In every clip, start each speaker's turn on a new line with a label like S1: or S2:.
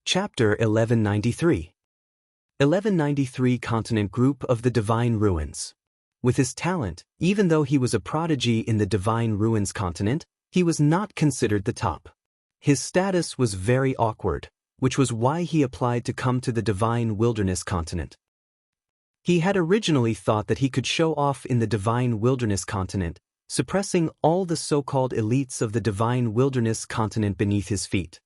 S1: Chapter 1193. 1193 Continent Group of the Divine Ruins. With his talent, even though he was a prodigy in the Divine Ruins continent, he was not considered the top. His status was very awkward, which was why he applied to come to the Divine Wilderness continent. He had originally thought that he could show off in the Divine Wilderness continent, suppressing all the so-called elites of the Divine Wilderness continent beneath his feet.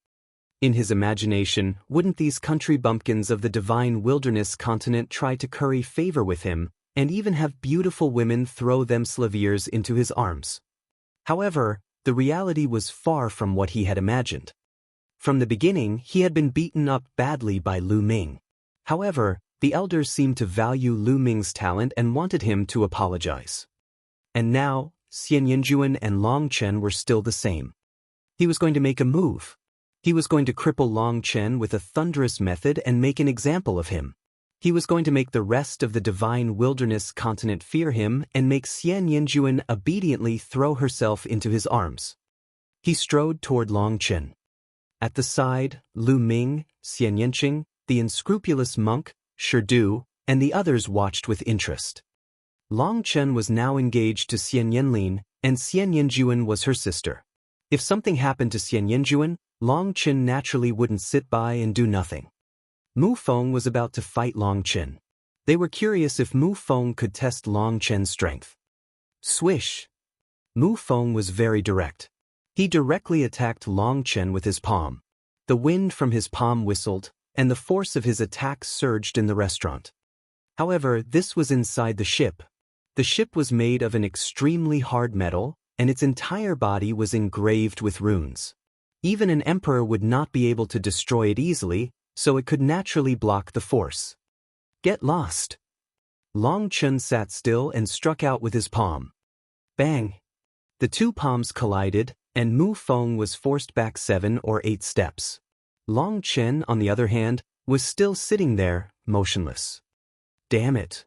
S1: In his imagination, wouldn't these country bumpkins of the Divine Wilderness continent try to curry favor with him, and even have beautiful women throw themselves into his arms? However, the reality was far from what he had imagined. From the beginning, he had been beaten up badly by Lu Ming. However, the elders seemed to value Lu Ming's talent and wanted him to apologize. And now, Xian Yinjuan and Long Chen were still the same. He was going to make a move. He was going to cripple Long Chen with a thunderous method and make an example of him. He was going to make the rest of the Divine Wilderness continent fear him and make Xian Yinjuan obediently throw herself into his arms. He strode toward Long Chen. At the side, Lu Ming, Xian Yinqing, the unscrupulous monk, Shidu, and the others watched with interest. Long Chen was now engaged to Xian Yinlin, and Xian Yinjuan was her sister. If something happened to Xian Yinjuan, Long Chen naturally wouldn't sit by and do nothing. Mu Feng was about to fight Long Chen. They were curious if Mu Feng could test Long Chen's strength. Swish! Mu Feng was very direct. He directly attacked Long Chen with his palm. The wind from his palm whistled, and the force of his attack surged in the restaurant. However, this was inside the ship. The ship was made of an extremely hard metal, and its entire body was engraved with runes. Even an emperor would not be able to destroy it easily, so it could naturally block the force. Get lost! Long Chen sat still and struck out with his palm. Bang! The two palms collided, and Mu Feng was forced back 7 or 8 steps. Long Chen, on the other hand, was still sitting there, motionless. Damn it!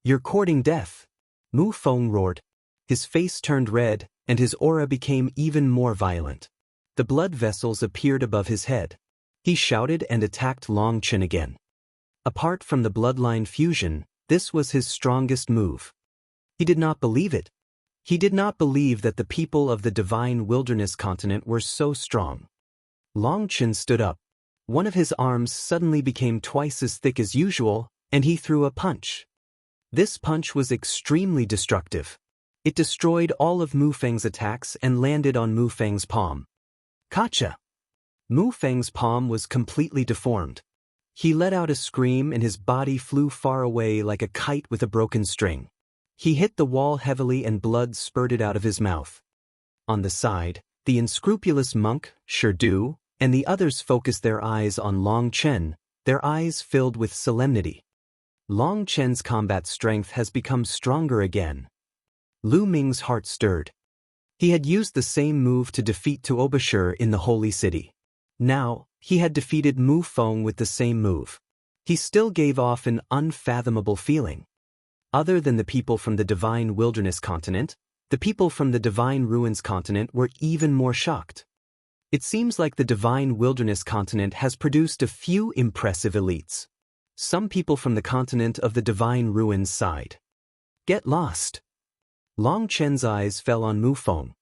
S1: You're courting death! Mu Feng roared. His face turned red, and his aura became even more violent. The blood vessels appeared above his head. He shouted and attacked Long Chen again. Apart from the bloodline fusion, this was his strongest move. He did not believe it. He did not believe that the people of the Divine Wilderness continent were so strong. Long Chen stood up. One of his arms suddenly became twice as thick as usual, and he threw a punch. This punch was extremely destructive. It destroyed all of Mu Feng's attacks and landed on Mu Feng's palm. Gotcha! Mu Feng's palm was completely deformed. He let out a scream and his body flew far away like a kite with a broken string. He hit the wall heavily and blood spurted out of his mouth. On the side, the unscrupulous monk, Shidu, and the others focused their eyes on Long Chen, their eyes filled with solemnity. Long Chen's combat strength has become stronger again. Lu Ming's heart stirred. He had used the same move to defeat Tuobashir in the Holy City. Now, he had defeated Mu Feng with the same move. He still gave off an unfathomable feeling. Other than the people from the Divine Wilderness continent, the people from the Divine Ruins continent were even more shocked. It seems like the Divine Wilderness continent has produced a few impressive elites. Some people from the continent of the Divine Ruins side. Get lost! Long Chen's eyes fell on Mu Feng.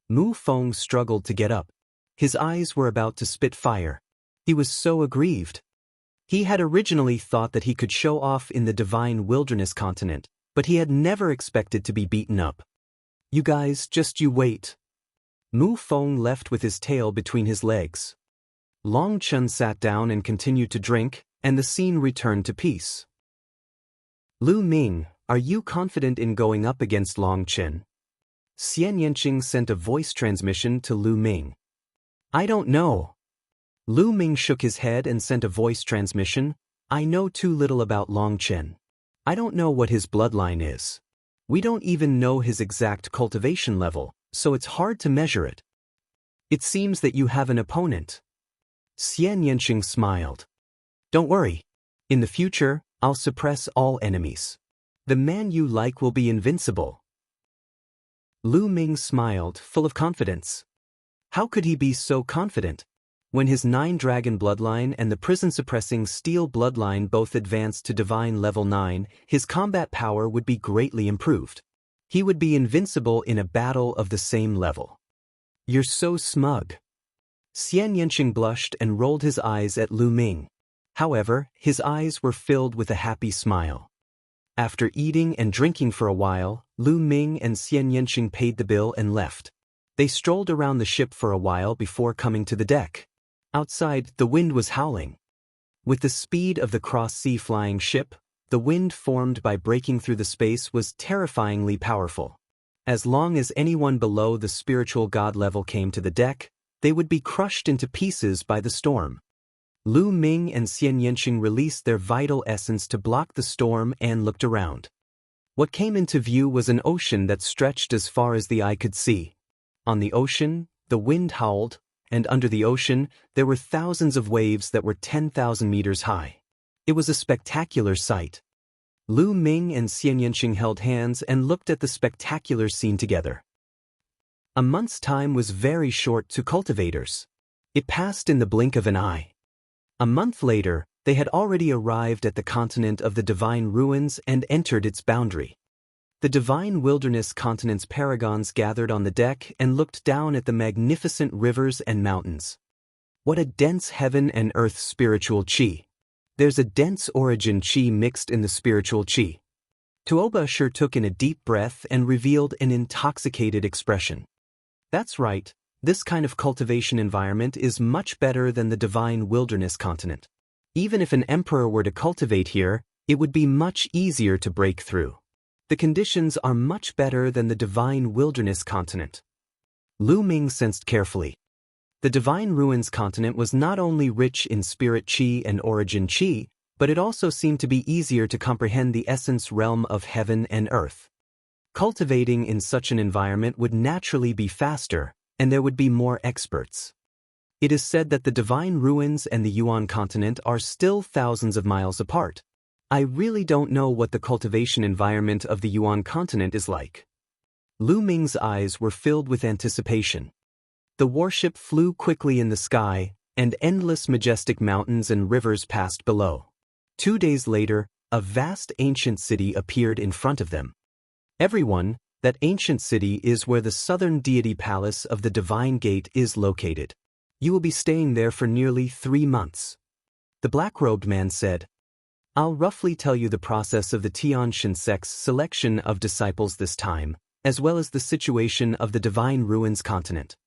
S1: Mu Feng struggled to get up. His eyes were about to spit fire. He was so aggrieved. He had originally thought that he could show off in the Divine Wilderness continent, but he had never expected to be beaten up. You guys, just you wait. Mu Feng left with his tail between his legs. Long Chen sat down and continued to drink, and the scene returned to peace. Lu Ming, are you confident in going up against Long Chen? Xian Yinqing sent a voice transmission to Lu Ming. I don't know. Lu Ming shook his head and sent a voice transmission. I know too little about Long Chen. I don't know what his bloodline is. We don't even know his exact cultivation level, so it's hard to measure it. It seems that you have an opponent. Xian Yinqing smiled. Don't worry. In the future, I'll suppress all enemies. The man you like will be invincible. Lu Ming smiled, full of confidence. How could he be so confident? When his 9-dragon bloodline and the prison-suppressing steel bloodline both advanced to divine level 9, his combat power would be greatly improved. He would be invincible in a battle of the same level. You're so smug. Xian Yanqing blushed and rolled his eyes at Lu Ming. However, his eyes were filled with a happy smile. After eating and drinking for a while, Lu Ming and Xian Yanqing paid the bill and left. They strolled around the ship for a while before coming to the deck. Outside, the wind was howling. With the speed of the cross-sea flying ship, the wind formed by breaking through the space was terrifyingly powerful. As long as anyone below the spiritual god level came to the deck, they would be crushed into pieces by the storm. Lu Ming and Xian Yanqing released their vital essence to block the storm and looked around. What came into view was an ocean that stretched as far as the eye could see. On the ocean, the wind howled, and under the ocean, there were thousands of waves that were 10,000 meters high. It was a spectacular sight. Lu Ming and Xian Yanqing held hands and looked at the spectacular scene together. A month's time was very short to cultivators. It passed in the blink of an eye. A month later, they had already arrived at the continent of the Divine Ruins and entered its boundary. The Divine Wilderness continent's paragons gathered on the deck and looked down at the magnificent rivers and mountains. What a dense heaven and earth spiritual chi. There's a dense origin chi mixed in the spiritual chi. Tuoba sure took in a deep breath and revealed an intoxicated expression. That's right, this kind of cultivation environment is much better than the Divine Wilderness continent. Even if an emperor were to cultivate here, it would be much easier to break through. The conditions are much better than the Divine Wilderness continent. Lu Ming sensed carefully. The Divine Ruins continent was not only rich in spirit chi and origin chi, but it also seemed to be easier to comprehend the essence realm of heaven and earth. Cultivating in such an environment would naturally be faster, and there would be more experts. It is said that the Divine Ruins and the Yuan continent are still thousands of miles apart. I really don't know what the cultivation environment of the Yuan continent is like. Lu Ming's eyes were filled with anticipation. The warship flew quickly in the sky, and endless majestic mountains and rivers passed below. 2 days later, a vast ancient city appeared in front of them. Everyone, that ancient city is where the southern deity palace of the Divine Gate is located. You will be staying there for nearly 3 months. The black-robed man said, I'll roughly tell you the process of the Tianshan sect's selection of disciples this time, as well as the situation of the Divine Ruins continent.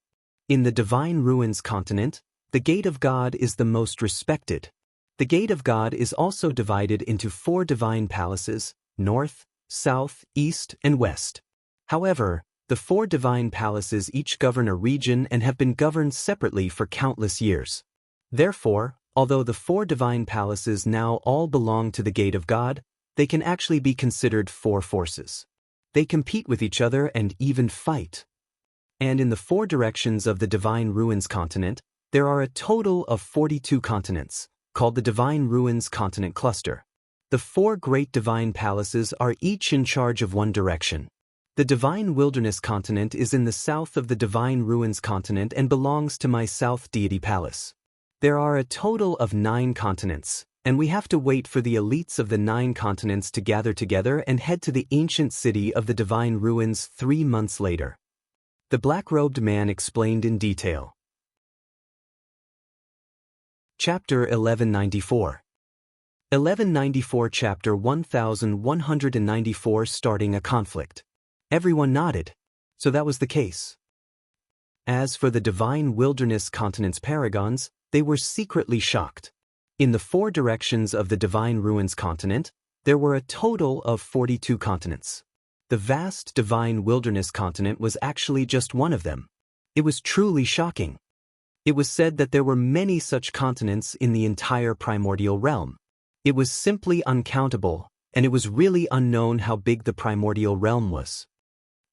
S1: In the Divine Ruins continent, the Gate of God is the most respected. The Gate of God is also divided into 4 divine palaces, north, south, east, and west. However, the 4 divine palaces each govern a region and have been governed separately for countless years. Therefore, although the 4 divine palaces now all belong to the Gate of God, they can actually be considered 4 forces. They compete with each other and even fight. And in the 4 directions of the Divine Ruins continent, there are a total of 42 continents, called the Divine Ruins Continent Cluster. The 4 great divine palaces are each in charge of one direction. The Divine Wilderness continent is in the south of the Divine Ruins continent and belongs to my South Deity Palace. There are a total of 9 continents, and we have to wait for the elites of the 9 continents to gather together and head to the ancient city of the Divine Ruins 3 months later. The black-robed man explained in detail. Chapter 1194. 1194 Chapter 1194 Starting a conflict. Everyone nodded. So that was the case. As for the Divine Wilderness continent's paragons, they were secretly shocked. In the 4 directions of the Divine Ruins continent, there were a total of 42 continents. The vast Divine Wilderness continent was actually just one of them. It was truly shocking. It was said that there were many such continents in the entire primordial realm. It was simply uncountable, and it was really unknown how big the primordial realm was.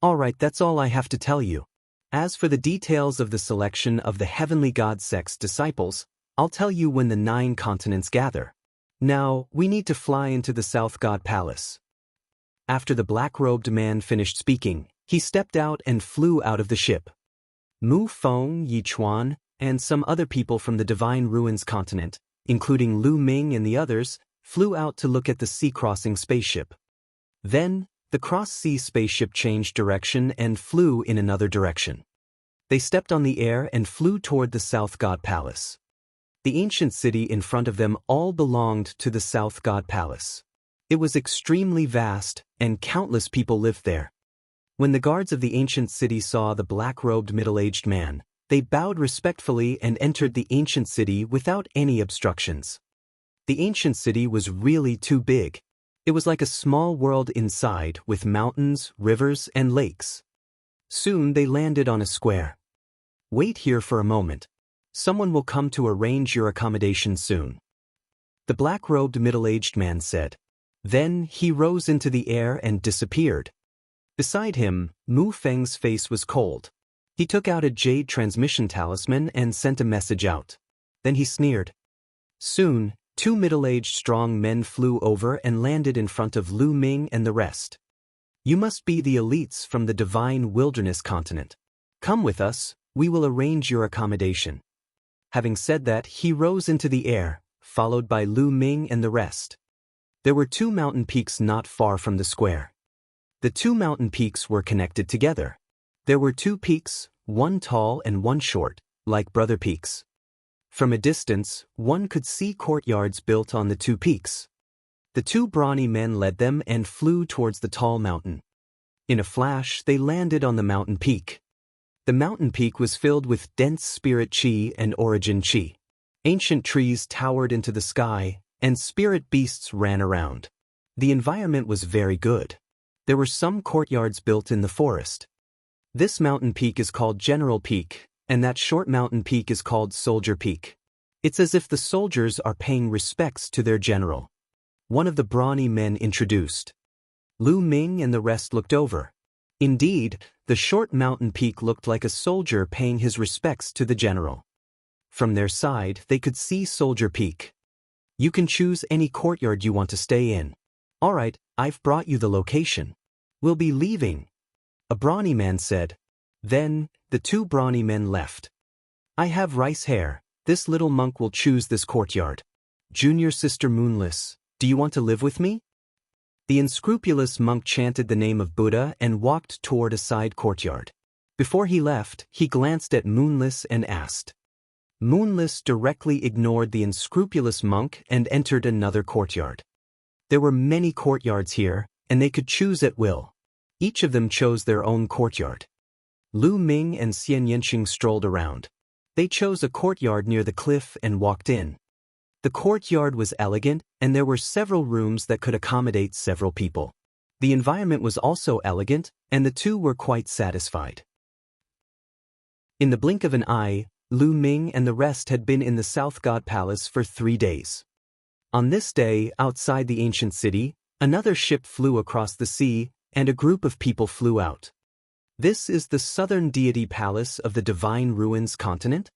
S1: Alright, that's all I have to tell you. As for the details of the selection of the Heavenly God sect's disciples, I'll tell you when the 9 continents gather. Now, we need to fly into the South God Palace. After the black-robed man finished speaking, he stepped out and flew out of the ship. Mu Feng, Yi Chuan, and some other people from the Divine Ruins continent, including Lu Ming and the others, flew out to look at the sea-crossing spaceship. Then, the cross-sea spaceship changed direction and flew in another direction. They stepped on the air and flew toward the South God Palace. The ancient city in front of them all belonged to the South God Palace. It was extremely vast, and countless people lived there. When the guards of the ancient city saw the black-robed middle-aged man, they bowed respectfully and entered the ancient city without any obstructions. The ancient city was really too big. It was like a small world inside with mountains, rivers, and lakes. Soon they landed on a square. Wait here for a moment. Someone will come to arrange your accommodation soon. The black-robed middle-aged man said. Then he rose into the air and disappeared. Beside him, Mu Feng's face was cold. He took out a jade transmission talisman and sent a message out. Then he sneered. Soon, two middle-aged strong men flew over and landed in front of Lu Ming and the rest. You must be the elites from the Divine Wilderness continent. Come with us, we will arrange your accommodation. Having said that, he rose into the air, followed by Lu Ming and the rest. There were two mountain peaks not far from the square. The two mountain peaks were connected together. There were two peaks, one tall and one short, like brother peaks. From a distance, one could see courtyards built on the two peaks. The two brawny men led them and flew towards the tall mountain. In a flash, they landed on the mountain peak. The mountain peak was filled with dense spirit chi and origin chi. Ancient trees towered into the sky, and spirit beasts ran around. The environment was very good. There were some courtyards built in the forest. This mountain peak is called General Peak, and that short mountain peak is called Soldier Peak. It's as if the soldiers are paying respects to their general. One of the brawny men introduced. Lu Ming and the rest looked over. Indeed, the short mountain peak looked like a soldier paying his respects to the general. From their side, they could see Soldier Peak. You can choose any courtyard you want to stay in. All right, I've brought you the location. We'll be leaving. A brawny man said. Then, the two brawny men left. I have rice hair. This little monk will choose this courtyard. Junior Sister Moonless, do you want to live with me? The unscrupulous monk chanted the name of Buddha and walked toward a side courtyard. Before he left, he glanced at Moonless and asked. Moonless directly ignored the unscrupulous monk and entered another courtyard. There were many courtyards here, and they could choose at will. Each of them chose their own courtyard. Lu Ming and Xian Yanqing strolled around. They chose a courtyard near the cliff and walked in. The courtyard was elegant, and there were several rooms that could accommodate several people. The environment was also elegant, and the two were quite satisfied. In the blink of an eye, Lu Ming and the rest had been in the South God Palace for 3 days. On this day, outside the ancient city, another ship flew across the sea, and a group of people flew out. This is the southern deity palace of the Divine Ruins continent?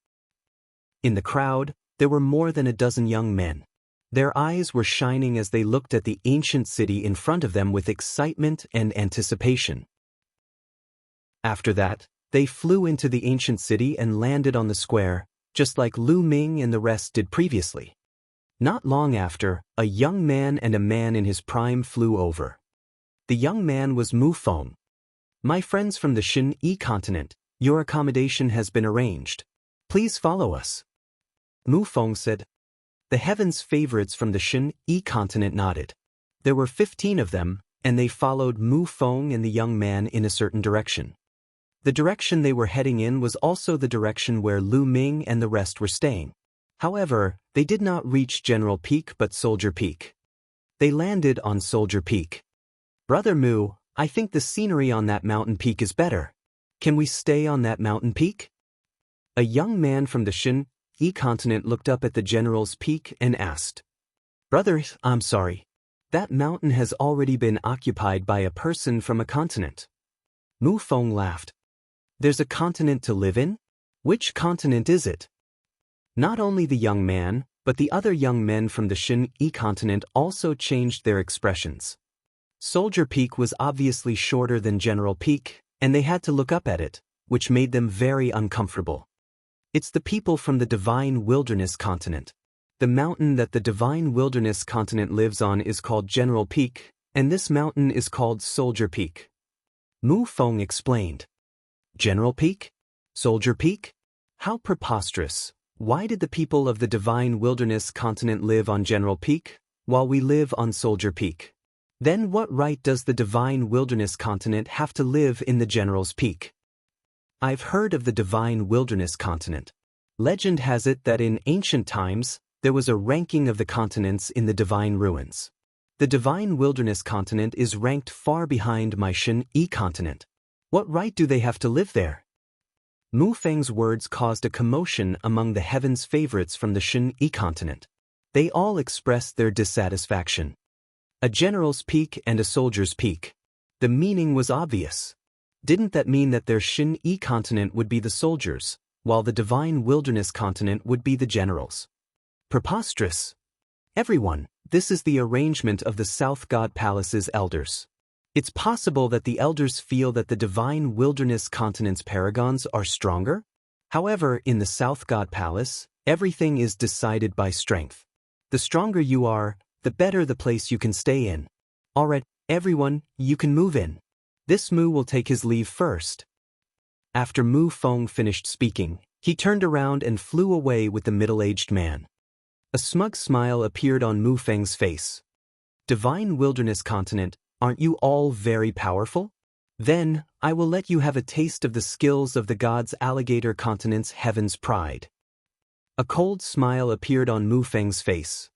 S1: In the crowd, there were more than a dozen young men. Their eyes were shining as they looked at the ancient city in front of them with excitement and anticipation. After that, they flew into the ancient city and landed on the square, just like Lu Ming and the rest did previously. Not long after, a young man and a man in his prime flew over. The young man was Mu Feng. My friends from the Xin-Yi continent, your accommodation has been arranged. Please follow us. Mu Feng said. The heavens' favorites from the Xin-Yi continent nodded. There were 15 of them, and they followed Mu Feng and the young man in a certain direction. The direction they were heading in was also the direction where Lu Ming and the rest were staying. However, they did not reach General Peak but Soldier Peak. They landed on Soldier Peak. Brother Mu, I think the scenery on that mountain peak is better. Can we stay on that mountain peak? A young man from the Xin-Yi continent looked up at the general's peak and asked. Brother, I'm sorry. That mountain has already been occupied by a person from a continent. Mu Feng laughed. There's a continent to live in? Which continent is it? Not only the young man, but the other young men from the Xin-Yi continent also changed their expressions. Soldier Peak was obviously shorter than General Peak, and they had to look up at it, which made them very uncomfortable. It's the people from the Divine Wilderness continent. The mountain that the Divine Wilderness continent lives on is called General Peak, and this mountain is called Soldier Peak. Mu Feng explained. General Peak? Soldier Peak? How preposterous. Why did the people of the Divine Wilderness continent live on General Peak, while we live on Soldier Peak? Then what right does the Divine Wilderness continent have to live in the General's Peak? I've heard of the Divine Wilderness continent. Legend has it that in ancient times, there was a ranking of the continents in the Divine Ruins. The Divine Wilderness continent is ranked far behind my Shen-Yi continent. What right do they have to live there? Mu Feng's words caused a commotion among the heaven's favorites from the Shen-Yi continent. They all expressed their dissatisfaction. A general's peak and a soldier's peak. The meaning was obvious. Didn't that mean that their Shen-Yi continent would be the soldiers, while the Divine Wilderness continent would be the generals? Preposterous. Everyone, this is the arrangement of the South God Palace's elders. It's possible that the elders feel that the Divine Wilderness continent's paragons are stronger? However, in the South God Palace, everything is decided by strength. The stronger you are, the better the place you can stay in. Alright, everyone, you can move in. This Mu will take his leave first. After Mu Feng finished speaking, he turned around and flew away with the middle-aged man. A smug smile appeared on Mu Feng's face. Divine Wilderness continent, aren't you all very powerful? Then, I will let you have a taste of the skills of the gods' alligator continent's heaven's pride. A cold smile appeared on Mu Feng's face.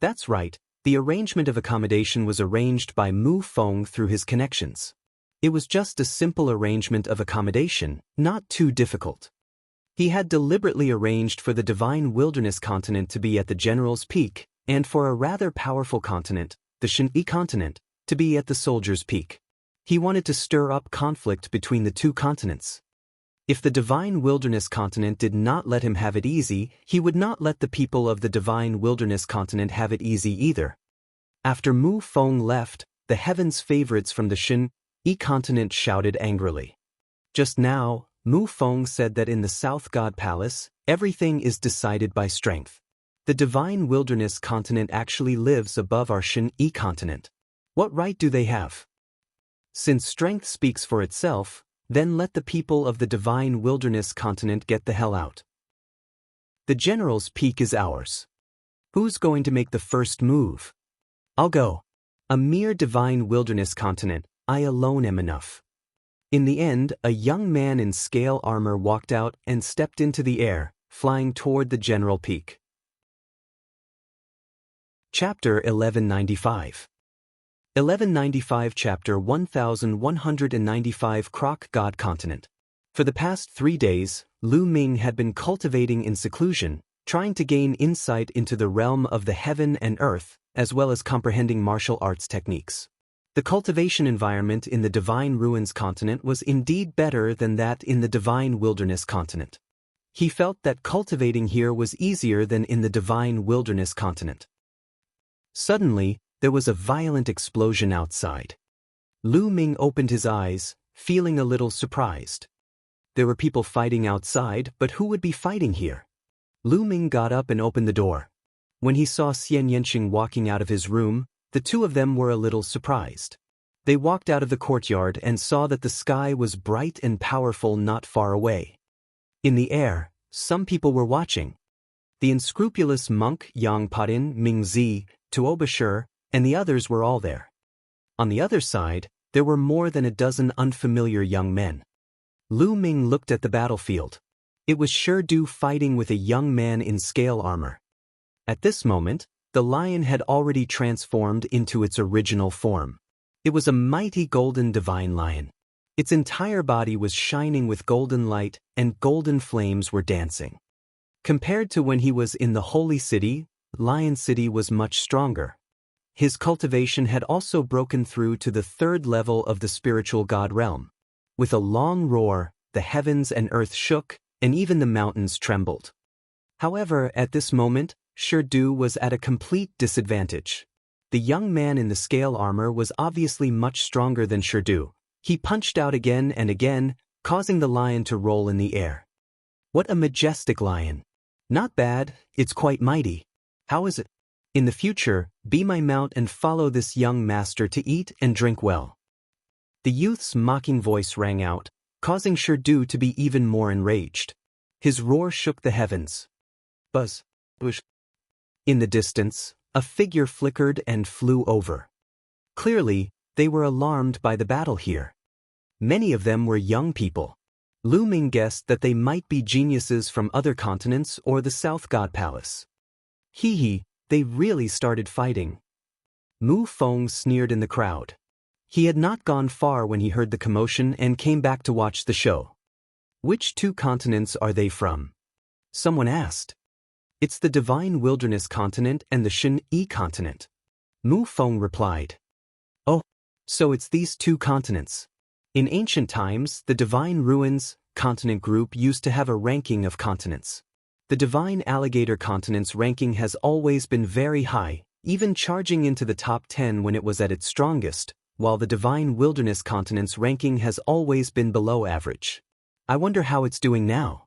S1: That's right, the arrangement of accommodation was arranged by Mu Feng through his connections. It was just a simple arrangement of accommodation, not too difficult. He had deliberately arranged for the Divine Wilderness continent to be at the General's Peak, and for a rather powerful continent, the Shen-Yi continent, to be at the Soldier's Peak. He wanted to stir up conflict between the two continents. If the Divine Wilderness continent did not let him have it easy, he would not let the people of the Divine Wilderness continent have it easy either. After Mu Feng left, the heaven's favorites from the Shen-Yi continent shouted angrily. Just now, Mu Feng said that in the South God Palace, everything is decided by strength. The Divine Wilderness continent actually lives above our Shen-Yi continent. What right do they have? Since strength speaks for itself, then let the people of the Divine Wilderness continent get the hell out. The General's Peak is ours. Who's going to make the first move? I'll go. A mere Divine Wilderness continent, I alone am enough. In the end, a young man in scale armor walked out and stepped into the air, flying toward the General Peak. Chapter 1195. 1195 Chapter 1195 Croc God Continent. For the past 3 days, Lu Ming had been cultivating in seclusion, trying to gain insight into the realm of the heaven and earth, as well as comprehending martial arts techniques. The cultivation environment in the Divine Ruins continent was indeed better than that in the Divine Wilderness continent. He felt that cultivating here was easier than in the Divine Wilderness continent. Suddenly, there was a violent explosion outside. Lu Ming opened his eyes, feeling a little surprised. There were people fighting outside, but who would be fighting here? Lu Ming got up and opened the door. When he saw Xian Yanqing walking out of his room, the two of them were a little surprised. They walked out of the courtyard and saw that the sky was bright and powerful not far away. In the air, some people were watching. The unscrupulous monk Yang Padin, Ming Zi, Tuo Bashir, and the others were all there. On the other side, there were more than a dozen unfamiliar young men. Lu Ming looked at the battlefield. It was Du fighting with a young man in scale armor. At this moment, the lion had already transformed into its original form. It was a mighty golden divine lion. Its entire body was shining with golden light, and golden flames were dancing. Compared to when he was in the holy city, Lion City was much stronger. His cultivation had also broken through to the 3rd level of the spiritual god realm. With a long roar, the heavens and earth shook, and even the mountains trembled. However, at this moment, Du was at a complete disadvantage. The young man in the scale armor was obviously much stronger than Du. He punched out again and again, causing the lion to roll in the air. What a majestic lion. Not bad, it's quite mighty. How is it? In the future, be my mount and follow this young master to eat and drink well. The youth's mocking voice rang out, causing Shirdu to be even more enraged. His roar shook the heavens. Buzz. Whoosh. In the distance, a figure flickered and flew over. Clearly, they were alarmed by the battle here. Many of them were young people. Lu Ming guessed that they might be geniuses from other continents or the South God Palace. Hee, they really started fighting. Mu Feng sneered in the crowd. He had not gone far when he heard the commotion and came back to watch the show. Which two continents are they from? Someone asked. It's the Divine Wilderness continent and the Shen-Yi continent. Mu Feng replied. Oh, so it's these two continents. In ancient times, the Divine Ruins continent group used to have a ranking of continents. The Divine Alligator continent's ranking has always been very high, even charging into the top 10 when it was at its strongest, while the Divine Wilderness continent's ranking has always been below average. I wonder how it's doing now.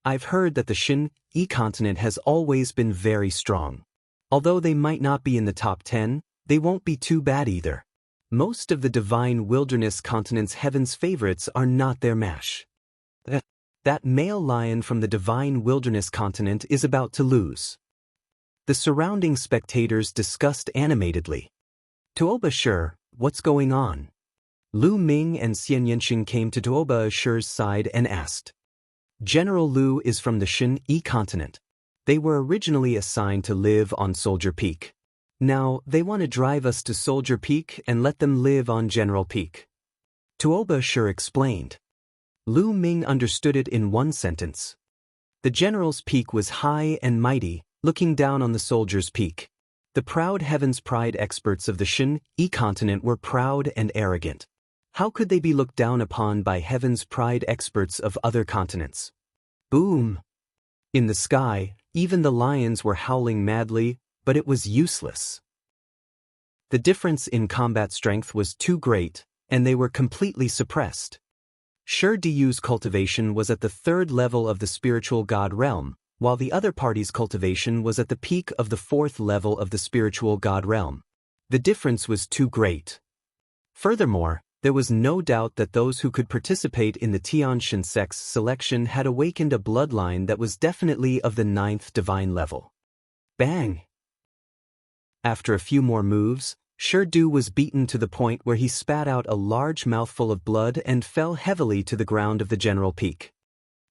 S1: I've heard that the Shen-Yi continent has always been very strong. Although they might not be in the top 10, they won't be too bad either. Most of the Divine Wilderness continent's heaven's favorites are not their match. That male lion from the Divine Wilderness continent is about to lose. The surrounding spectators discussed animatedly. Tuoba Shi, what's going on? Lu Ming and Xian Yanqing came to Tuoba Shi's side and asked. General Lu is from the Shen-Yi continent. They were originally assigned to live on Soldier Peak. Now, they want to drive us to Soldier Peak and let them live on General Peak. Tuoba Shi explained. Lu Ming understood it in one sentence. The General's Peak was high and mighty, looking down on the Soldier's Peak. The proud Heaven's Pride experts of the Shen-Yi continent were proud and arrogant. How could they be looked down upon by Heaven's Pride experts of other continents? Boom! In the sky, even the lions were howling madly, but it was useless. The difference in combat strength was too great, and they were completely suppressed. Shirdu's cultivation was at the 3rd level of the spiritual god realm, while the other party's cultivation was at the peak of the 4th level of the spiritual god realm. The difference was too great. Furthermore, there was no doubt that those who could participate in the Tianshan sect's selection had awakened a bloodline that was definitely of the 9th divine level. Bang! After a few more moves, Shirdu was beaten to the point where he spat out a large mouthful of blood and fell heavily to the ground of the General Peak.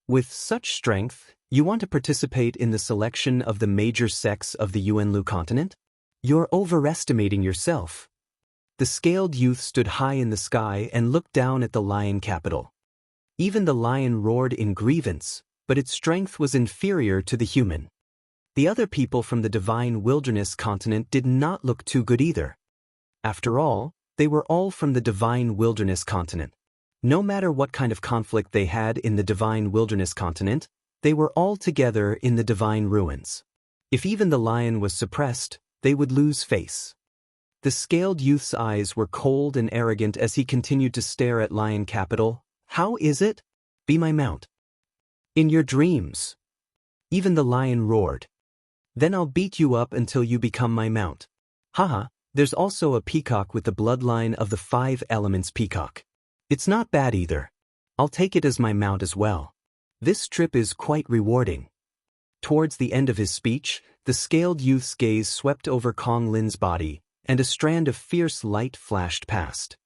S1: With such strength, you want to participate in the selection of the major sects of the Yuanlu continent? You're overestimating yourself. The scaled youth stood high in the sky and looked down at the lion capital. Even the lion roared in grievance, but its strength was inferior to the human. The other people from the Divine Wilderness continent did not look too good either. After all, they were all from the Divine Wilderness continent. No matter what kind of conflict they had in the Divine Wilderness continent, they were all together in the Divine Ruins. If even the lion was suppressed, they would lose face. The scaled youth's eyes were cold and arrogant as he continued to stare at Lion Capital. How is it? Be my mount. In your dreams. Even the lion roared. Then I'll beat you up until you become my mount. Haha. There's also a peacock with the bloodline of the 5 elements peacock. It's not bad either. I'll take it as my mount as well. This trip is quite rewarding. Towards the end of his speech, the scaled youth's gaze swept over Kong Lin's body, and a strand of fierce light flashed past.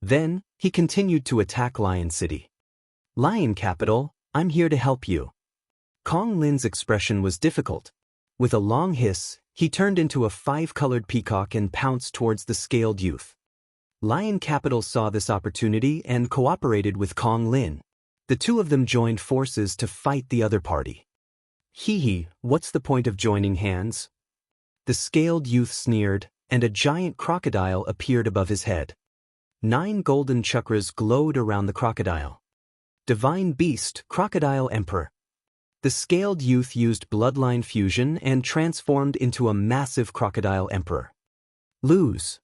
S1: Then, he continued to attack Lion City. Lion Capital, I'm here to help you. Kong Lin's expression was difficult. With a long hiss, he turned into a 5-colored peacock and pounced towards the scaled youth. Lion Capital saw this opportunity and cooperated with Kong Lin. The two of them joined forces to fight the other party. Hee, what's the point of joining hands? The scaled youth sneered, and a giant crocodile appeared above his head. 9 golden chakras glowed around the crocodile. Divine Beast, Crocodile Emperor. The scaled youth used bloodline fusion and transformed into a massive crocodile emperor. Lose.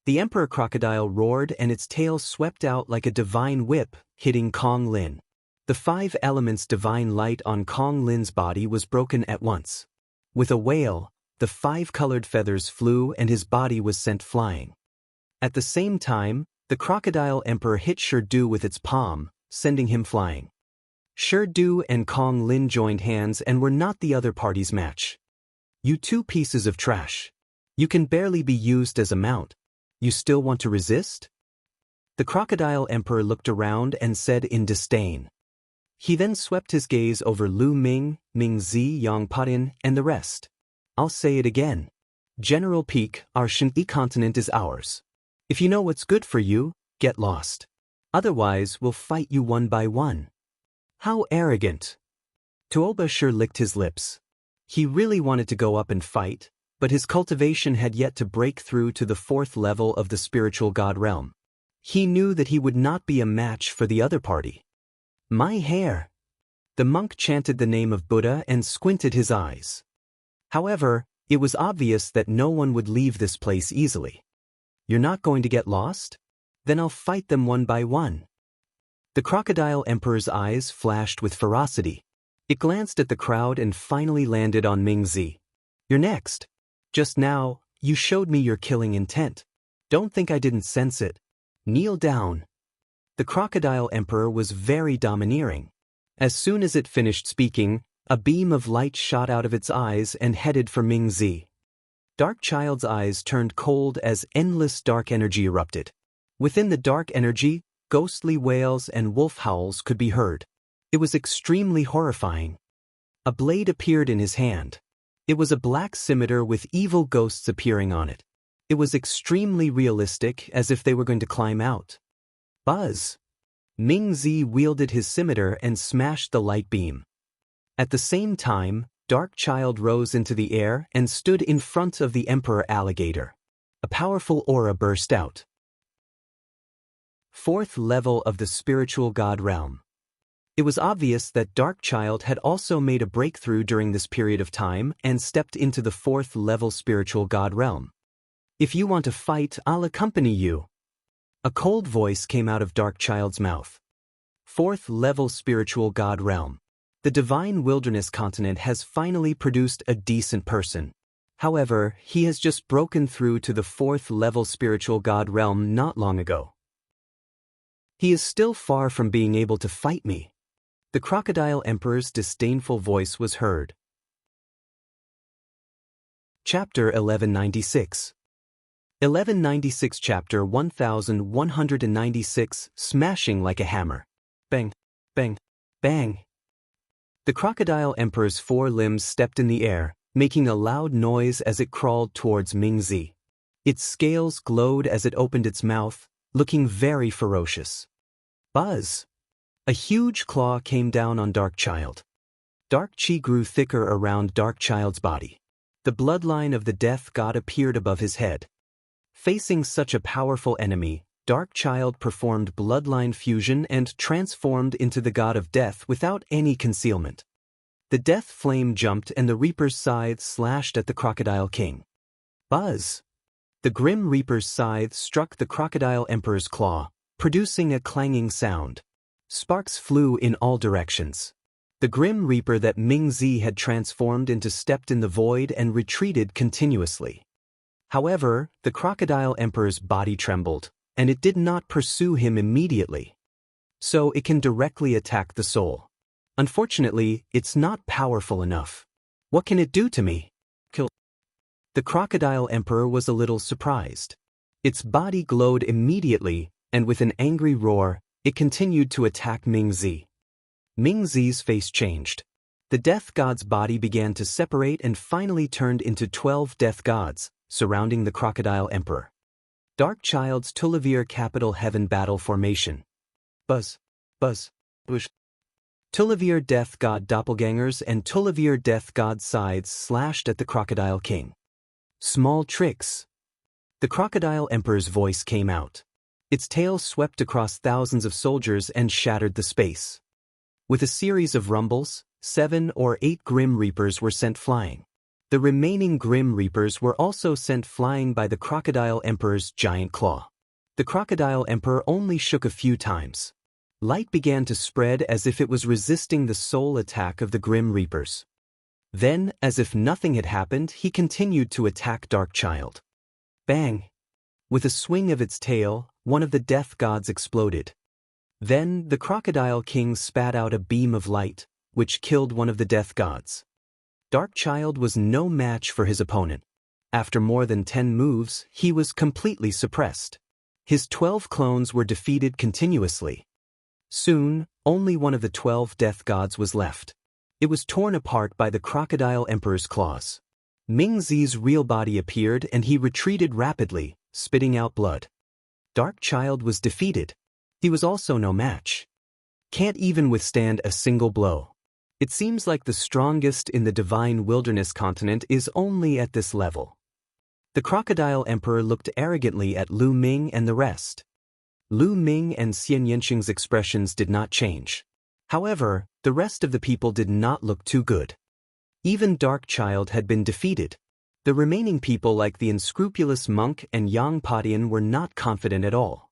S1: The emperor crocodile roared and its tail swept out like a divine whip, hitting Kong Lin. The 5 elements divine light on Kong Lin's body was broken at once. With a wail, the 5 colored feathers flew and his body was sent flying. At the same time, the crocodile emperor hit Shirdu with its palm, sending him flying. Shirdu and Kong Lin joined hands and were not the other party's match. You 2 pieces of trash. You can barely be used as a mount. You still want to resist? The crocodile emperor looked around and said in disdain. He then swept his gaze over Lu Ming, Ming Zi, Yang Patin, and the rest. I'll say it again. General Peak, our Shanti continent is ours. If you know what's good for you, get lost. Otherwise, we'll fight you one by one. How arrogant. Tuoba sure licked his lips. He really wanted to go up and fight, but his cultivation had yet to break through to the 4th level of the spiritual god realm. He knew that he would not be a match for the other party. My hair. The monk chanted the name of Buddha and squinted his eyes. However, it was obvious that no one would leave this place easily. You're not going to get lost? Then I'll fight them one by one. The crocodile emperor's eyes flashed with ferocity. It glanced at the crowd and finally landed on Ming Zi. You're next. Just now, you showed me your killing intent. Don't think I didn't sense it. Kneel down. The crocodile emperor was very domineering. As soon as it finished speaking, a beam of light shot out of its eyes and headed for Ming Zi. Dark Child's eyes turned cold as endless dark energy erupted. Within the dark energy, ghostly wails and wolf howls could be heard. It was extremely horrifying. A blade appeared in his hand. It was a black scimitar with evil ghosts appearing on it. It was extremely realistic, as if they were going to climb out. Buzz! Ming Zi wielded his scimitar and smashed the light beam. At the same time, Dark Child rose into the air and stood in front of the Emperor Alligator. A powerful aura burst out. 4th level of the spiritual god realm. It was obvious that Dark Child had also made a breakthrough during this period of time and stepped into the 4th level spiritual god realm. If you want to fight, I'll accompany you. A cold voice came out of Dark Child's mouth. 4th level spiritual god realm. The divine wilderness continent has finally produced a decent person. However, he has just broken through to the 4th level spiritual god realm not long ago. He is still far from being able to fight me. The crocodile emperor's disdainful voice was heard. Chapter 1196. 1196 Chapter 1196 Smashing like a hammer. Bang, bang, bang. The crocodile emperor's 4 limbs stepped in the air, making a loud noise as it crawled towards Ming Zi. Its scales glowed as it opened its mouth, looking very ferocious. Buzz! A huge claw came down on Dark Child. Dark chi grew thicker around Dark Child's body. The bloodline of the death god appeared above his head. Facing such a powerful enemy, Dark Child performed bloodline fusion and transformed into the god of death without any concealment. The death flame jumped and the Reaper's scythe slashed at the Crocodile King. Buzz! The Grim Reaper's scythe struck the Crocodile Emperor's claw, producing a clanging sound. Sparks flew in all directions. The Grim Reaper that Ming Zi had transformed into stepped in the void and retreated continuously. However, the Crocodile Emperor's body trembled, and it did not pursue him immediately. So it can directly attack the soul. Unfortunately, it's not powerful enough. What can it do to me? Kill. The Crocodile Emperor was a little surprised. Its body glowed immediately, and with an angry roar, it continued to attack Ming Zi. Ming Zi's face changed. The death god's body began to separate and finally turned into 12 death gods, surrounding the Crocodile Emperor. Dark Child's Tulivir Capital Heaven Battle Formation. Buzz. Buzz. Bush. Tulivir Death God Doppelgangers and Tulivir Death God Scythes slashed at the Crocodile King. Small tricks. The Crocodile Emperor's voice came out. Its tail swept across thousands of soldiers and shattered the space. With a series of rumbles, 7 or 8 Grim Reapers were sent flying. The remaining Grim Reapers were also sent flying by the Crocodile Emperor's giant claw. The Crocodile Emperor only shook a few times. Light began to spread as if it was resisting the soul attack of the Grim Reapers. Then, as if nothing had happened, he continued to attack Darkchild. Bang! With a swing of its tail, one of the death gods exploded. Then, the Crocodile King spat out a beam of light, which killed one of the death gods. Darkchild was no match for his opponent. After more than 10 moves, he was completely suppressed. His 12 clones were defeated continuously. Soon, only one of the 12 death gods was left. It was torn apart by the Crocodile Emperor's claws. Ming Zi's real body appeared and he retreated rapidly, spitting out blood. Darkchild was defeated. He was also no match. Can't even withstand a single blow. It seems like the strongest in the Divine Wilderness continent is only at this level. The Crocodile Emperor looked arrogantly at Lu Ming and the rest. Lu Ming and Xian Yanqing's expressions did not change. However, the rest of the people did not look too good. Even Darkchild had been defeated. The remaining people like the unscrupulous monk and Yang Padian were not confident at all.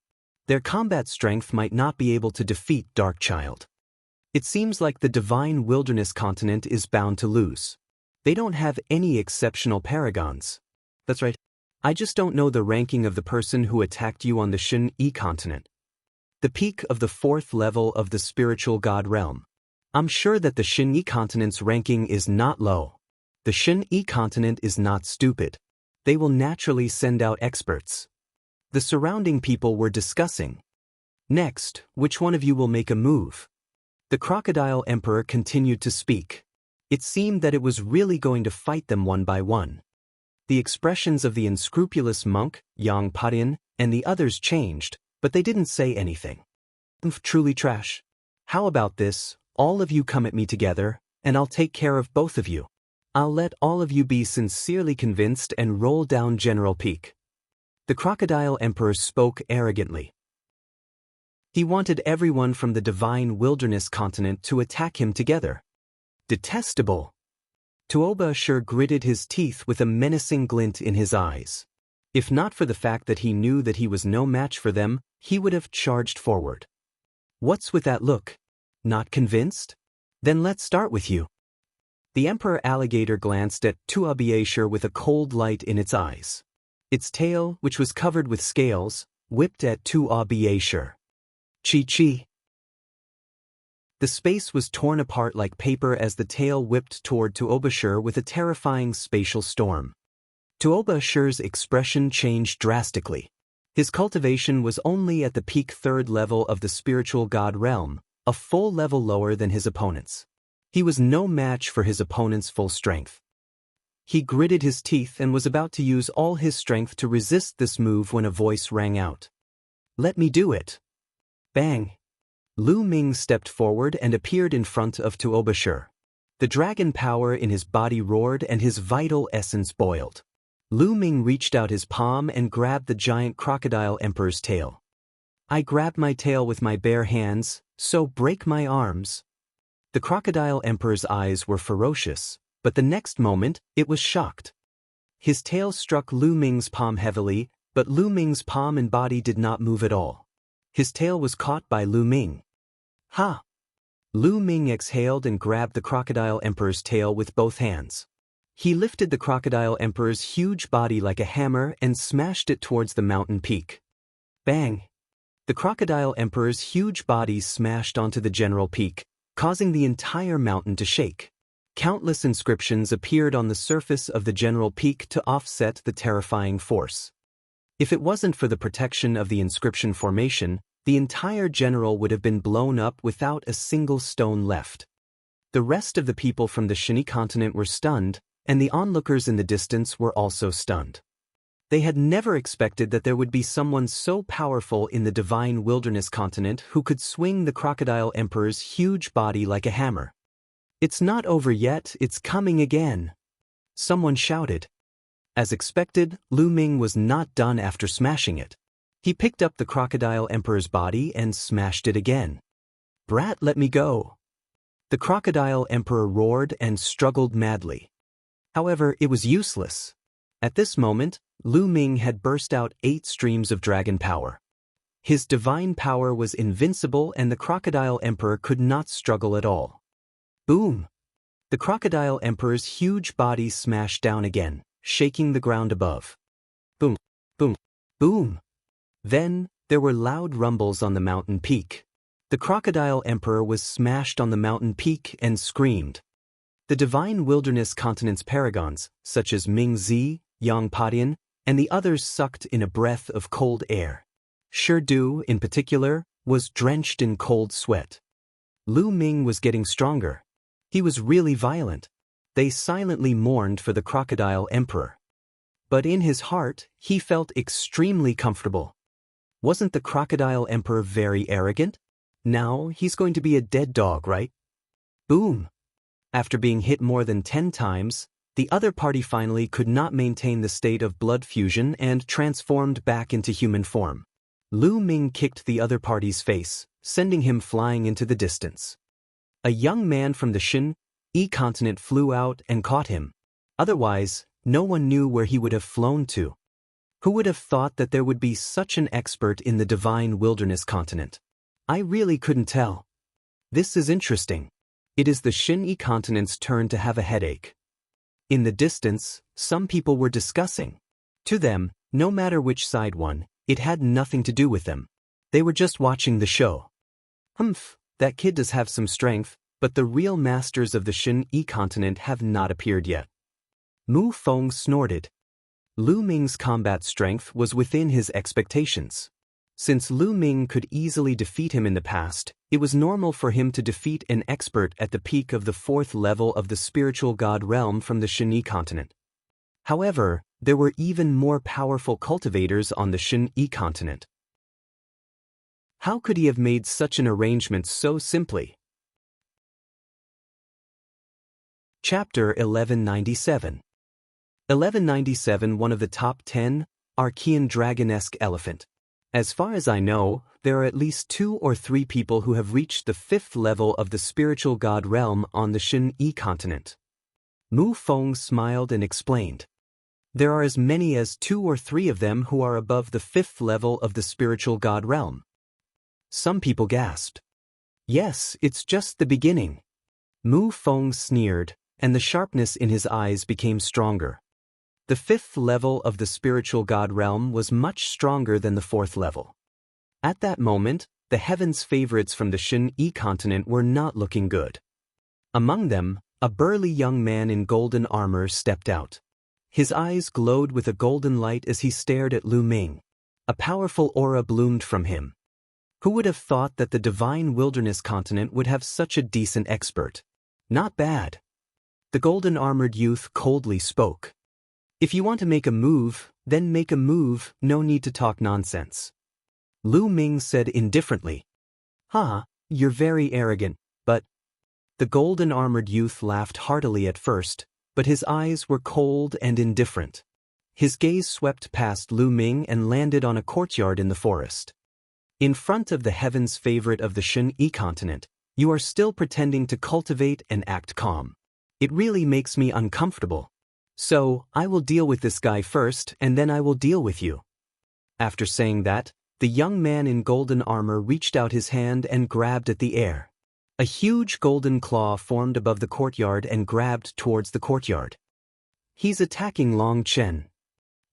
S1: Their combat strength might not be able to defeat Darkchild. It seems like the Divine Wilderness continent is bound to lose. They don't have any exceptional paragons. That's right. I just don't know the ranking of the person who attacked you on the Shen-Yi continent. The peak of the 4th level of the spiritual god realm. I'm sure that the Shen-Yi continent's ranking is not low. The Shen-Yi continent is not stupid. They will naturally send out experts. The surrounding people were discussing. Next, which one of you will make a move? The Crocodile Emperor continued to speak. It seemed that it was really going to fight them one by one. The expressions of the unscrupulous monk, Yang Padian, and the others changed, but they didn't say anything. Truly trash. How about this, all of you come at me together, and I'll take care of both of you. I'll let all of you be sincerely convinced and roll down General Peak. The Crocodile Emperor spoke arrogantly. He wanted everyone from the Divine Wilderness continent to attack him together. Detestable. Tuoba sure gritted his teeth with a menacing glint in his eyes. If not for the fact that he knew that he was no match for them, he would have charged forward. What's with that look? Not convinced? Then let's start with you. The Emperor Alligator glanced at Tuoba with a cold light in its eyes. Its tail, which was covered with scales, whipped at Tuoba. Chi-chi. The space was torn apart like paper as the tail whipped toward Tuoba with a terrifying spatial storm. Tuoba's expression changed drastically. His cultivation was only at the peak 3rd level of the spiritual god realm, a full level lower than his opponents. He was no match for his opponent's full strength. He gritted his teeth and was about to use all his strength to resist this move when a voice rang out. Let me do it. Bang. Lu Ming stepped forward and appeared in front of Tuoba. The dragon power in his body roared and his vital essence boiled. Lu Ming reached out his palm and grabbed the giant Crocodile Emperor's tail. I grabbed my tail with my bare hands, so break my arms. The Crocodile Emperor's eyes were ferocious, but the next moment, it was shocked. His tail struck Lu Ming's palm heavily, but Lu Ming's palm and body did not move at all. His tail was caught by Lu Ming. Ha! Lu Ming exhaled and grabbed the Crocodile Emperor's tail with both hands. He lifted the Crocodile Emperor's huge body like a hammer and smashed it towards the mountain peak. Bang! The Crocodile Emperor's huge body smashed onto the general peak, causing the entire mountain to shake. Countless inscriptions appeared on the surface of the general peak to offset the terrifying force. If it wasn't for the protection of the inscription formation, the entire general would have been blown up without a single stone left. The rest of the people from the Shen-Yi continent were stunned, and the onlookers in the distance were also stunned. They had never expected that there would be someone so powerful in the Divine Wilderness continent who could swing the Crocodile Emperor's huge body like a hammer. It's not over yet, it's coming again. Someone shouted. As expected, Lu Ming was not done after smashing it. He picked up the Crocodile Emperor's body and smashed it again. Brat, let me go. The Crocodile Emperor roared and struggled madly. However, it was useless. At this moment, Lu Ming had burst out 8 streams of dragon power. His divine power was invincible and the Crocodile Emperor could not struggle at all. Boom! The Crocodile Emperor's huge body smashed down again, shaking the ground above. Boom! Boom! Boom! Then, there were loud rumbles on the mountain peak. The Crocodile Emperor was smashed on the mountain peak and screamed. The Divine Wilderness Continent's paragons, such as Ming-Zi, Yang Padian, and the others sucked in a breath of cold air. Shi Du, in particular, was drenched in cold sweat. Lu Ming was getting stronger. He was really violent. They silently mourned for the Crocodile Emperor. But in his heart, he felt extremely comfortable. Wasn't the Crocodile Emperor very arrogant? Now he's going to be a dead dog, right? Boom! After being hit more than 10 times, the other party finally could not maintain the state of blood fusion and transformed back into human form. Lu Ming kicked the other party's face, sending him flying into the distance. A young man from the Xin-Yi continent flew out and caught him. Otherwise, no one knew where he would have flown to. Who would have thought that there would be such an expert in the Divine Wilderness Continent? I really couldn't tell. This is interesting. It is the Xin-Yi continent's turn to have a headache. In the distance, some people were discussing. To them, no matter which side won, it had nothing to do with them. They were just watching the show. Humph, that kid does have some strength, but the real masters of the Xin-Yi continent have not appeared yet. Mu Feng snorted. Lu Ming's combat strength was within his expectations. Since Lu Ming could easily defeat him in the past, it was normal for him to defeat an expert at the peak of the 4th level of the spiritual god realm from the Xin-Yi continent. However, there were even more powerful cultivators on the Xin-Yi continent. How could he have made such an arrangement so simply? Chapter 1197. 1197, one of the top 10, Archean dragon-esque elephant. As far as I know, there are at least 2 or 3 people who have reached the 5th level of the spiritual god realm on the Xin-Yi continent. Mu Feng smiled and explained. There are as many as 2 or 3 of them who are above the 5th level of the spiritual god realm. Some people gasped. Yes, it's just the beginning. Mu Feng sneered, and the sharpness in his eyes became stronger. The 5th level of the spiritual god realm was much stronger than the 4th level. At that moment, the heavens' favorites from the Xin-Yi continent were not looking good. Among them, a burly young man in golden armor stepped out. His eyes glowed with a golden light as he stared at Lu Ming. A powerful aura bloomed from him. Who would have thought that the Divine Wilderness Continent would have such a decent expert? Not bad. The golden-armored youth coldly spoke. If you want to make a move, then make a move, no need to talk nonsense. Lu Ming said indifferently. You're very arrogant, but... The golden-armored youth laughed heartily at first, but his eyes were cold and indifferent. His gaze swept past Lu Ming and landed on a courtyard in the forest. In front of the heaven's favorite of the Xin-Yi continent, you are still pretending to cultivate and act calm. It really makes me uncomfortable. So, I will deal with this guy first and then I will deal with you. After saying that, the young man in golden armor reached out his hand and grabbed at the air. A huge golden claw formed above the courtyard and grabbed towards the courtyard. He's attacking Long Chen.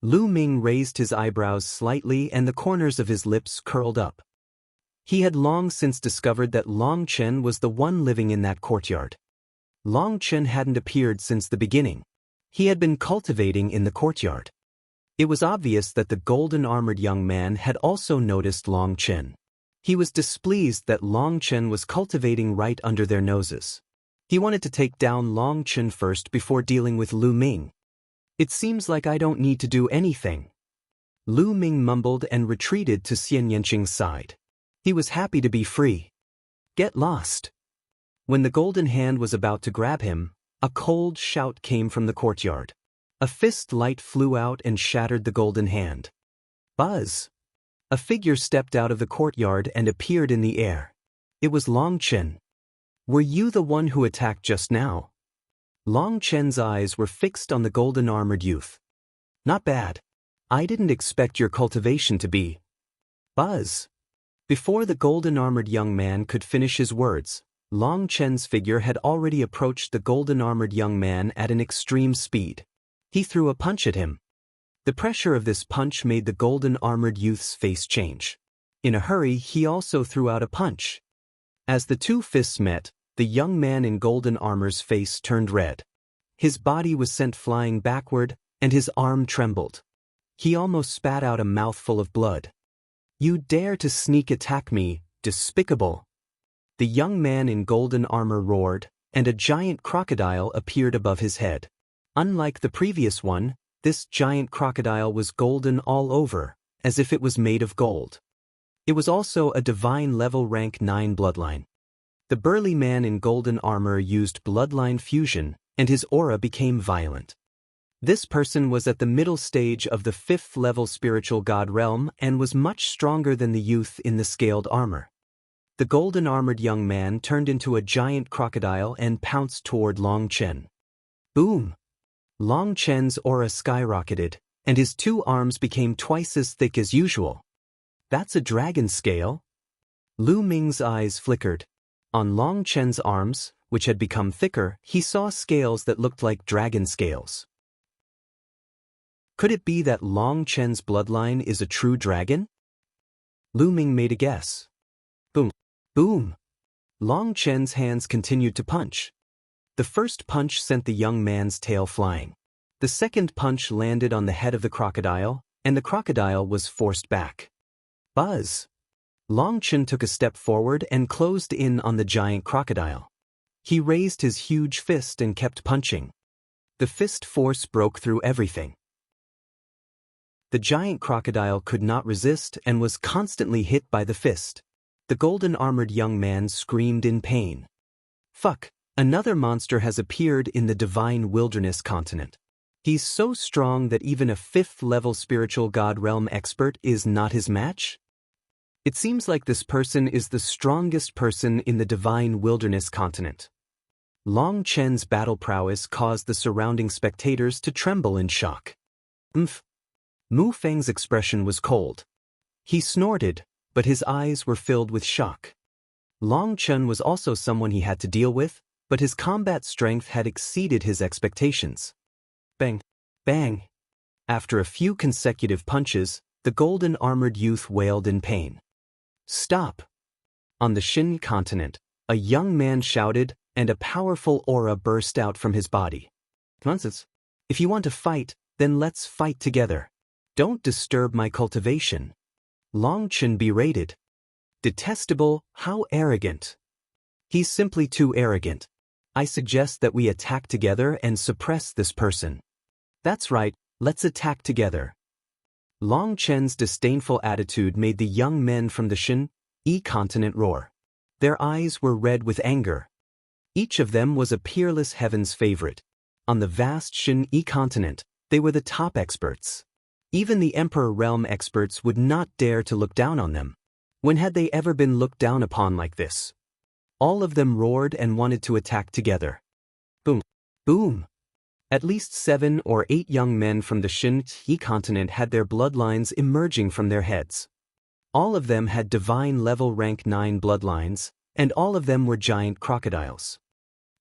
S1: Lu Ming raised his eyebrows slightly and the corners of his lips curled up. He had long since discovered that Long Chen was the one living in that courtyard. Long Chen hadn't appeared since the beginning. He had been cultivating in the courtyard. It was obvious that the golden-armored young man had also noticed Long Chen. He was displeased that Long Chen was cultivating right under their noses. He wanted to take down Long Chen first before dealing with Lu Ming. It seems like I don't need to do anything. Lu Ming mumbled and retreated to Xian Yanqing's side. He was happy to be free. Get lost. When the golden hand was about to grab him, a cold shout came from the courtyard. A fist light flew out and shattered the golden hand. Buzz! A figure stepped out of the courtyard and appeared in the air. It was Long Chen. Were you the one who attacked just now? Long Chen's eyes were fixed on the golden-armored youth. Not bad. I didn't expect your cultivation to be. Buzz! Before the golden-armored young man could finish his words, Long Chen's figure had already approached the golden-armored young man at an extreme speed. He threw a punch at him. The pressure of this punch made the golden-armored youth's face change. In a hurry, he also threw out a punch. As the two fists met, the young man in golden armor's face turned red. His body was sent flying backward, and his arm trembled. He almost spat out a mouthful of blood. "You dare to sneak attack me, despicable!" The young man in golden armor roared, and a giant crocodile appeared above his head. Unlike the previous one, this giant crocodile was golden all over, as if it was made of gold. It was also a divine level rank 9 bloodline. The burly man in golden armor used bloodline fusion, and his aura became violent. This person was at the middle stage of the 5th level spiritual god realm and was much stronger than the youth in the scaled armor. The golden-armored young man turned into a giant crocodile and pounced toward Long Chen. Boom! Long Chen's aura skyrocketed, and his two arms became twice as thick as usual. "That's a dragon scale?" Lu Ming's eyes flickered. On Long Chen's arms, which had become thicker, he saw scales that looked like dragon scales. Could it be that Long Chen's bloodline is a true dragon? Lu Ming made a guess. Boom! Boom! Long Chen's hands continued to punch. The first punch sent the young man's tail flying. The second punch landed on the head of the crocodile, and the crocodile was forced back. Buzz! Long Chen took a step forward and closed in on the giant crocodile. He raised his huge fist and kept punching. The fist force broke through everything. The giant crocodile could not resist and was constantly hit by the fist. The golden-armored young man screamed in pain. Fuck, another monster has appeared in the divine wilderness continent. He's so strong that even a 5th-level spiritual god realm expert is not his match? It seems like this person is the strongest person in the divine wilderness continent. Long Chen's battle prowess caused the surrounding spectators to tremble in shock. Mu Feng's expression was cold. He snorted, but his eyes were filled with shock. Long Chen was also someone he had to deal with, but his combat strength had exceeded his expectations. Bang! Bang! After a few consecutive punches, the golden-armored youth wailed in pain. Stop! On the Xin continent, a young man shouted, and a powerful aura burst out from his body. Nonsense. If you want to fight, then let's fight together. Don't disturb my cultivation. Long Chen berated. Detestable, how arrogant. He's simply too arrogant. I suggest that we attack together and suppress this person. That's right, let's attack together. Long Chen's disdainful attitude made the young men from the Xin continent roar. Their eyes were red with anger. Each of them was a peerless heaven's favorite. On the vast Xin continent, they were the top experts. Even the Emperor Realm experts would not dare to look down on them. When had they ever been looked down upon like this? All of them roared and wanted to attack together. Boom! Boom! At least 7 or 8 young men from the Xin continent had their bloodlines emerging from their heads. All of them had divine level rank 9 bloodlines, and all of them were giant crocodiles.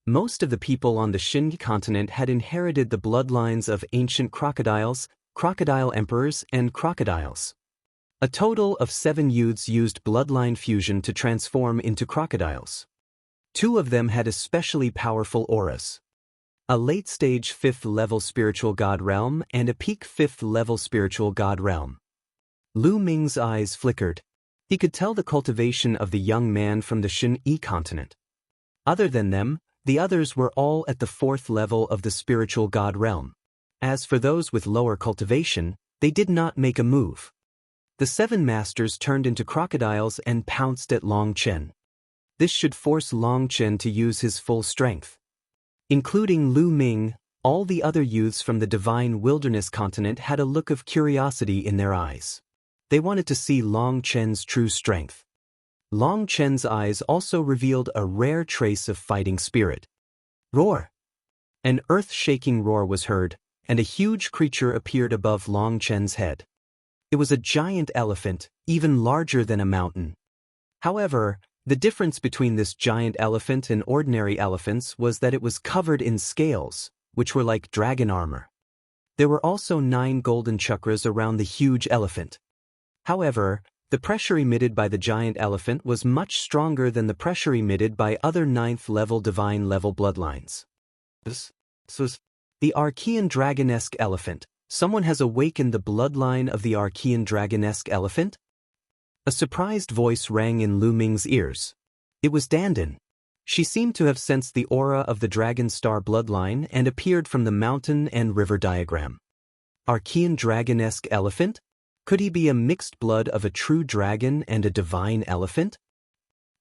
S1: Most of the people on the Xin continent had inherited the bloodlines of ancient crocodiles, crocodile emperors, and crocodiles. A total of 7 youths used bloodline fusion to transform into crocodiles. 2 of them had especially powerful auras. A late-stage 5th-level spiritual god realm and a peak 5th-level spiritual god realm. Lu Ming's eyes flickered. He could tell the cultivation of the young man from the Xin continent. Other than them, the others were all at the 4th level of the spiritual god realm. As for those with lower cultivation, they did not make a move. The 7 masters turned into crocodiles and pounced at Long Chen. This should force Long Chen to use his full strength. Including Lu Ming, all the other youths from the divine wilderness continent had a look of curiosity in their eyes. They wanted to see Long Chen's true strength. Long Chen's eyes also revealed a rare trace of fighting spirit. Roar! An earth-shaking roar was heard, and a huge creature appeared above Long Chen's head. It was a giant elephant, even larger than a mountain. However, the difference between this giant elephant and ordinary elephants was that it was covered in scales, which were like dragon armor. There were also 9 golden chakras around the huge elephant. However, the pressure emitted by the giant elephant was much stronger than the pressure emitted by other 9th-level divine level bloodlines. The Archean dragonesque elephant. Someone has awakened the bloodline of the Archean dragonesque elephant? A surprised voice rang in Lu Ming's ears. It was Dandan. She seemed to have sensed the aura of the dragon star bloodline and appeared from the mountain and river diagram. Archean dragonesque elephant? Could he be a mixed blood of a true dragon and a divine elephant?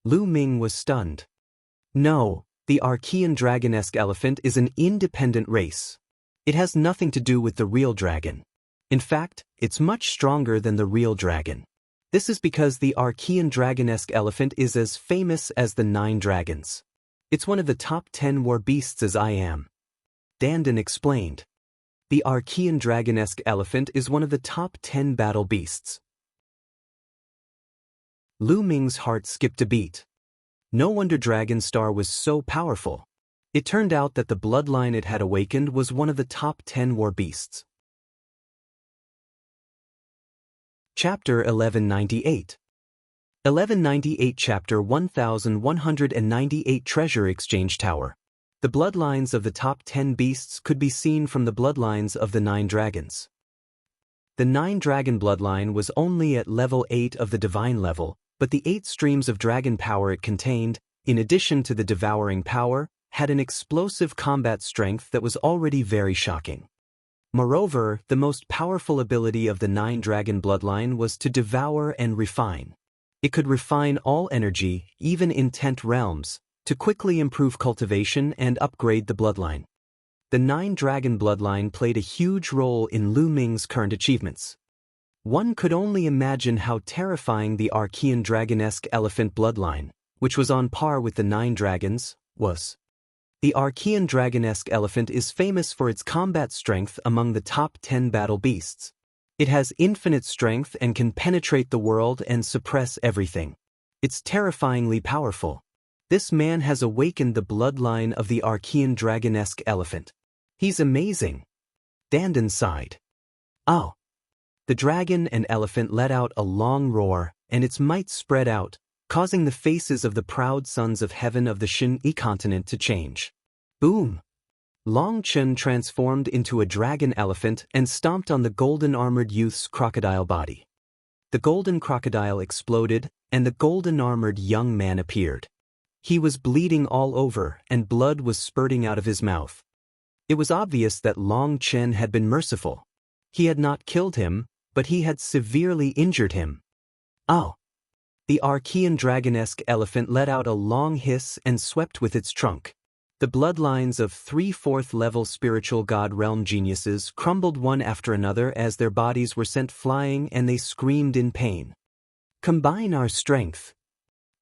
S1: Lu Ming was stunned. No, the Archean dragonesque elephant is an independent race. It has nothing to do with the real dragon. In fact, it's much stronger than the real dragon. This is because the Archean dragonesque elephant is as famous as the 9 dragons. It's one of the top 10 war beasts as I am. Dandan explained. The Archean dragonesque elephant is one of the top 10 battle beasts. Lu Ming's heart skipped a beat. No wonder Dragon Star was so powerful. It turned out that the bloodline it had awakened was one of the top 10 war beasts. Chapter 1198. 1198 Chapter 1198 Treasure Exchange Tower. The bloodlines of the top 10 beasts could be seen from the bloodlines of the 9 dragons. The 9 dragon bloodline was only at level 8 of the divine level, but the 8 streams of dragon power it contained, in addition to the devouring power, had an explosive combat strength that was already very shocking. Moreover, the most powerful ability of the 9 dragon bloodline was to devour and refine. It could refine all energy, even in 10th realms, to quickly improve cultivation and upgrade the bloodline. The 9 dragon bloodline played a huge role in Lu Ming's current achievements. One could only imagine how terrifying the Archean dragonesque elephant bloodline, which was on par with the 9 dragons, was. The Archean dragonesque elephant is famous for its combat strength among the top 10 battle beasts. It has infinite strength and can penetrate the world and suppress everything. It's terrifyingly powerful. This man has awakened the bloodline of the Archean dragonesque elephant. He's amazing. Dandan sighed. Oh. The dragon and elephant let out a long roar, and its might spread out, causing the faces of the proud sons of heaven of the Shin-E continent to change. Boom! Long Chen transformed into a dragon elephant and stomped on the golden-armored youth's crocodile body. The golden crocodile exploded, and the golden-armored young man appeared. He was bleeding all over, and blood was spurting out of his mouth. It was obvious that Long Chen had been merciful. He had not killed him, but he had severely injured him. Oh! The Archean dragonesque elephant let out a long hiss and swept with its trunk. The bloodlines of 3 4th-level spiritual god realm geniuses crumbled one after another as their bodies were sent flying and they screamed in pain. Combine our strength.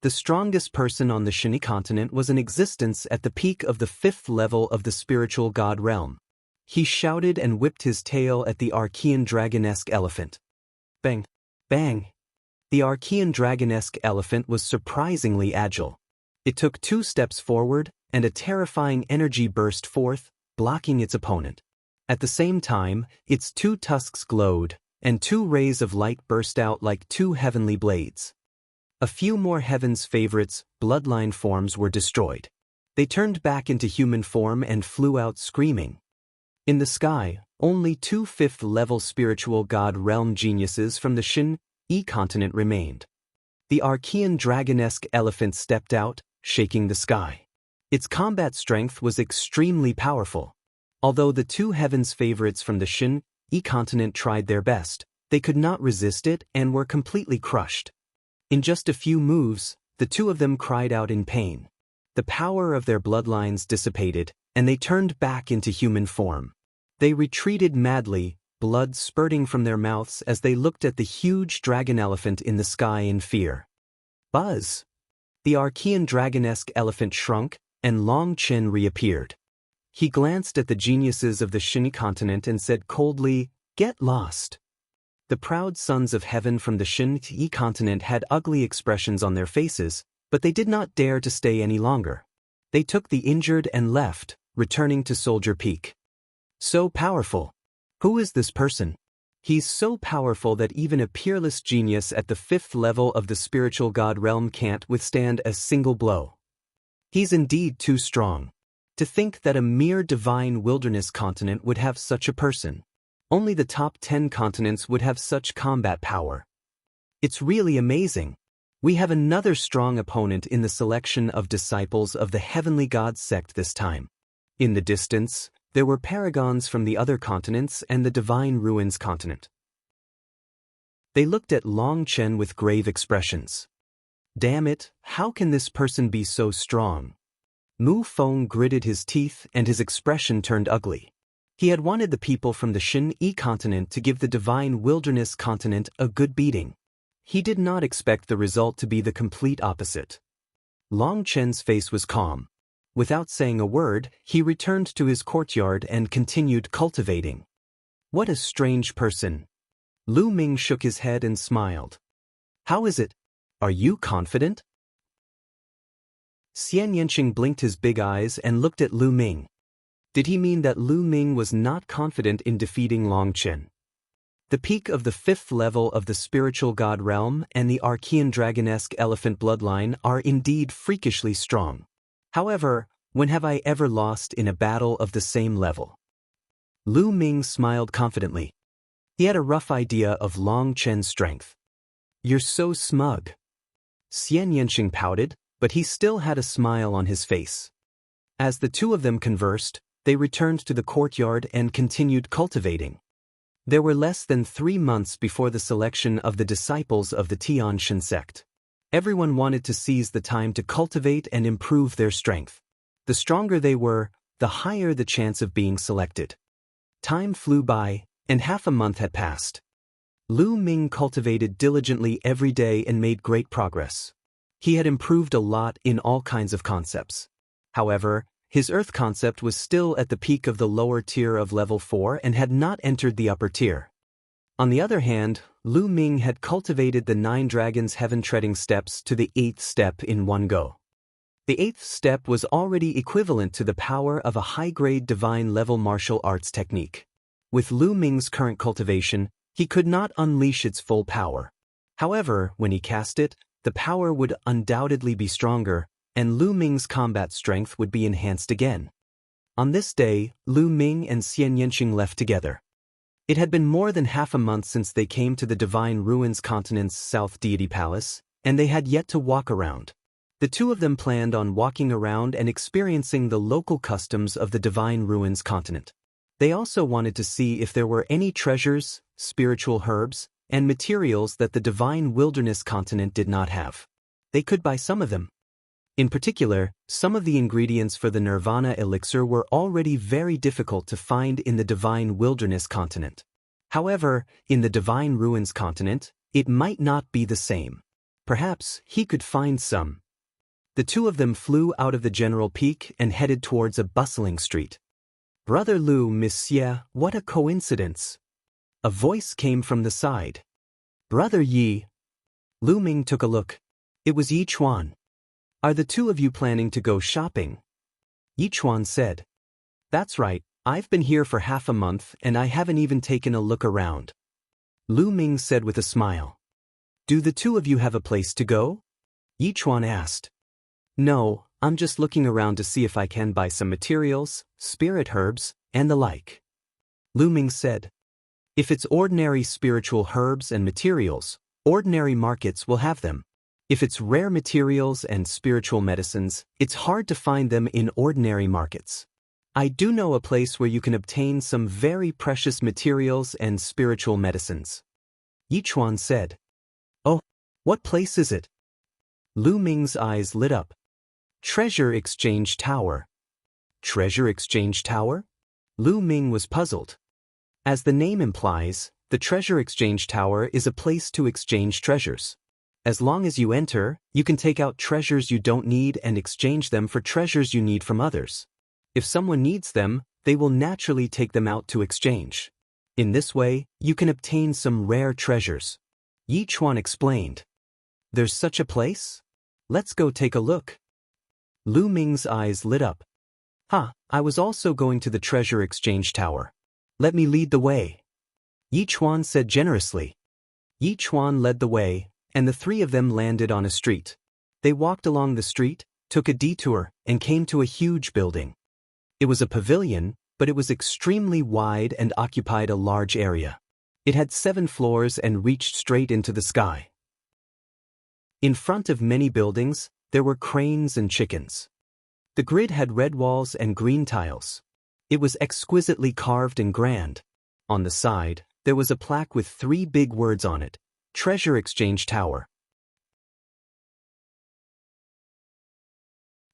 S1: The strongest person on the Shin-E continent was in existence at the peak of the 5th level of the spiritual god realm. He shouted and whipped his tail at the Archean dragonesque elephant. Bang! Bang! The Archean dragonesque elephant was surprisingly agile. It took 2 steps forward, and a terrifying energy burst forth, blocking its opponent. At the same time, its 2 tusks glowed, and 2 rays of light burst out like 2 heavenly blades. A few more Heaven's favorites, bloodline forms were destroyed. They turned back into human form and flew out screaming. In the sky, only 2 5th-level spiritual god realm geniuses from the Shin-E continent remained. The Archean dragonesque elephant stepped out, shaking the sky. Its combat strength was extremely powerful. Although the 2 Heaven's favorites from the Shin-E continent tried their best, they could not resist it and were completely crushed. In just a few moves, the 2 of them cried out in pain. The power of their bloodlines dissipated, and they turned back into human form. They retreated madly, blood spurting from their mouths as they looked at the huge dragon elephant in the sky in fear. Buzz! The Archean dragonesque elephant shrunk, and Long Chen reappeared. He glanced at the geniuses of the Shin-E continent and said coldly, "Get lost." The proud sons of heaven from the Shin-Yi continent had ugly expressions on their faces, but they did not dare to stay any longer. They took the injured and left, returning to Soldier Peak. So powerful. Who is this person? He's so powerful that even a peerless genius at the 5th level of the spiritual god realm can't withstand a single blow. He's indeed too strong. To think that a mere divine wilderness continent would have such a person. Only the top 10 continents would have such combat power. It's really amazing. We have another strong opponent in the selection of disciples of the heavenly god sect this time. In the distance, there were paragons from the other continents and the Divine Ruins continent. They looked at Long Chen with grave expressions. Damn it, how can this person be so strong? Mu Feng gritted his teeth and his expression turned ugly. He had wanted the people from the Shin-Yi continent to give the Divine Wilderness continent a good beating. He did not expect the result to be the complete opposite. Long Chen's face was calm. Without saying a word, he returned to his courtyard and continued cultivating. What a strange person. Lu Ming shook his head and smiled. How is it? Are you confident? Xian Yanqing blinked his big eyes and looked at Lu Ming. Did he mean that Lu Ming was not confident in defeating Long Chen? The peak of the 5th level of the spiritual god realm and the Archean dragonesque elephant bloodline are indeed freakishly strong. However, when have I ever lost in a battle of the same level? Lu Ming smiled confidently. He had a rough idea of Long Chen's strength. You're so smug. Xian Yanqing pouted, but he still had a smile on his face. As the two of them conversed, they returned to the courtyard and continued cultivating. There were less than 3 months before the selection of the disciples of the Tianshan sect. Everyone wanted to seize the time to cultivate and improve their strength. The stronger they were, the higher the chance of being selected. Time flew by, and half a month had passed. Lu Ming cultivated diligently every day and made great progress. He had improved a lot in all kinds of concepts. However, his Earth concept was still at the peak of the lower tier of level 4 and had not entered the upper tier. On the other hand, Lu Ming had cultivated the 9 Dragons Heaven-treading steps to the 8th step in one go. The 8th step was already equivalent to the power of a high-grade divine-level martial arts technique. With Lu Ming's current cultivation, he could not unleash its full power. However, when he cast it, the power would undoubtedly be stronger, and Lu Ming's combat strength would be enhanced again. On this day, Lu Ming and Xian Yanqing left together. It had been more than half a month since they came to the Divine Ruins continent's South Deity Palace, and they had yet to walk around. The two of them planned on walking around and experiencing the local customs of the Divine Ruins continent. They also wanted to see if there were any treasures, spiritual herbs, and materials that the Divine Wilderness continent did not have. They could buy some of them. In particular, some of the ingredients for the Nirvana elixir were already very difficult to find in the Divine Wilderness continent. However, in the Divine Ruins continent, it might not be the same. Perhaps he could find some. The two of them flew out of the general peak and headed towards a bustling street. Brother Lu, Monsieur, what a coincidence. A voice came from the side. Brother Yi. Lu Ming took a look. It was Yi Chuan. Are the two of you planning to go shopping? Yi Chuan said. That's right, I've been here for half a month and I haven't even taken a look around. Lu Ming said with a smile. Do the two of you have a place to go? Yi Chuan asked. No, I'm just looking around to see if I can buy some materials, spirit herbs, and the like. Lu Ming said. If it's ordinary spiritual herbs and materials, ordinary markets will have them. If it's rare materials and spiritual medicines, it's hard to find them in ordinary markets. I do know a place where you can obtain some very precious materials and spiritual medicines. Yi Chuan said. Oh, what place is it? Lu Ming's eyes lit up. Treasure Exchange Tower. Treasure Exchange Tower? Lu Ming was puzzled. As the name implies, the Treasure Exchange Tower is a place to exchange treasures. As long as you enter, you can take out treasures you don't need and exchange them for treasures you need from others. If someone needs them, they will naturally take them out to exchange. In this way, you can obtain some rare treasures. Yi Chuan explained. There's such a place? Let's go take a look. Lu Ming's eyes lit up. I was also going to the treasure exchange tower. Let me lead the way. Yi Chuan said generously. Yi Chuan led the way, and the three of them landed on a street. They walked along the street, took a detour, and came to a huge building. It was a pavilion, but it was extremely wide and occupied a large area. It had 7 floors and reached straight into the sky. In front of many buildings, there were cranes and chickens. The grid had red walls and green tiles. It was exquisitely carved and grand. On the side, there was a plaque with 3 big words on it: Treasure Exchange Tower.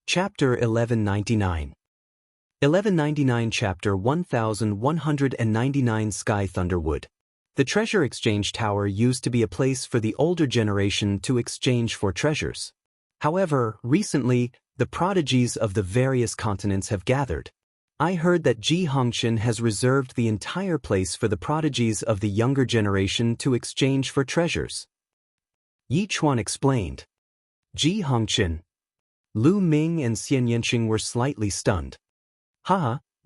S1: Chapter 1199. 1199 Chapter 1199 Sky Thunderwood. The Treasure Exchange Tower used to be a place for the older generation to exchange for treasures. However, recently, the prodigies of the various continents have gathered. I heard that Jianghu has reserved the entire place for the prodigies of the younger generation to exchange for treasures. Yi Chuan explained. Jianghu. Lu Ming and Xian Yanqing were slightly stunned.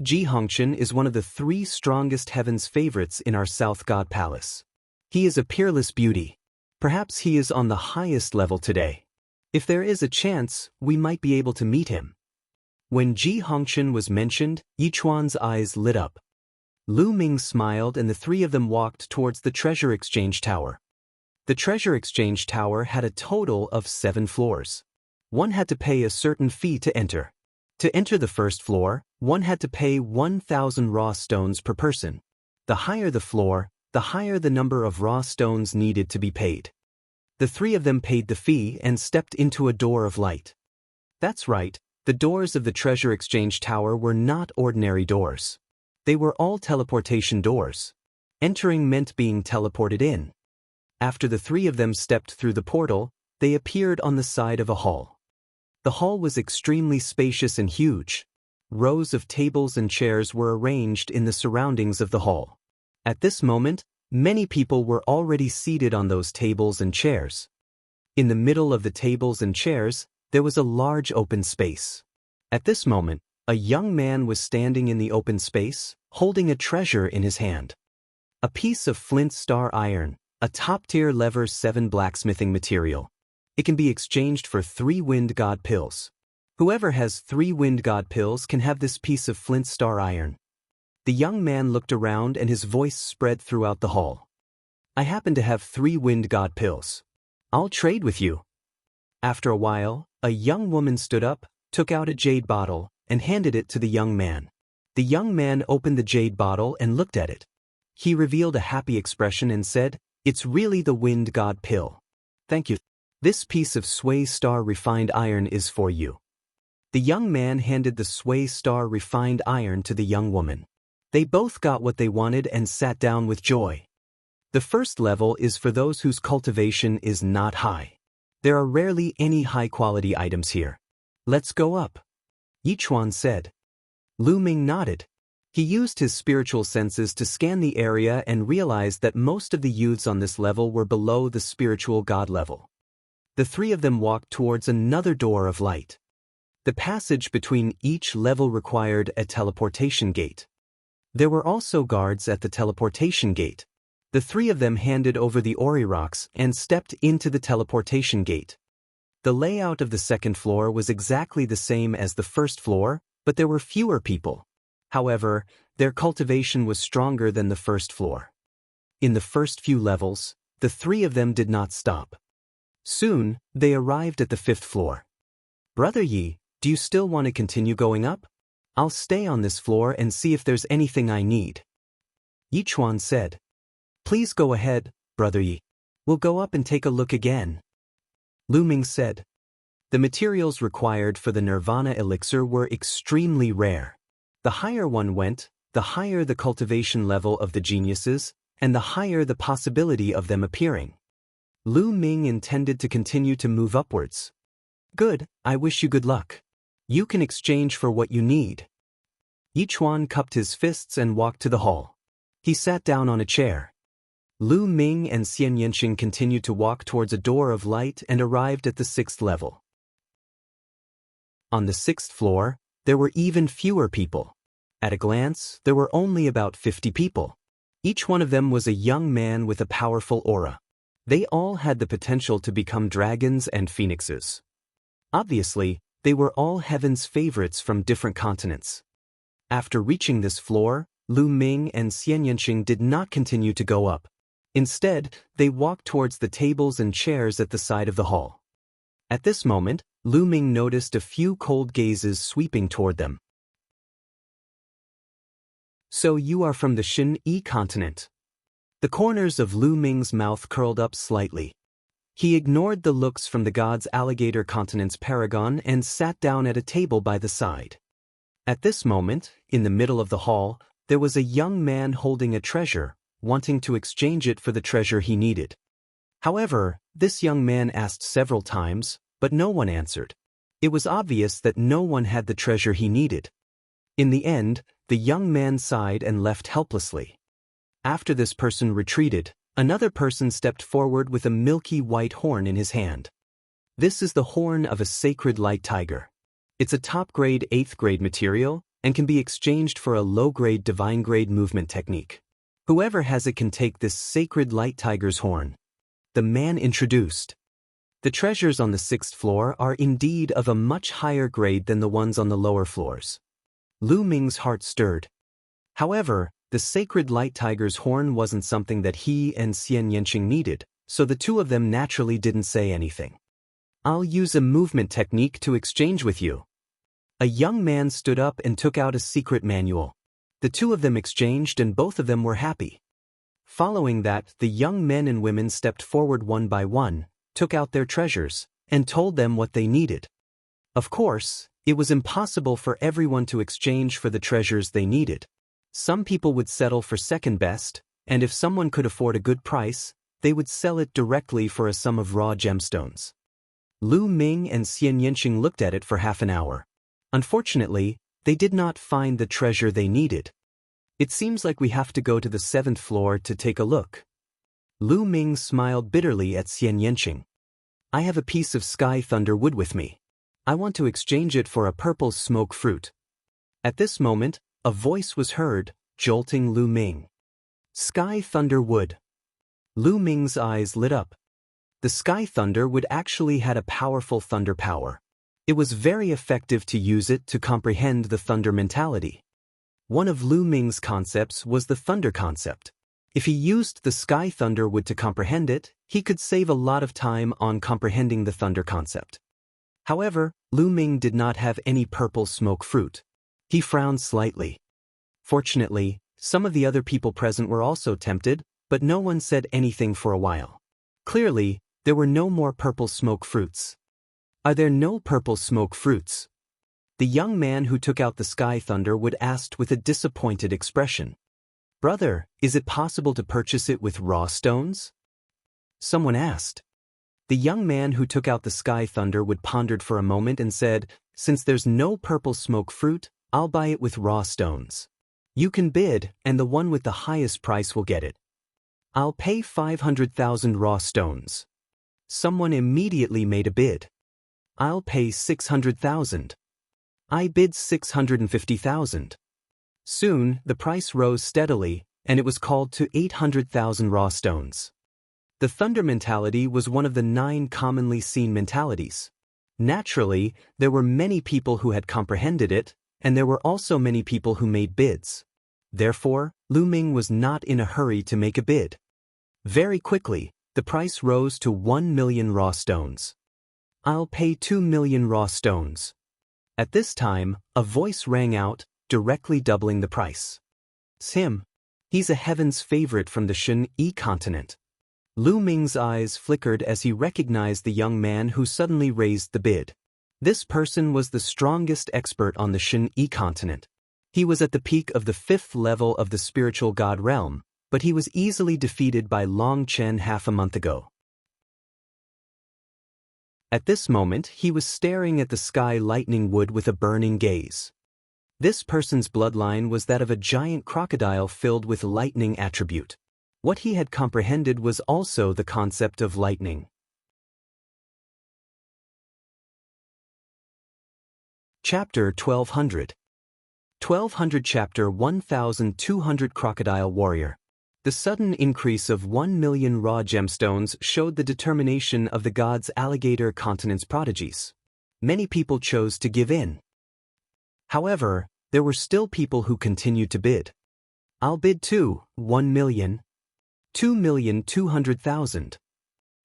S1: Jianghu is one of the 3 strongest heaven's favorites in our South God Palace. He is a peerless beauty. Perhaps he is on the highest level today. If there is a chance, we might be able to meet him. When Jianghu was mentioned, Yi Chuan's eyes lit up. Lu Ming smiled and the 3 of them walked towards the Treasure Exchange Tower. The Treasure Exchange Tower had a total of 7 floors. One had to pay a certain fee to enter. To enter the first floor, one had to pay 1,000 raw stones per person. The higher the floor, the higher the number of raw stones needed to be paid. The 3 of them paid the fee and stepped into a door of light. That's right, the doors of the Treasure Exchange Tower were not ordinary doors. They were all teleportation doors. Entering meant being teleported in. After the 3 of them stepped through the portal, they appeared on the side of a hall. The hall was extremely spacious and huge. Rows of tables and chairs were arranged in the surroundings of the hall. At this moment, many people were already seated on those tables and chairs. In the middle of the tables and chairs, there was a large open space. At this moment, a young man was standing in the open space, holding a treasure in his hand. A piece of flint star iron, a top-tier lever 7 blacksmithing material. It can be exchanged for 3 wind god pills. Whoever has 3 wind god pills can have this piece of flint star iron. The young man looked around and his voice spread throughout the hall. I happen to have 3 wind god pills. I'll trade with you. After a while, a young woman stood up, took out a jade bottle, and handed it to the young man. The young man opened the jade bottle and looked at it. He revealed a happy expression and said, "It's really the wind god pill. Thank you. This piece of Sway Star refined iron is for you." The young man handed the Sway Star refined iron to the young woman. They both got what they wanted and sat down with joy. The first level is for those whose cultivation is not high. There are rarely any high-quality items here. Let's go up, Yi Chuan said. Lu Ming nodded. He used his spiritual senses to scan the area and realized that most of the youths on this level were below the spiritual god level. The 3 of them walked towards another door of light. The passage between each level required a teleportation gate. There were also guards at the teleportation gate. The 3 of them handed over the Ori rocks and stepped into the teleportation gate. The layout of the second floor was exactly the same as the first floor, but there were fewer people. However, their cultivation was stronger than the first floor. In the first few levels, the 3 of them did not stop. Soon, they arrived at the 5th floor. Brother Yi, do you still want to continue going up? I'll stay on this floor and see if there's anything I need. Yi Chuan said. Please go ahead, Brother Yi. We'll go up and take a look again. Lu Ming said. The materials required for the Nirvana elixir were extremely rare. The higher one went, the higher the cultivation level of the geniuses, and the higher the possibility of them appearing. Lu Ming intended to continue to move upwards. Good, I wish you good luck. You can exchange for what you need. Yi Chuan cupped his fists and walked to the hall. He sat down on a chair. Lu Ming and Xian Yanqing continued to walk towards a door of light and arrived at the 6th level. On the 6th floor, there were even fewer people. At a glance, there were only about 50 people. Each one of them was a young man with a powerful aura. They all had the potential to become dragons and phoenixes. Obviously, they were all heaven's favorites from different continents. After reaching this floor, Lu Ming and Xian Yanqing did not continue to go up. Instead, they walked towards the tables and chairs at the side of the hall. At this moment, Lu Ming noticed a few cold gazes sweeping toward them. So you are from the Xin-Yi continent. The corners of Lu Ming's mouth curled up slightly. He ignored the looks from the god's alligator continent's paragon and sat down at a table by the side. At this moment, in the middle of the hall, there was a young man holding a treasure, wanting to exchange it for the treasure he needed. However, this young man asked several times, but no one answered. It was obvious that no one had the treasure he needed. In the end, the young man sighed and left helplessly. After this person retreated, another person stepped forward with a milky white horn in his hand. This is the horn of a sacred light tiger. It's a top-grade 8th-grade material and can be exchanged for a low-grade divine-grade movement technique. Whoever has it can take this sacred light tiger's horn. The man introduced. The treasures on the 6th floor are indeed of a much higher grade than the ones on the lower floors. Lu Ming's heart stirred. However, the sacred light tiger's horn wasn't something that he and Xian Yanqing needed, so the two of them naturally didn't say anything. I'll use a movement technique to exchange with you. A young man stood up and took out a secret manual. The two of them exchanged and both of them were happy. Following that, the young men and women stepped forward one by one, took out their treasures, and told them what they needed. Of course, it was impossible for everyone to exchange for the treasures they needed. Some people would settle for second best, and if someone could afford a good price, they would sell it directly for a sum of raw gemstones. Lu Ming and Xian Yanqing looked at it for half an hour. Unfortunately, they did not find the treasure they needed. It seems like we have to go to the 7th floor to take a look. Lu Ming smiled bitterly at Xian Yanqing. I have a piece of sky thunder wood with me. I want to exchange it for a purple smoke fruit. At this moment, a voice was heard, jolting Lu Ming. Sky thunder wood. Lu Ming's eyes lit up. The sky thunder wood actually had a powerful thunder power. It was very effective to use it to comprehend the thunder mentality. One of Lu Ming's concepts was the thunder concept. If he used the sky thunder wood to comprehend it, he could save a lot of time on comprehending the thunder concept. However, Lu Ming did not have any purple smoke fruit. He frowned slightly. Fortunately, some of the other people present were also tempted, but no one said anything for a while. Clearly, there were no more purple smoke fruits. Are there no purple smoke fruits? The young man who took out the sky thunder wood asked with a disappointed expression. Brother, is it possible to purchase it with raw stones? Someone asked. The young man who took out the sky thunder wood pondered for a moment and said, since there's no purple smoke fruit, I'll buy it with raw stones. You can bid, and the one with the highest price will get it. I'll pay 500,000 raw stones. Someone immediately made a bid. I'll pay 600,000. I bid 650,000. Soon, the price rose steadily, and it was called to 800,000 raw stones. The thunder mentality was one of the 9 commonly seen mentalities. Naturally, there were many people who had comprehended it, and there were also many people who made bids. Therefore, Lu Ming was not in a hurry to make a bid. Very quickly, the price rose to 1 million raw stones. I'll pay 2 million raw stones. At this time, a voice rang out, directly doubling the price. It's him. He's a heaven's favorite from the Xin-Yi continent. Lu Ming's eyes flickered as he recognized the young man who suddenly raised the bid. This person was the strongest expert on the Xin-Yi continent. He was at the peak of the 5th level of the spiritual god realm, but he was easily defeated by Long Chen half a month ago. At this moment, he was staring at the sky lightning wood with a burning gaze. This person's bloodline was that of a giant crocodile filled with lightning attribute. What he had comprehended was also the concept of lightning. Chapter 1200. 1200 Chapter 1200 Crocodile Warrior. The sudden increase of 1 million raw gemstones showed the determination of the god's alligator continent's prodigies. Many people chose to give in. However, there were still people who continued to bid. I'll bid too, 1 million. 2,200,000.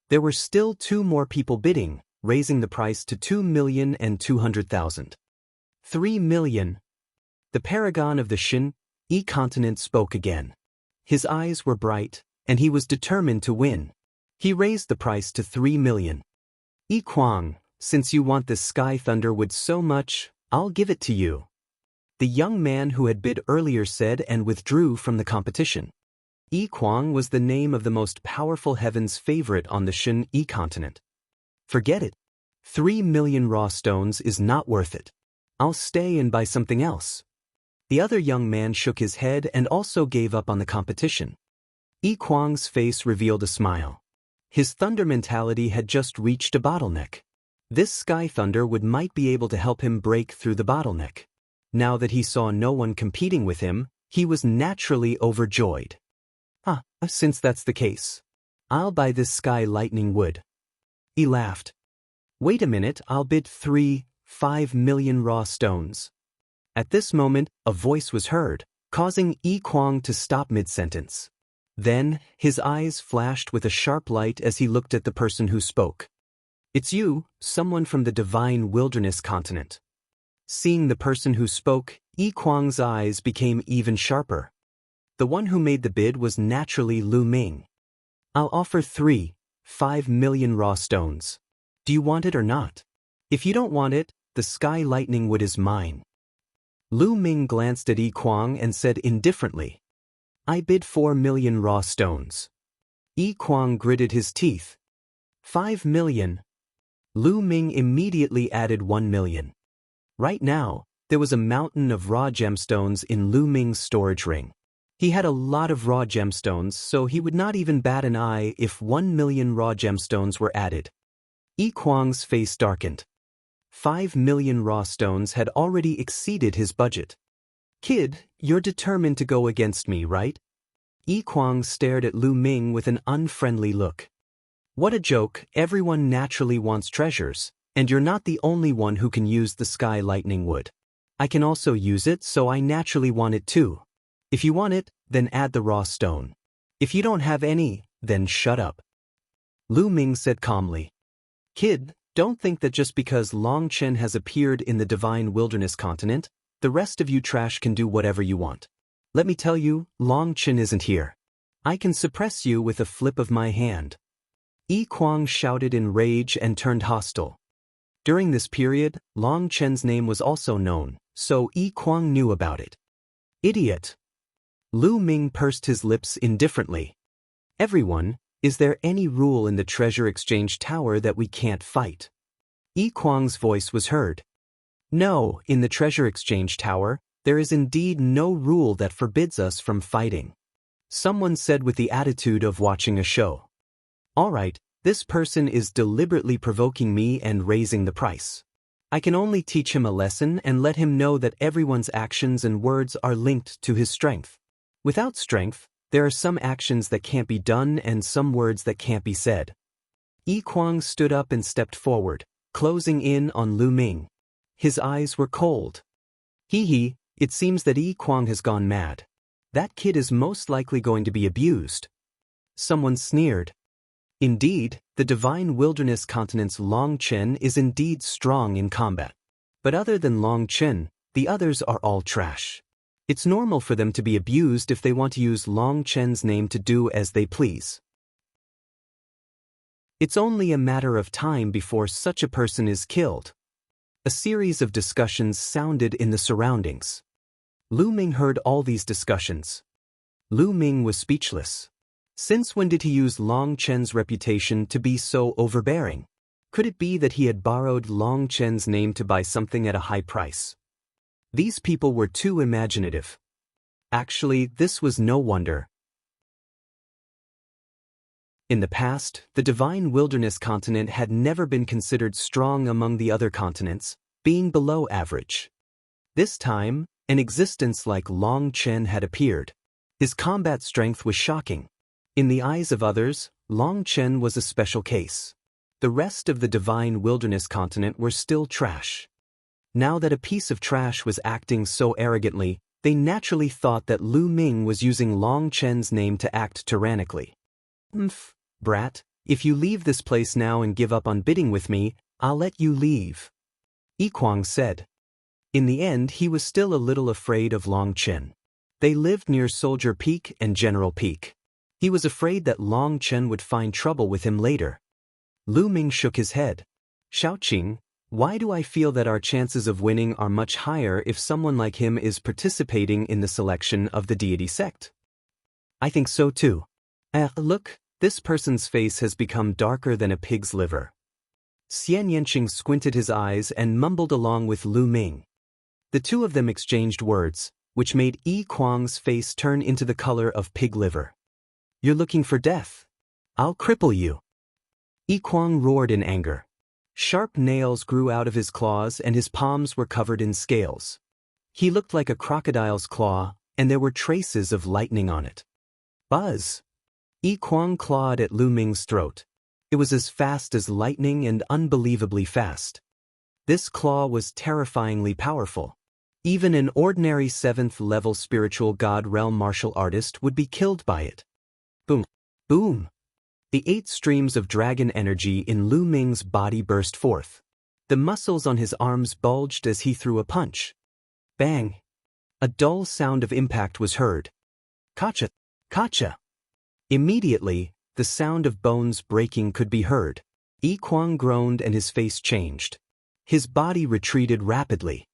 S1: There were still 2 more people bidding, raising the price to 2,200,000. 3 million. The paragon of the Xin-E continent spoke again. His eyes were bright, and he was determined to win. He raised the price to 3 million. Yi Kuang, since you want this sky thunder wood so much, I'll give it to you. The young man who had bid earlier said and withdrew from the competition. Yi Kuang was the name of the most powerful heaven's favorite on the Xin-E continent. Forget it. 3 million raw stones is not worth it. I'll stay and buy something else. The other young man shook his head and also gave up on the competition. Yi Kuang's face revealed a smile. His thunder mentality had just reached a bottleneck. This sky thunder would might be able to help him break through the bottleneck. Now that he saw no one competing with him, he was naturally overjoyed. Since that's the case, I'll buy this sky lightning wood. He laughed. Wait a minute, I'll bid 5 million raw stones. At this moment, a voice was heard, causing Yi Kuang to stop mid-sentence. Then, his eyes flashed with a sharp light as he looked at the person who spoke. It's you, someone from the divine wilderness continent. Seeing the person who spoke, Yi Kuang's eyes became even sharper. The one who made the bid was naturally Lu Ming. I'll offer 5 million raw stones. Do you want it or not? If you don't want it, the sky lightning wood is mine. Lu Ming glanced at Yi Kuang and said indifferently, I bid 4 million raw stones. Yi Kuang gritted his teeth. 5 million. Lu Ming immediately added 1 million. Right now, there was a mountain of raw gemstones in Lu Ming's storage ring. He had a lot of raw gemstones, so he would not even bat an eye if 1 million raw gemstones were added. Yi Kuang's face darkened. 5 million raw stones had already exceeded his budget. Kid, you're determined to go against me, right? Yi Kuang stared at Lu Ming with an unfriendly look. What a joke, everyone naturally wants treasures, and you're not the only one who can use the sky lightning wood. I can also use it, so I naturally want it too. If you want it, then add the raw stone. If you don't have any, then shut up. Lu Ming said calmly. Kid, don't think that just because Long Chen has appeared in the divine wilderness continent, the rest of you trash can do whatever you want. Let me tell you, Long Chen isn't here. I can suppress you with a flip of my hand. Yi Kuang shouted in rage and turned hostile. During this period, Long Chen's name was also known, so Yi Kuang knew about it. Idiot. Lu Ming pursed his lips indifferently. Everyone, is there any rule in the treasure exchange tower that we can't fight? Yi Kuang's voice was heard. No, in the treasure exchange tower, there is indeed no rule that forbids us from fighting. Someone said with the attitude of watching a show. All right, this person is deliberately provoking me and raising the price. I can only teach him a lesson and let him know that everyone's actions and words are linked to his strength. Without strength, there are some actions that can't be done and some words that can't be said. Yi Kuang stood up and stepped forward, closing in on Lu Ming. His eyes were cold. Hee, it seems that Yi Kuang has gone mad. That kid is most likely going to be abused. Someone sneered. Indeed, the divine wilderness continent's Long Chen is indeed strong in combat. But other than Long Chen, the others are all trash. It's normal for them to be abused if they want to use Long Chen's name to do as they please. It's only a matter of time before such a person is killed. A series of discussions sounded in the surroundings. Lu Ming heard all these discussions. Lu Ming was speechless. Since when did he use Long Chen's reputation to be so overbearing? Could it be that he had borrowed Long Chen's name to buy something at a high price? These people were too imaginative. Actually, this was no wonder. In the past, the divine wilderness continent had never been considered strong among the other continents, being below average. This time, an existence like Long Chen had appeared. His combat strength was shocking. In the eyes of others, Long Chen was a special case. The rest of the divine wilderness continent were still trash. Now that a piece of trash was acting so arrogantly, they naturally thought that Lu Ming was using Long Chen's name to act tyrannically. Brat, if you leave this place now and give up on bidding with me, I'll let you leave, Yi Kuang said. In the end, he was still a little afraid of Long Chen. They lived near Soldier Peak and General Peak. He was afraid that Long Chen would find trouble with him later. Lu Ming shook his head. Shaoqing, why do I feel that our chances of winning are much higher if someone like him is participating in the selection of the deity sect? I think so too. Look, this person's face has become darker than a pig's liver. Xian Yanqing squinted his eyes and mumbled along with Lu Ming. The two of them exchanged words, which made Yi Kuang's face turn into the color of pig liver. You're looking for death. I'll cripple you. Yi Kuang roared in anger. Sharp nails grew out of his claws and his palms were covered in scales. He looked like a crocodile's claw, and there were traces of lightning on it. Buzz! Yi Kuang clawed at Lu Ming's throat. It was as fast as lightning and unbelievably fast. This claw was terrifyingly powerful. Even an ordinary 7th-level spiritual god realm martial artist would be killed by it. Boom! Boom! The 8 streams of dragon energy in Lu Ming's body burst forth. The muscles on his arms bulged as he threw a punch. Bang! A dull sound of impact was heard. Kacha! Kacha! Immediately, the sound of bones breaking could be heard. Yi Kuang groaned and his face changed. His body retreated rapidly.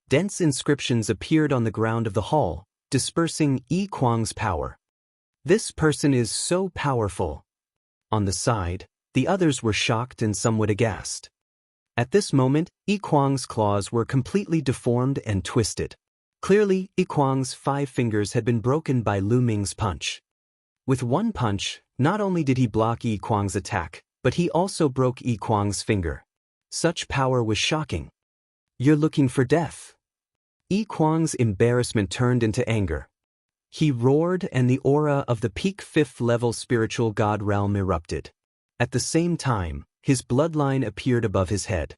S1: Dense inscriptions appeared on the ground of the hall, dispersing Yi Kuang's power. This person is so powerful. On the side, the others were shocked and somewhat aghast. At this moment, Yi Kuang's claws were completely deformed and twisted. Clearly, Yi Kuang's 5 fingers had been broken by Lu Ming's punch. With one punch, not only did he block Yi Kuang's attack, but he also broke Yi Kuang's finger. Such power was shocking. You're looking for death. Yi Kuang's embarrassment turned into anger. He roared and the aura of the peak 5th-level spiritual god realm erupted. At the same time, his bloodline appeared above his head.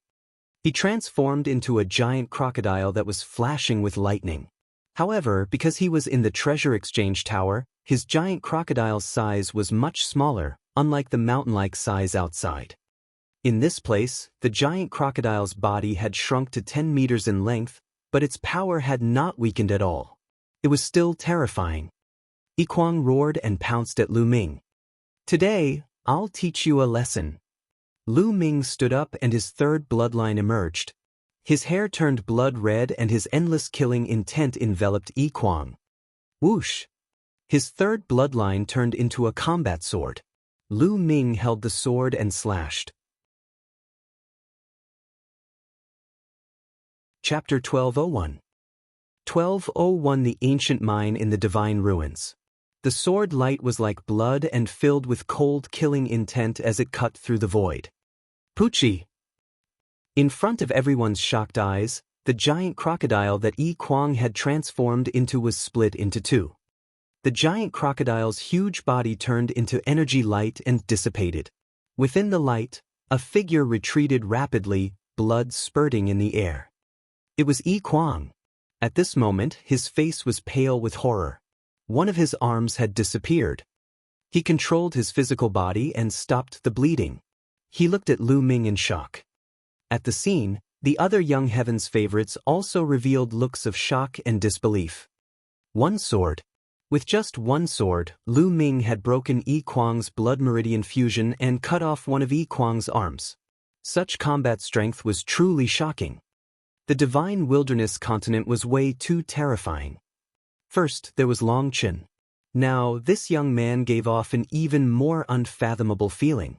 S1: He transformed into a giant crocodile that was flashing with lightning. However, because he was in the treasure exchange tower, his giant crocodile's size was much smaller, unlike the mountain-like size outside. In this place, the giant crocodile's body had shrunk to 10 meters in length, but its power had not weakened at all. It was still terrifying. Yi Kuang roared and pounced at Lu Ming. Today, I'll teach you a lesson. Lu Ming stood up and his 3rd bloodline emerged. His hair turned blood red and his endless killing intent enveloped Yi Kuang. Whoosh! His 3rd bloodline turned into a combat sword. Lu Ming held the sword and slashed. Chapter 1201. 1201 The Ancient Mine in the Divine Ruins. The sword light was like blood and filled with cold killing intent as it cut through the void. Poochie! In front of everyone's shocked eyes, the giant crocodile that Yi Kuang had transformed into was split into 2. The giant crocodile's huge body turned into energy light and dissipated. Within the light, a figure retreated rapidly, blood spurting in the air. It was Yi Kuang. At this moment, his face was pale with horror. One of his arms had disappeared. He controlled his physical body and stopped the bleeding. He looked at Lu Ming in shock. At the scene, the other Young Heavens favorites also revealed looks of shock and disbelief. One sword. With just one sword, Lu Ming had broken Yi Kuang's blood meridian fusion and cut off one of Yi Kuang's arms. Such combat strength was truly shocking. The divine wilderness continent was way too terrifying. First, there was Long Chen. Now, this young man gave off an even more unfathomable feeling.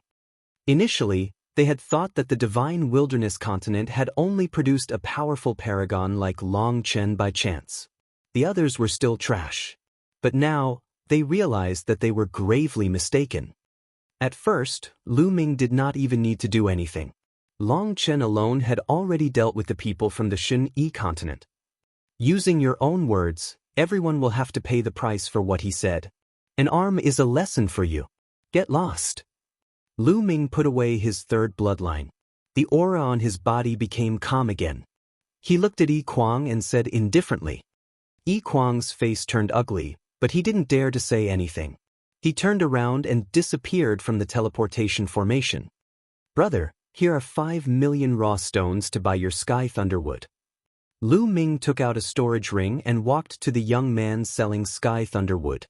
S1: Initially, They had thought that the divine wilderness continent had only produced a powerful paragon like Long Chen by chance. The others were still trash. But now, they realized that they were gravely mistaken. At first, Lu Ming did not even need to do anything. Long Chen alone had already dealt with the people from the Xun-Yi continent. Using your own words, everyone will have to pay the price for what he said. An arm is a lesson for you. Get lost. Lu Ming put away his third bloodline. The aura on his body became calm again. He looked at Yi Kuang and said indifferently. Yi Kuang's face turned ugly, but he didn't dare to say anything. He turned around and disappeared from the teleportation formation. Brother, here are 5 million raw stones to buy your Sky Thunderwood. Lu Ming took out a storage ring and walked to the young man selling Sky Thunderwood.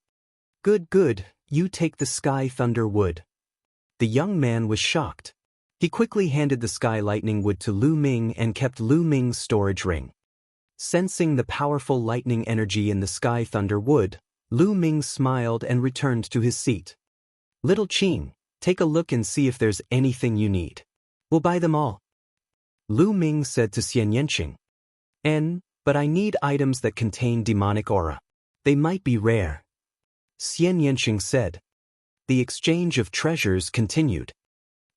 S1: Good, you take the Sky Thunderwood. The young man was shocked. He quickly handed the Sky Lightning Wood to Lu Ming and kept Lu Ming's storage ring. Sensing the powerful lightning energy in the Sky Thunder Wood, Lu Ming smiled and returned to his seat. Little Qing, take a look and see if there's anything you need. We'll buy them all. Lu Ming said to Xian Yanqing. But I need items that contain demonic aura. They might be rare. Xian Yanqing said. The exchange of treasures continued.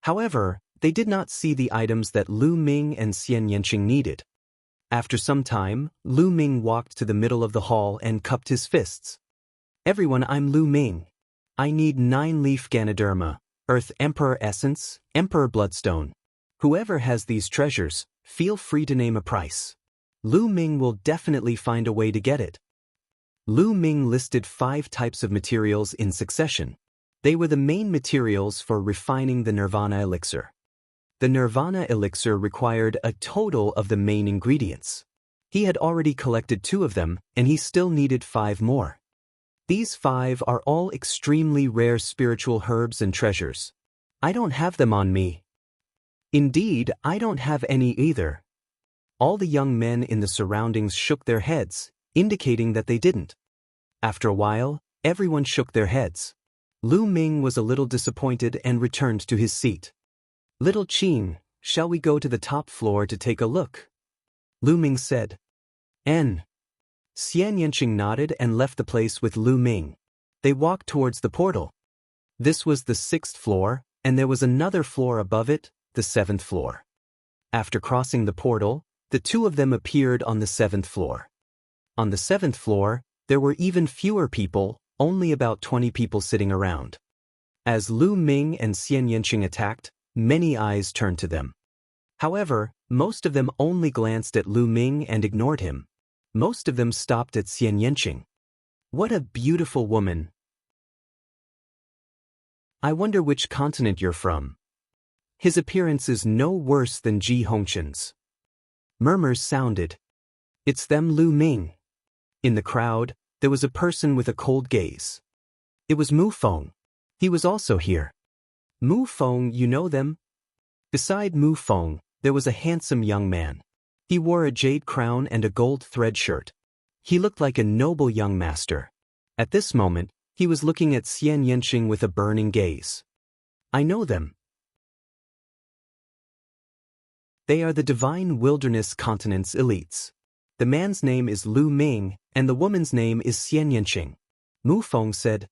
S1: However, they did not see the items that Lu Ming and Xian Yanqing needed. After some time, Lu Ming walked to the middle of the hall and cupped his fists. Everyone, I'm Lu Ming. I need 9-leaf Ganoderma, Earth Emperor Essence, Emperor Bloodstone. Whoever has these treasures, feel free to name a price. Lu Ming will definitely find a way to get it. Lu Ming listed 5 types of materials in succession. They were the main materials for refining the Nirvana elixir. The Nirvana elixir required a total of the main ingredients. He had already collected 2 of them, and he still needed 5 more. These 5 are all extremely rare spiritual herbs and treasures. I don't have them on me. Indeed, I don't have any either. All the young men in the surroundings shook their heads, indicating that they didn't. After a while, everyone shook their heads. Lu Ming was a little disappointed and returned to his seat. Little Qing, shall we go to the top floor to take a look? Lu Ming said. Xian Yanqing nodded and left the place with Lu Ming. They walked towards the portal. This was the 6th floor, and there was another floor above it, the 7th floor. After crossing the portal, the 2 of them appeared on the 7th floor. On the 7th floor, there were even fewer people, only about 20 people sitting around. As Lu Ming and Xian Yanqing attacked, many eyes turned to them. However, most of them only glanced at Lu Ming and ignored him. Most of them stopped at Xian Yanqing. What a beautiful woman. I wonder which continent you're from. His appearance is no worse than Ji Hongqin's. Murmurs sounded. It's them, Lu Ming. In the crowd, there was a person with a cold gaze. It was Mu Feng. He was also here. Mu Feng, you know them? Beside Mu Feng, there was a handsome young man. He wore a jade crown and a gold thread shirt. He looked like a noble young master. At this moment, he was looking at Xian Yanqing with a burning gaze. I know them. They are the Divine Wilderness Continent's elites. The man's name is Lu Ming, and the woman's name is Xian Yanqing. Mu Feng said,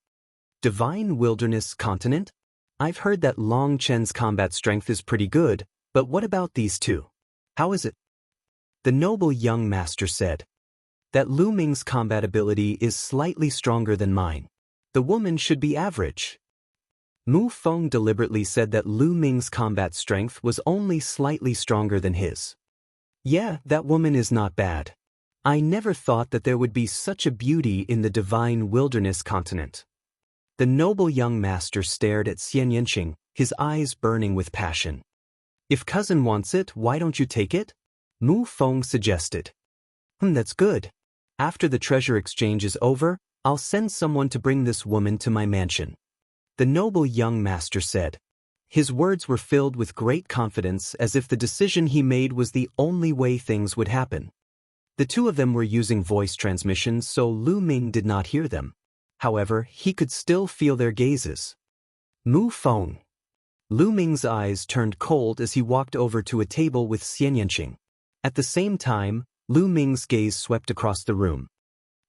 S1: Divine Wilderness Continent? I've heard that Long Chen's combat strength is pretty good, but what about these 2? How is it? The noble young master said, that Lu Ming's combat ability is slightly stronger than mine. The woman should be average. Mu Feng deliberately said that Lu Ming's combat strength was only slightly stronger than his. Yeah, that woman is not bad. I never thought that there would be such a beauty in the Divine Wilderness Continent. The noble young master stared at Xian Yanqing, his eyes burning with passion. If cousin wants it, why don't you take it? Mu Feng suggested. That's good. After the treasure exchange is over, I'll send someone to bring this woman to my mansion. The noble young master said. His words were filled with great confidence, as if the decision he made was the only way things would happen. The 2 of them were using voice transmissions, so Lu Ming did not hear them. However, he could still feel their gazes. Mu Feng. Lu Ming's eyes turned cold as he walked over to a table with Xian Yanqing. At the same time, Lu Ming's gaze swept across the room.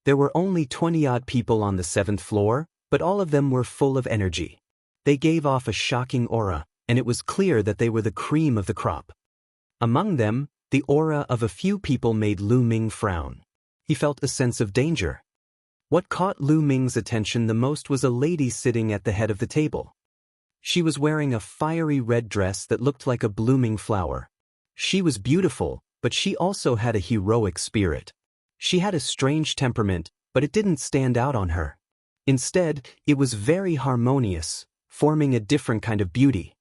S1: There were only 20-odd people on the 7th floor, but all of them were full of energy. They gave off a shocking aura, and it was clear that they were the cream of the crop. Among them, the aura of a few people made Lu Ming frown. He felt a sense of danger. What caught Lu Ming's attention the most was a lady sitting at the head of the table. She was wearing a fiery red dress that looked like a blooming flower. She was beautiful, but she also had a heroic spirit. She had a strange temperament, but it didn't stand out on her. Instead, it was very harmonious, forming a different kind of beauty.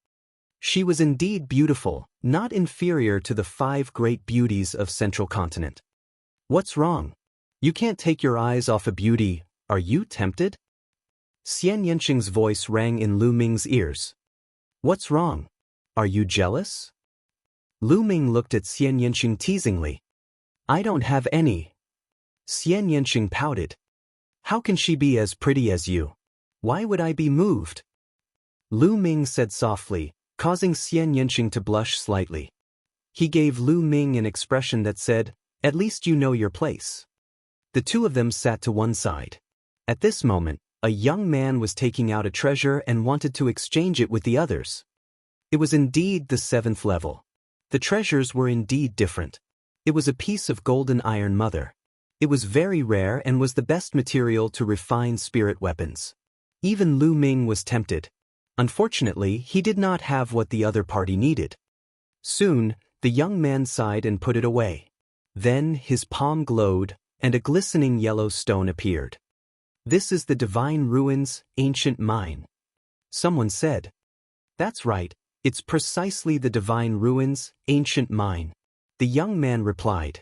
S1: She was indeed beautiful, not inferior to the 5 great beauties of Central Continent. What's wrong? You can't take your eyes off a beauty, are you tempted? Xian Yanqing's voice rang in Lu Ming's ears. What's wrong? Are you jealous? Lu Ming looked at Xian Yanqing teasingly. I don't have any. Xian Yanqing pouted. How can she be as pretty as you? Why would I be moved? Lu Ming said softly, causing Xian Yanqing to blush slightly. He gave Lu Ming an expression that said, at least you know your place. The two of them sat to one side. At this moment, a young man was taking out a treasure and wanted to exchange it with the others. It was indeed the 7th level. The treasures were indeed different. It was a piece of golden iron mother. It was very rare and was the best material to refine spirit weapons. Even Lu Ming was tempted. Unfortunately, he did not have what the other party needed. Soon, the young man sighed and put it away. Then his palm glowed, and a glistening yellow stone appeared. This is the Divine Ruins, ancient mine. Someone said. That's right, it's precisely the Divine Ruins, ancient mine. The young man replied.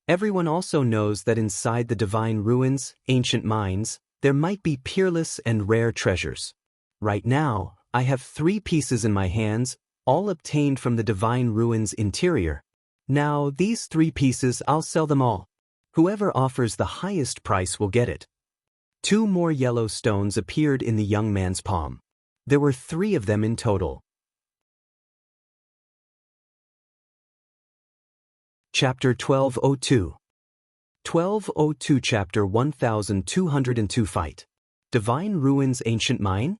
S1: Everyone also knows that inside the Divine Ruins, ancient mines, there might be peerless and rare treasures. Right now, I have 3 pieces in my hands, all obtained from the Divine Ruins interior. Now, these 3 pieces, I'll sell them all. Whoever offers the highest price will get it. 2 more yellow stones appeared in the young man's palm. There were 3 of them in total. Chapter 1202. 1202 Chapter 1202 Fight. Divine Ruins Ancient Mine?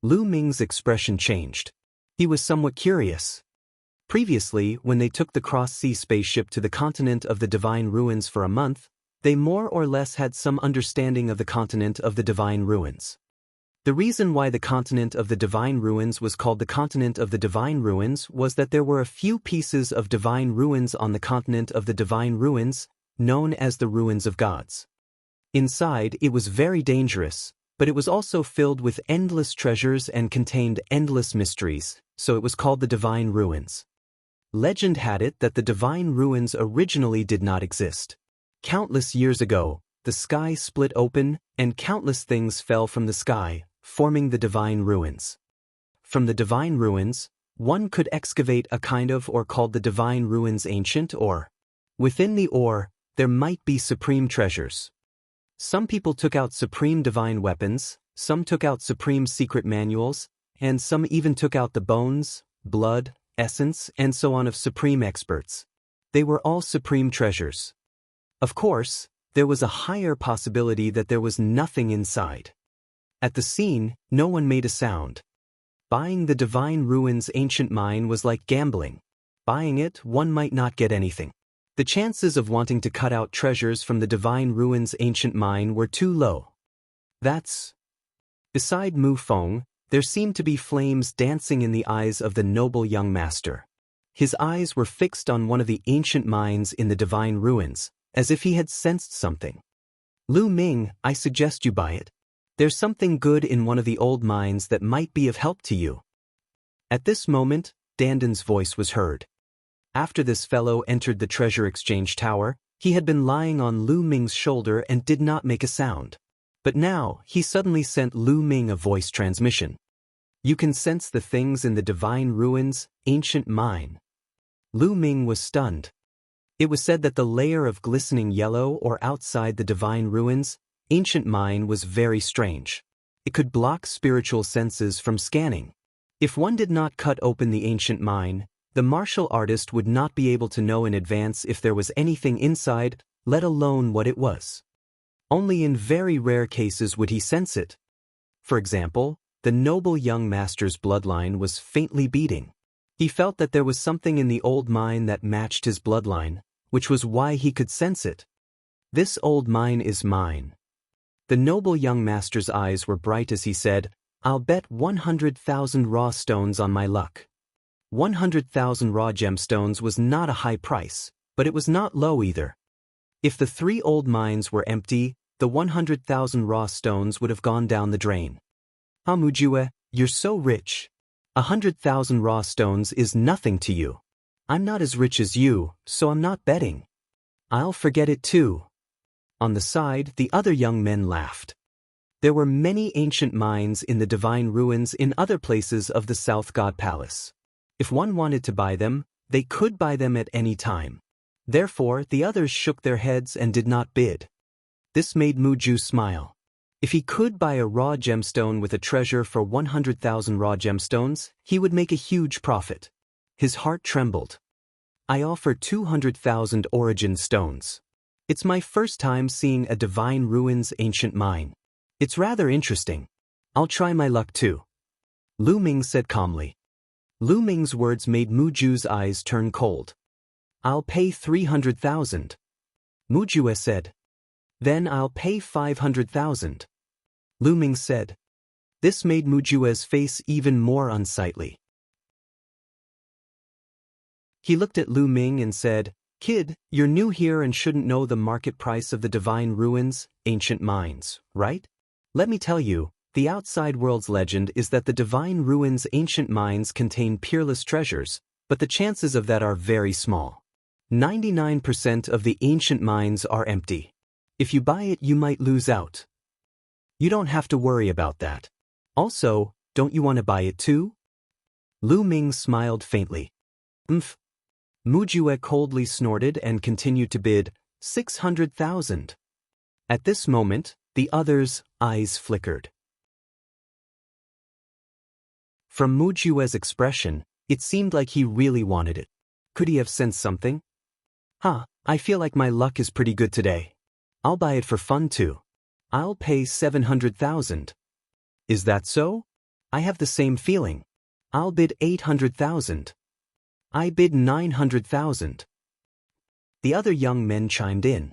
S1: Lu Ming's expression changed. He was somewhat curious. Previously, when they took the cross-sea spaceship to the continent of the Divine Ruins for a month, they more or less had some understanding of the continent of the Divine Ruins. The reason why the continent of the Divine Ruins was called the continent of the Divine Ruins was that there were a few pieces of divine ruins on the continent of the Divine Ruins, known as the Ruins of Gods. Inside, it was very dangerous, but it was also filled with endless treasures and contained endless mysteries, so it was called the Divine Ruins. Legend had it that the Divine Ruins originally did not exist. Countless years ago, the sky split open, and countless things fell from the sky, forming the Divine Ruins. From the Divine Ruins, one could excavate a kind of ore called the Divine Ruins Ancient Ore. Within the ore, there might be supreme treasures. Some people took out supreme divine weapons, some took out supreme secret manuals, and some even took out the bones, blood, essence, and so on of supreme experts. They were all supreme treasures. Of course, there was a higher possibility that there was nothing inside. At the scene, no one made a sound. Buying the Divine Ruins Ancient Mine was like gambling. Buying it, one might not get anything. The chances of wanting to cut out treasures from the Divine Ruins Ancient Mine were too low. Beside Mu Feng, there seemed to be flames dancing in the eyes of the noble young master. His eyes were fixed on one of the ancient mines in the Divine Ruins, as if he had sensed something. Lu Ming, I suggest you buy it. There's something good in one of the old mines that might be of help to you. At this moment, Danden's voice was heard. After this fellow entered the treasure exchange tower, he had been lying on Lu Ming's shoulder and did not make a sound. But now, he suddenly sent Lu Ming a voice transmission. You can sense the things in the Divine Ruins, ancient mine. Lu Ming was stunned. It was said that the layer of glistening yellow or outside the Divine Ruins, ancient mine was very strange. It could block spiritual senses from scanning. If one did not cut open the ancient mine, the martial artist would not be able to know in advance if there was anything inside, let alone what it was. Only in very rare cases would he sense it. For example, the noble young master's bloodline was faintly beating. He felt that there was something in the old mine that matched his bloodline, which was why he could sense it. This old mine is mine. The noble young master's eyes were bright as he said, I'll bet 100,000 raw stones on my luck. 100,000 raw gemstones was not a high price, but it was not low either. If the 3 old mines were empty, the 100,000 raw stones would have gone down the drain. Mujue, you're so rich. 100,000 raw stones is nothing to you. I'm not as rich as you, so I'm not betting. I'll forget it too. On the side, the other young men laughed. There were many ancient mines in the divine ruins in other places of the South God Palace. If one wanted to buy them, they could buy them at any time. Therefore, the others shook their heads and did not bid. This made Mujue smile. If he could buy a raw gemstone with a treasure for 100,000 raw gemstones, he would make a huge profit. His heart trembled. I offer 200,000 origin stones. It's my first time seeing a divine ruins ancient mine. It's rather interesting. I'll try my luck too. Lu Ming said calmly. Lu Ming's words made Mujue's eyes turn cold. I'll pay 300,000. Mujue said. Then I'll pay 500,000. Lu Ming said. This made Mujue's face even more unsightly. He looked at Lu Ming and said, Kid, you're new here and shouldn't know the market price of the divine ruins, ancient mines, right? Let me tell you, the outside world's legend is that the divine ruins ancient mines contain peerless treasures, but the chances of that are very small. 99% of the ancient mines are empty. If you buy it, you might lose out. You don't have to worry about that. Also, don't you want to buy it too? Lu Ming smiled faintly. Mujue coldly snorted and continued to bid 600,000. At this moment, the others' eyes flickered. From Mujue's expression, it seemed like he really wanted it. Could he have sensed something? I feel like my luck is pretty good today. I'll buy it for fun too. I'll pay 700,000. Is that so? I have the same feeling. I'll bid 800,000. I bid 900,000. The other young men chimed in.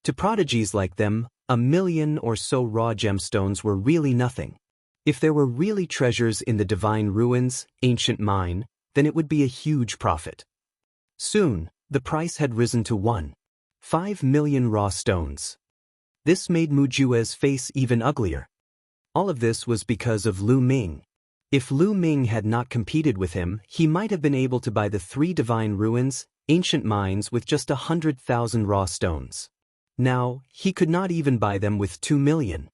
S1: To prodigies like them, 1,000,000 or so raw gemstones were really nothing. If there were really treasures in the divine ruins, ancient mine, then it would be a huge profit. Soon, the price had risen to 1.5 million raw stones. This made Mujue's face even uglier. All of this was because of Lu Ming. If Lu Ming had not competed with him, he might have been able to buy the 3 divine ruins, ancient mines with just 100,000 raw stones. Now, he could not even buy them with 2 million.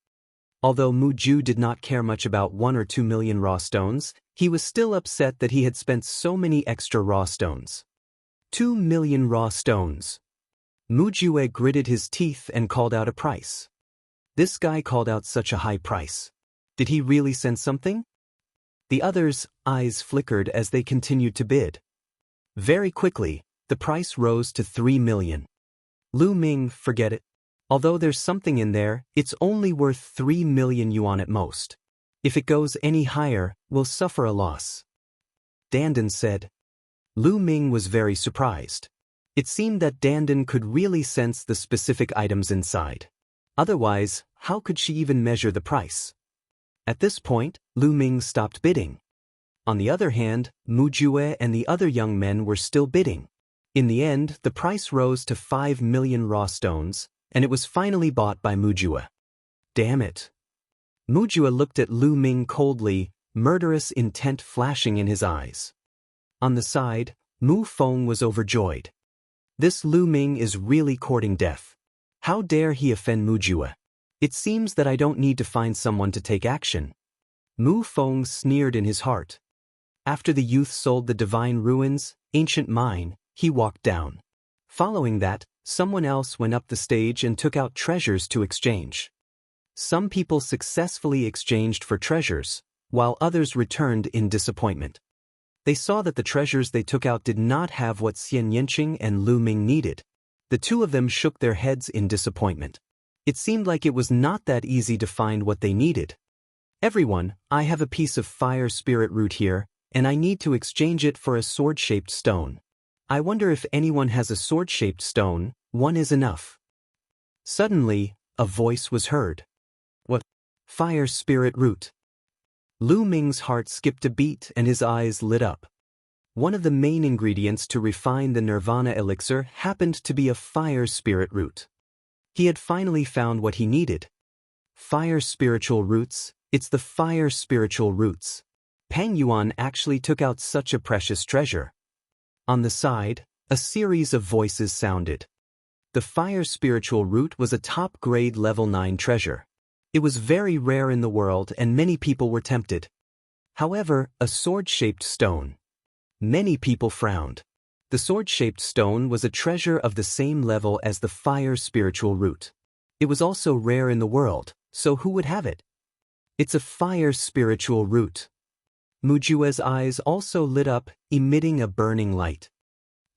S1: Although Mujue did not care much about 1 or 2 million raw stones, he was still upset that he had spent so many extra raw stones. 2 million raw stones. Mujue gritted his teeth and called out a price. This guy called out such a high price. Did he really sense something? The others' eyes flickered as they continued to bid. Very quickly, the price rose to 3 million. Lu Ming, forget it. Although there's something in there, it's only worth 3 million yuan at most. If it goes any higher, we'll suffer a loss. Dandan said. Lu Ming was very surprised. It seemed that Dandan could really sense the specific items inside. Otherwise, how could she even measure the price? At this point, Lu Ming stopped bidding. On the other hand, Mujue and the other young men were still bidding. In the end, the price rose to 5 million raw stones, and it was finally bought by Mujue. Damn it. Mujue looked at Lu Ming coldly, murderous intent flashing in his eyes. On the side, Mu Feng was overjoyed. This Lu Ming is really courting death. How dare he offend Mujue? It seems that I don't need to find someone to take action. Mu Feng sneered in his heart. After the youth sold the divine ruins, ancient mine, he walked down. Following that, someone else went up the stage and took out treasures to exchange. Some people successfully exchanged for treasures, while others returned in disappointment. They saw that the treasures they took out did not have what Xian Yanqing and Lu Ming needed. The two of them shook their heads in disappointment. It seemed like it was not that easy to find what they needed. Everyone, I have a piece of fire spirit root here, and I need to exchange it for a sword-shaped stone. I wonder if anyone has a sword-shaped stone. One is enough. Suddenly, a voice was heard. What? Fire spirit root. Lu Ming's heart skipped a beat and his eyes lit up. One of the main ingredients to refine the Nirvana elixir happened to be a fire spirit root. He had finally found what he needed. Fire spiritual roots, it's the fire spiritual roots. Pang Yuan actually took out such a precious treasure. On the side, a series of voices sounded. The fire spiritual root was a top-grade level 9 treasure. It was very rare in the world and many people were tempted. However, a sword-shaped stone. Many people frowned. The sword-shaped stone was a treasure of the same level as the fire spiritual root. It was also rare in the world, so who would have it? It's a fire spiritual root. Mujue's eyes also lit up, emitting a burning light.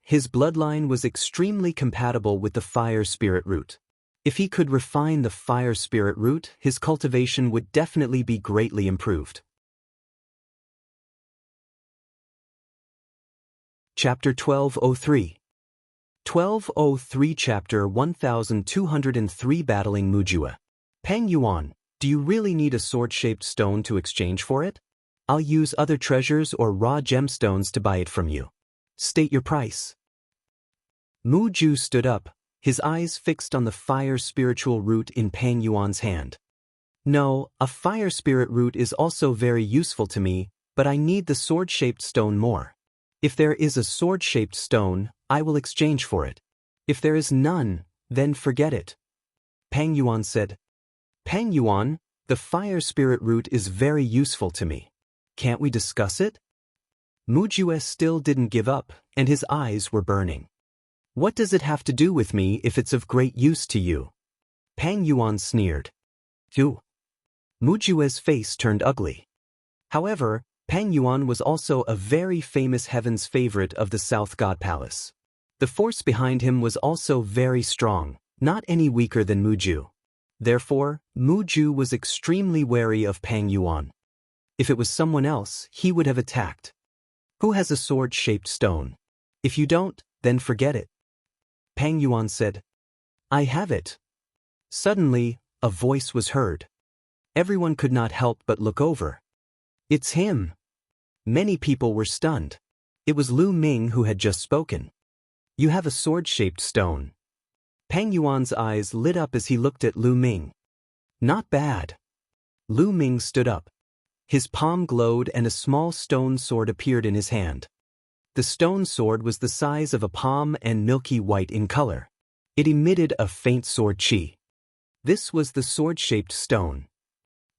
S1: His bloodline was extremely compatible with the fire spirit root. If he could refine the fire spirit root, his cultivation would definitely be greatly improved. Chapter 1203. 1203 Chapter 1203 Battling Mujue. Pang Yuan, do you really need a sword-shaped stone to exchange for it? I'll use other treasures or raw gemstones to buy it from you. State your price. Mujue stood up, his eyes fixed on the fire spiritual root in Pang Yuan's hand. No, a fire spirit root is also very useful to me, but I need the sword-shaped stone more. If there is a sword-shaped stone, I will exchange for it. If there is none, then forget it. Pang Yuan said. Pang Yuan, the fire spirit root is very useful to me. Can't we discuss it? Mujue still didn't give up, and his eyes were burning. What does it have to do with me if it's of great use to you? Pang Yuan sneered. Phew. Mujue's face turned ugly. However, Pang Yuan was also a very famous heaven's favorite of the South God Palace. The force behind him was also very strong, not any weaker than Mujue. Therefore, Mujue was extremely wary of Pang Yuan. If it was someone else, he would have attacked. Who has a sword-shaped stone? If you don't, then forget it. Pang Yuan said. I have it. Suddenly, a voice was heard. Everyone could not help but look over. It's him. Many people were stunned. It was Lu Ming who had just spoken. You have a sword-shaped stone. Pang Yuan's eyes lit up as he looked at Lu Ming. Not bad. Lu Ming stood up. His palm glowed and a small stone sword appeared in his hand. The stone sword was the size of a palm and milky white in color. It emitted a faint sword chi. This was the sword-shaped stone.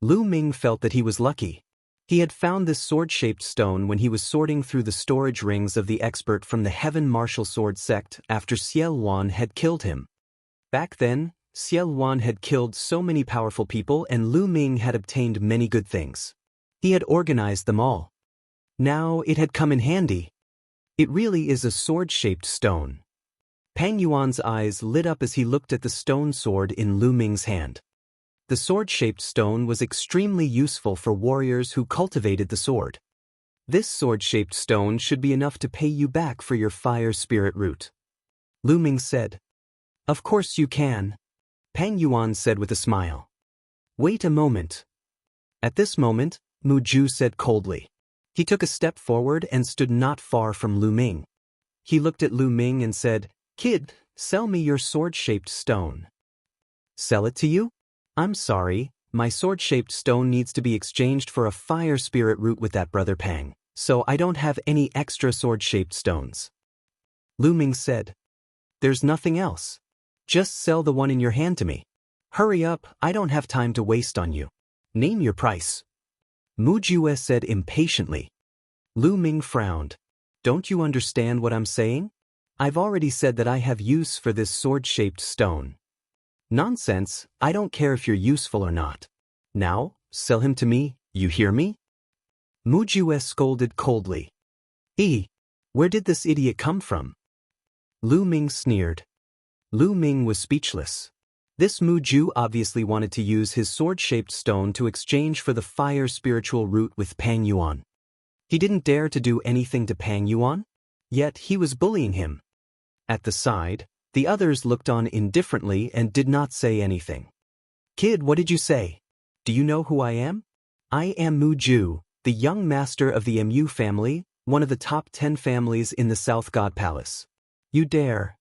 S1: Lu Ming felt that he was lucky. He had found this sword-shaped stone when he was sorting through the storage rings of the expert from the Heaven Martial Sword sect after Xiel Wan had killed him. Back then, Xiel Wan had killed so many powerful people and Lu Ming had obtained many good things. He had organized them all. Now it had come in handy. It really is a sword-shaped stone. Pang Yuan's eyes lit up as he looked at the stone sword in Lu Ming's hand. The sword-shaped stone was extremely useful for warriors who cultivated the sword. This sword-shaped stone should be enough to pay you back for your fire spirit root. Lu Ming said. Of course you can. Pang Yuan said with a smile. Wait a moment. At this moment, Mujue said coldly. He took a step forward and stood not far from Lu Ming. He looked at Lu Ming and said, Kid, sell me your sword-shaped stone. Sell it to you? I'm sorry, my sword-shaped stone needs to be exchanged for a fire spirit root with that brother Pang, so I don't have any extra sword-shaped stones. Lu Ming said. There's nothing else. Just sell the one in your hand to me. Hurry up, I don't have time to waste on you. Name your price. Mujue said impatiently. Lu Ming frowned. Don't you understand what I'm saying? I've already said that I have use for this sword-shaped stone. Nonsense, I don't care if you're useful or not. Now, sell him to me, you hear me? Mu Jue scolded coldly. Where did this idiot come from? Lu Ming sneered. Lu Ming was speechless. This Mu Ju obviously wanted to use his sword-shaped stone to exchange for the fire spiritual root with Pang Yuan. He didn't dare to do anything to Pang Yuan, yet he was bullying him. At the side, the others looked on indifferently and did not say anything. Kid, what did you say? Do you know who I am? I am Mu Ju, the young master of the Mu family, one of the top 10 families in the South God Palace. You dare.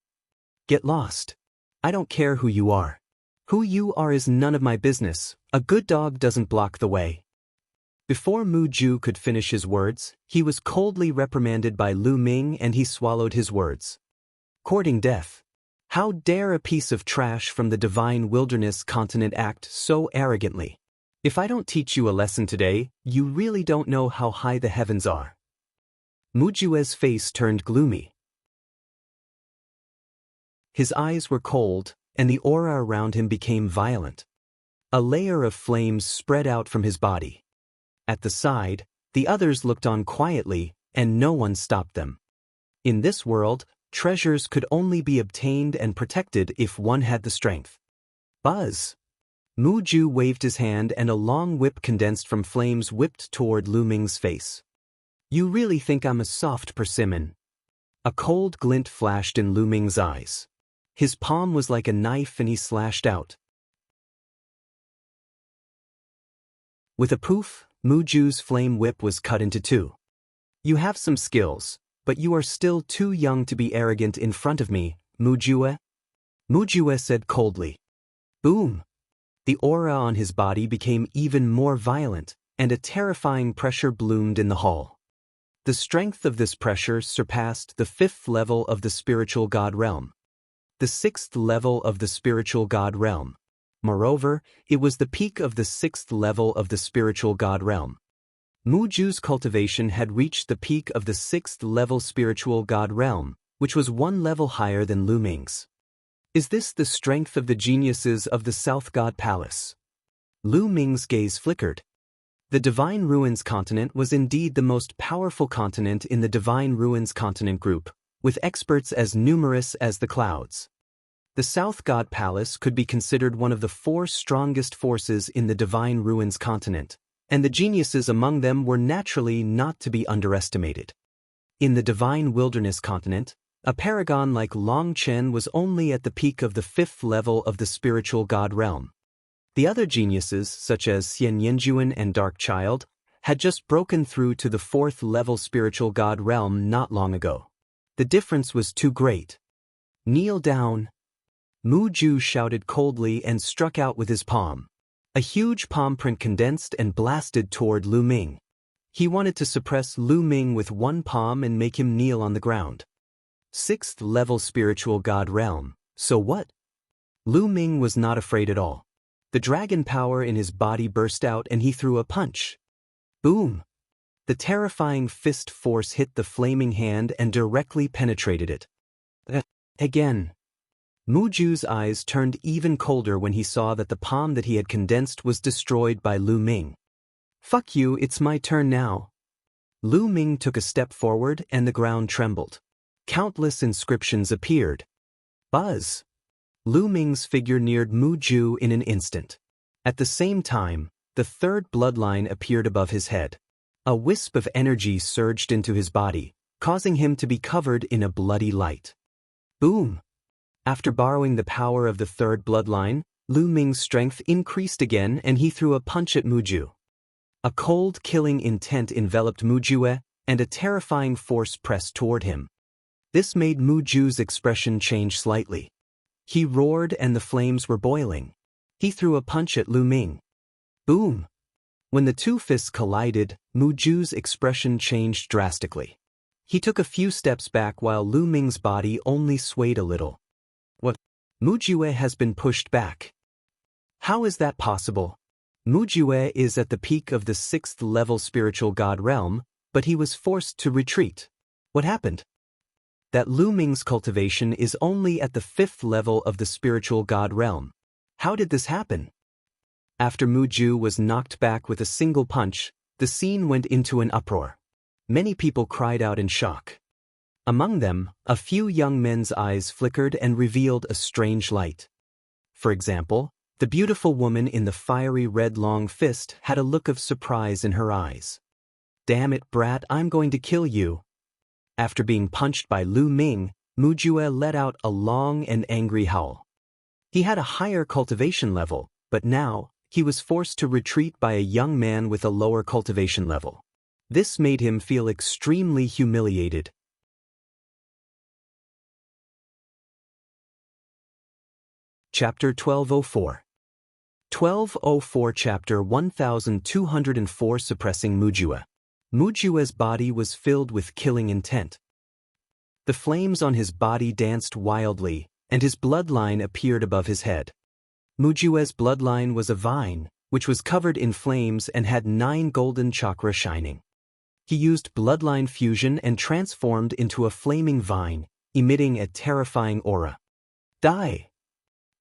S1: Get lost. I don't care who you are. Who you are is none of my business. A good dog doesn't block the way. Before Mu Ju could finish his words, he was coldly reprimanded by Lu Ming and he swallowed his words. Courting death. How dare a piece of trash from the divine wilderness continent act so arrogantly? If I don't teach you a lesson today, you really don't know how high the heavens are. Mu Jue's face turned gloomy. His eyes were cold, and the aura around him became violent. A layer of flames spread out from his body. At the side, the others looked on quietly, and no one stopped them. In this world, treasures could only be obtained and protected if one had the strength. Buzz! Mu Ju waved his hand and a long whip condensed from flames whipped toward Lu Ming's face. You really think I'm a soft persimmon? A cold glint flashed in Lu Ming's eyes. His palm was like a knife and he slashed out. With a poof, Mu Ju's flame whip was cut into two. You have some skills, but you are still too young to be arrogant in front of me, Mu Jue. Mu Jue said coldly. Boom! The aura on his body became even more violent, and a terrifying pressure bloomed in the hall. The strength of this pressure surpassed the 5th level of the spiritual god realm. The 6th level of the spiritual god realm. Moreover, it was the peak of the 6th level of the spiritual god realm. Mu Ju's cultivation had reached the peak of the 6th level spiritual god realm, which was one level higher than Lu Ming's. Is this the strength of the geniuses of the South God Palace? Lu Ming's gaze flickered. The Divine Ruins continent was indeed the most powerful continent in the Divine Ruins continent group, with experts as numerous as the clouds. The South God Palace could be considered one of the 4 strongest forces in the Divine Ruins continent, and the geniuses among them were naturally not to be underestimated. In the Divine Wilderness continent, a paragon like Long Chen was only at the peak of the 5th level of the spiritual god realm. The other geniuses, such as Xian Yanjuan and Dark Child, had just broken through to the 4th level spiritual god realm not long ago. The difference was too great. Kneel down. Mu Ju shouted coldly and struck out with his palm. A huge palm print condensed and blasted toward Lu Ming. He wanted to suppress Lu Ming with one palm and make him kneel on the ground. 6th level spiritual god realm, so what? Lu Ming was not afraid at all. The dragon power in his body burst out and he threw a punch. Boom! The terrifying fist force hit the flaming hand and directly penetrated it. Again. Mu Ju's eyes turned even colder when he saw that the palm that he had condensed was destroyed by Lu Ming. Fuck you, it's my turn now. Lu Ming took a step forward and the ground trembled. Countless inscriptions appeared. Buzz! Lu Ming's figure neared Mu Ju in an instant. At the same time, the 3rd bloodline appeared above his head. A wisp of energy surged into his body, causing him to be covered in a bloody light. Boom! After borrowing the power of the 3rd bloodline, Lu Ming's strength increased again and he threw a punch at Mu Ju. A cold, killing intent enveloped Mu Jue, and a terrifying force pressed toward him. This made Mu Ju's expression change slightly. He roared and the flames were boiling. He threw a punch at Lu Ming. Boom! When the two fists collided, Mu Ju's expression changed drastically. He took a few steps back while Lu Ming's body only swayed a little. What? Mu Jue has been pushed back. How is that possible? Mu Jue is at the peak of the 6th level spiritual god realm, but he was forced to retreat. What happened? That Lu Ming's cultivation is only at the 5th level of the spiritual god realm. How did this happen? After Mu Ju was knocked back with a single punch, the scene went into an uproar. Many people cried out in shock. Among them, a few young men's eyes flickered and revealed a strange light. For example, the beautiful woman in the fiery red long fist had a look of surprise in her eyes. "Damn it, brat, I'm going to kill you." After being punched by Lu Ming, Mu Jue let out a long and angry howl. He had a higher cultivation level, but now, he was forced to retreat by a young man with a lower cultivation level. This made him feel extremely humiliated. Chapter 1204. 1204 Chapter 1204 Suppressing Mu Jue. Mu Jue's body was filled with killing intent. The flames on his body danced wildly, and his bloodline appeared above his head. Mu Jue's bloodline was a vine, which was covered in flames and had 9 golden chakra shining. He used bloodline fusion and transformed into a flaming vine, emitting a terrifying aura. Die!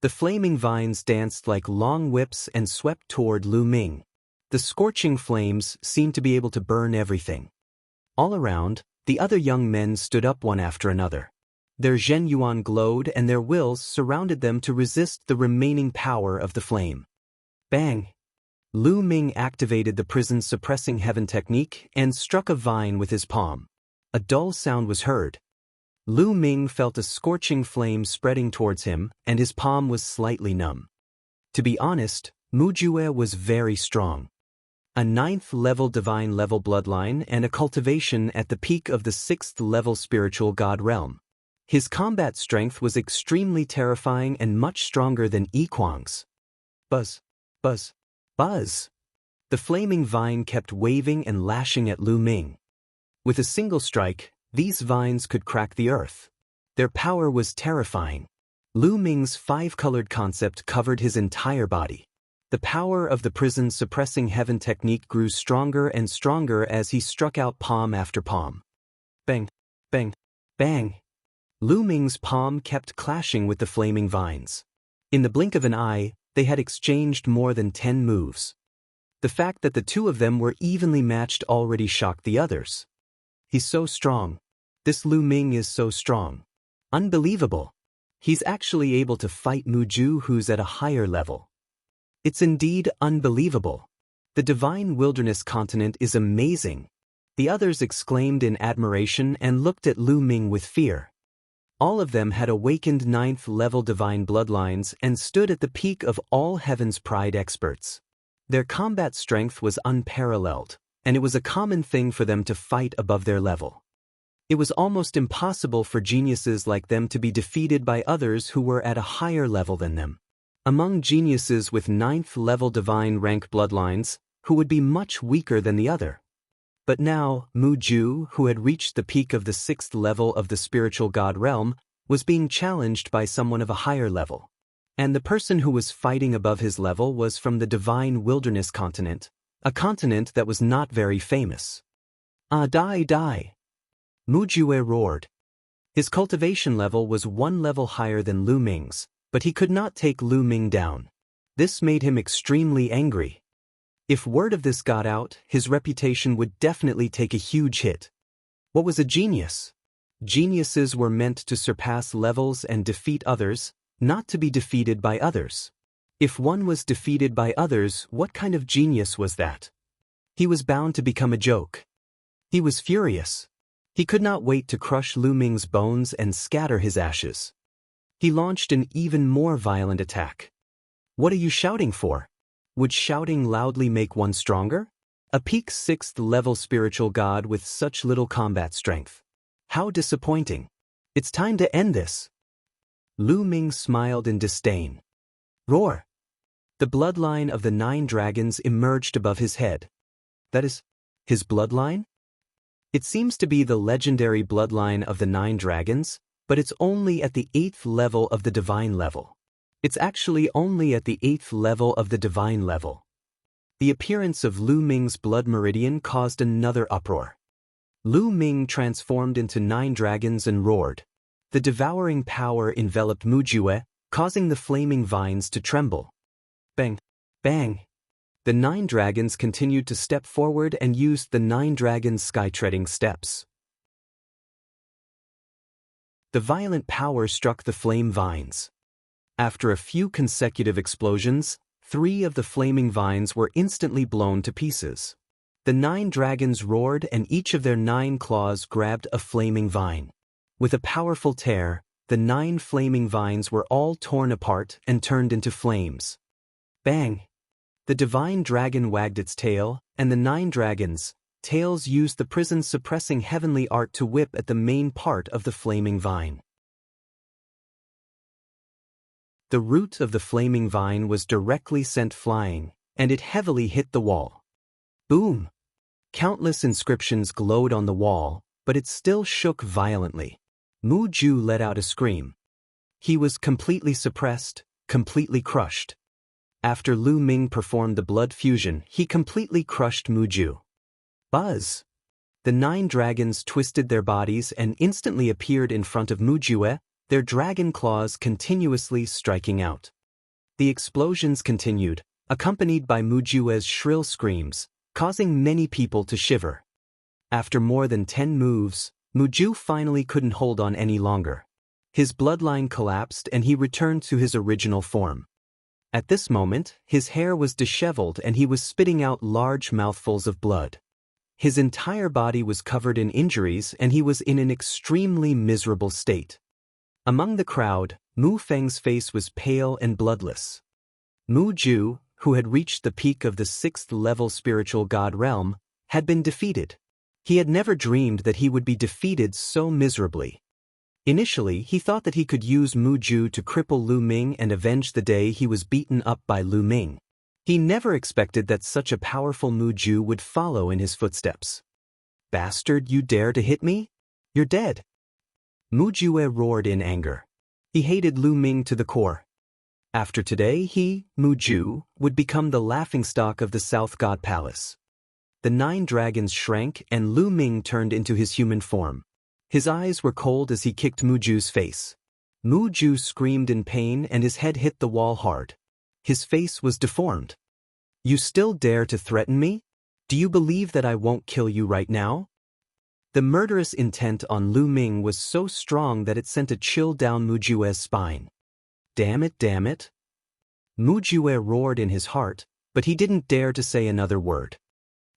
S1: The flaming vines danced like long whips and swept toward Lu Ming. The scorching flames seemed to be able to burn everything. All around, the other young men stood up one after another. Their zhenyuan glowed and their wills surrounded them to resist the remaining power of the flame. Bang! Lu Ming activated the prison suppressing heaven technique and struck a vine with his palm. A dull sound was heard. Lu Ming felt a scorching flame spreading towards him, and his palm was slightly numb. To be honest, Mu Jue was very strong. A 9th level divine level bloodline and a cultivation at the peak of the 6th level spiritual god realm. His combat strength was extremely terrifying and much stronger than Yiquang's. Buzz, buzz, buzz. The flaming vine kept waving and lashing at Lu Ming. With a single strike, these vines could crack the earth. Their power was terrifying. Lu Ming's 5-colored concept covered his entire body. The power of the prison suppressing heaven technique grew stronger and stronger as he struck out palm after palm. Bang, bang, bang. Lu Ming's palm kept clashing with the flaming vines. In the blink of an eye, they had exchanged more than 10 moves. The fact that the two of them were evenly matched already shocked the others. He's so strong. This Lu Ming is so strong. Unbelievable. He's actually able to fight Mu Jue, who's at a higher level. It's indeed unbelievable. The divine wilderness continent is amazing. The others exclaimed in admiration and looked at Lu Ming with fear. All of them had awakened 9th level divine bloodlines and stood at the peak of all heaven's pride experts. Their combat strength was unparalleled, and it was a common thing for them to fight above their level. It was almost impossible for geniuses like them to be defeated by others who were at a higher level than them. Among geniuses with 9th level divine rank bloodlines, who would be much weaker than the other. But now, Mu Jue, who had reached the peak of the 6th level of the spiritual god realm, was being challenged by someone of a higher level. And the person who was fighting above his level was from the divine wilderness continent, a continent that was not very famous. Die, die! Mu Jue roared. His cultivation level was 1 level higher than Lu Ming's, but he could not take Lu Ming down. This made him extremely angry. If word of this got out, his reputation would definitely take a huge hit. What was a genius? Geniuses were meant to surpass levels and defeat others, not to be defeated by others. If one was defeated by others, what kind of genius was that? He was bound to become a joke. He was furious. He could not wait to crush Lu Ming's bones and scatter his ashes. He launched an even more violent attack. What are you shouting for? Would shouting loudly make one stronger? A peak 6th level spiritual god with such little combat strength. How disappointing. It's time to end this. Lu Ming smiled in disdain. Roar! The bloodline of the 9 dragons emerged above his head. That is, his bloodline? It seems to be the legendary bloodline of the 9 dragons, but it's only at the 8th level of the divine level. It's actually only at the 8th level of the divine level. The appearance of Lu Ming's blood meridian caused another uproar. Lu Ming transformed into 9 dragons and roared. The devouring power enveloped Mu Jue, causing the flaming vines to tremble. Bang! Bang! The 9 dragons continued to step forward and used the 9 dragons' sky-treading steps. The violent power struck the flame vines. After a few consecutive explosions, 3 of the flaming vines were instantly blown to pieces. The 9 dragons roared and each of their 9 claws grabbed a flaming vine. With a powerful tear, the 9 flaming vines were all torn apart and turned into flames. Bang! The divine dragon wagged its tail, and the 9 dragons' tails used the prison's suppressing heavenly art to whip at the main part of the flaming vine. The root of the flaming vine was directly sent flying, and it heavily hit the wall. Boom! Countless inscriptions glowed on the wall, but it still shook violently. Mu Ju let out a scream. He was completely suppressed, completely crushed. After Lu Ming performed the blood fusion, he completely crushed Mu Ju. Buzz! The 9 dragons twisted their bodies and instantly appeared in front of Mu Jue, their dragon claws continuously striking out. The explosions continued, accompanied by Mu Jue's shrill screams, causing many people to shiver. After more than 10 moves, Mu Ju finally couldn't hold on any longer. His bloodline collapsed and he returned to his original form. At this moment, his hair was disheveled and he was spitting out large mouthfuls of blood. His entire body was covered in injuries and he was in an extremely miserable state. Among the crowd, Mu Feng's face was pale and bloodless. Mu Ju, who had reached the peak of the 6th-level spiritual god realm, had been defeated. He had never dreamed that he would be defeated so miserably. Initially, he thought that he could use Mu Ju to cripple Lu Ming and avenge the day he was beaten up by Lu Ming. He never expected that such a powerful Mu Ju would follow in his footsteps. "Bastard, you dare to hit me? You're dead." Mu Jue roared in anger. He hated Lu Ming to the core. After today he, Mu Ju, would become the laughingstock of the South God Palace. The 9 dragons shrank and Lu Ming turned into his human form. His eyes were cold as he kicked Mu Ju's face. Mu Ju screamed in pain and his head hit the wall hard. His face was deformed. "You still dare to threaten me? Do you believe that I won't kill you right now?" The murderous intent on Lu Ming was so strong that it sent a chill down Mu Jue's spine. Damn it, damn it. Mu Jue roared in his heart, but he didn't dare to say another word.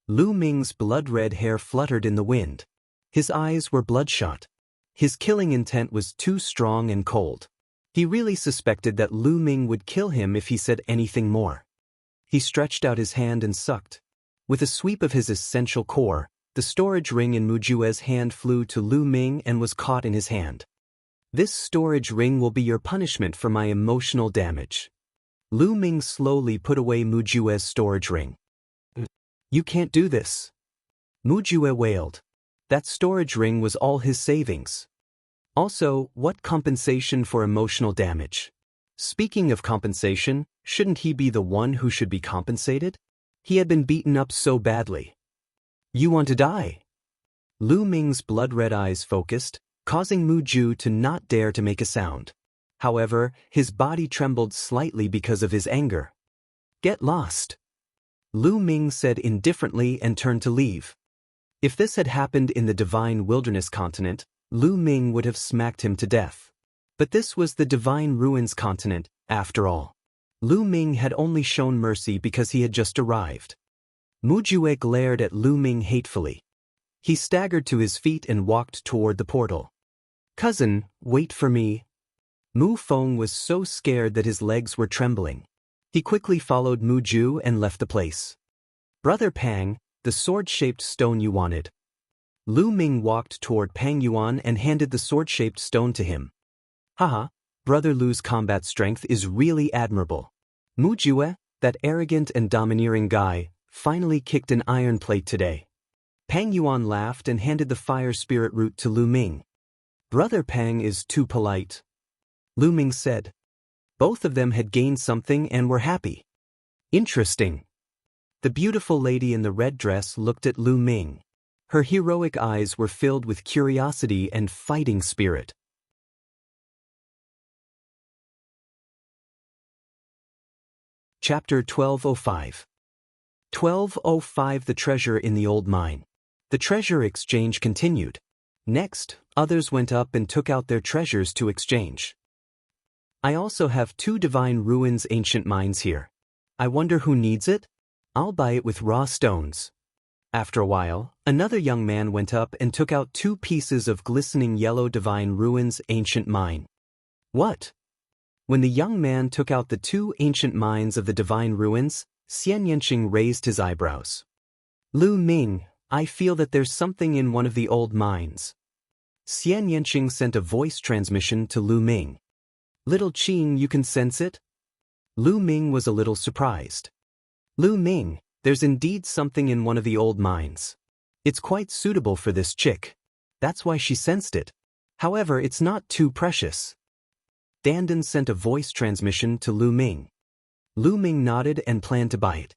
S1: Lu Ming's blood-red hair fluttered in the wind. His eyes were bloodshot. His killing intent was too strong and cold. He really suspected that Lu Ming would kill him if he said anything more. He stretched out his hand and sucked. With a sweep of his essential core, the storage ring in Mu Jue's hand flew to Lu Ming and was caught in his hand. "This storage ring will be your punishment for my emotional damage." Lu Ming slowly put away Mu Jue's storage ring. "You can't do this." Mu Jue wailed. That storage ring was all his savings. Also, what compensation for emotional damage? Speaking of compensation, shouldn't he be the one who should be compensated? He had been beaten up so badly. "You want to die?" Lu Ming's blood-red eyes focused, causing Mu Ju to not dare to make a sound. However, his body trembled slightly because of his anger. "Get lost," Lu Ming said indifferently and turned to leave. If this had happened in the Divine Wilderness continent, Lu Ming would have smacked him to death. But this was the Divine Ruins continent, after all. Lu Ming had only shown mercy because he had just arrived. Mu Jue glared at Lu Ming hatefully. He staggered to his feet and walked toward the portal. "Cousin, wait for me." Mu Feng was so scared that his legs were trembling. He quickly followed Mu Ju and left the place. "Brother Pang, the sword-shaped stone you wanted." Lu Ming walked toward Pang Yuan and handed the sword-shaped stone to him. "Haha, Brother Lu's combat strength is really admirable." Mu Jue, that arrogant and domineering guy, finally kicked an iron plate today. Pang Yuan laughed and handed the fire spirit root to Lu Ming. "Brother Pang is too polite," Lu Ming said. Both of them had gained something and were happy. "Interesting." The beautiful lady in the red dress looked at Lu Ming. Her heroic eyes were filled with curiosity and fighting spirit. Chapter 1205. 1205 The treasure in the old mine. The treasure exchange continued. Next, others went up and took out their treasures to exchange. I also have 2 divine ruins ancient mines here. I wonder who needs it? I'll buy it with raw stones. After a while, another young man went up and took out 2 pieces of glistening yellow divine ruins ancient mine. What? When the young man took out the 2 ancient mines of the divine ruins, Xian Yanqing raised his eyebrows. Lu Ming, I feel that there's something in one of the old mines. Xian Yanqing sent a voice transmission to Lu Ming. Little Qing, you can sense it? Lu Ming was a little surprised. Lu Ming, there's indeed something in one of the old mines. It's quite suitable for this chick. That's why she sensed it. However, it's not too precious. Dandan sent a voice transmission to Lu Ming. Lu Ming nodded and planned to buy it.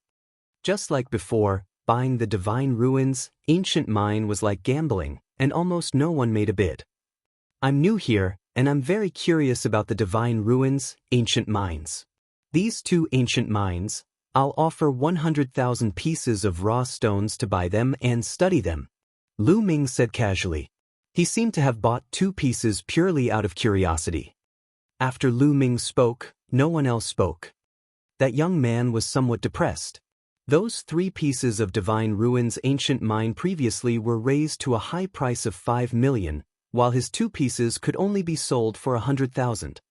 S1: Just like before, buying the divine ruins ancient mine was like gambling, and almost no one made a bid. I'm new here, and I'm very curious about the divine ruins ancient mines. These 2 ancient mines, I'll offer 100,000 pieces of raw stones to buy them and study them. Lu Ming said casually. He seemed to have bought 2 pieces purely out of curiosity. After Lu Ming spoke, no one else spoke. That young man was somewhat depressed. Those 3 pieces of divine ruins ancient mine previously were raised to a high price of 5 million, while his 2 pieces could only be sold for 100,000.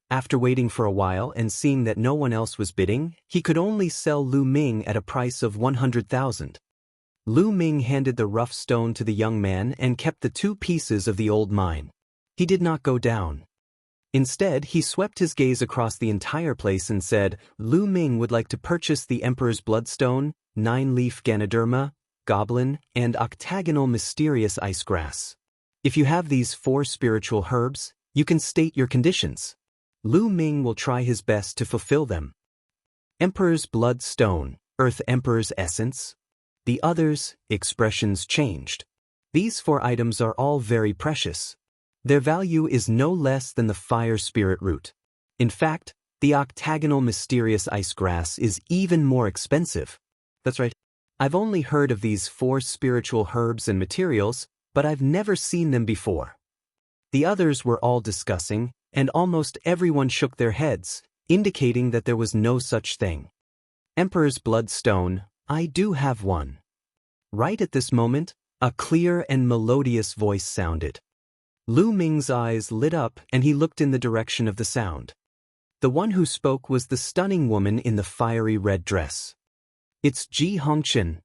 S1: After waiting for a while and seeing that no one else was bidding, he could only sell Lu Ming at a price of 100,000. Lu Ming handed the rough stone to the young man and kept the 2 pieces of the old mine. He did not go down. Instead, he swept his gaze across the entire place and said, Lu Ming would like to purchase the Emperor's Bloodstone, 9-leaf Ganoderma, Goblin, and Octagonal Mysterious Ice Grass. If you have these 4 spiritual herbs, you can state your conditions. Lu Ming will try his best to fulfill them. Emperor's Bloodstone, Earth Emperor's Essence. The others, expressions changed. These 4 items are all very precious. Their value is no less than the Fire Spirit Root. In fact, the Octagonal Mysterious Ice Grass is even more expensive. That's right. I've only heard of these 4 spiritual herbs and materials, but I've never seen them before. The others were all discussing, and almost everyone shook their heads, indicating that there was no such thing. Emperor's Bloodstone, I do have one. Right at this moment, a clear and melodious voice sounded. Lu Ming's eyes lit up and he looked in the direction of the sound. The one who spoke was the stunning woman in the fiery red dress. It's Ji Hongqian.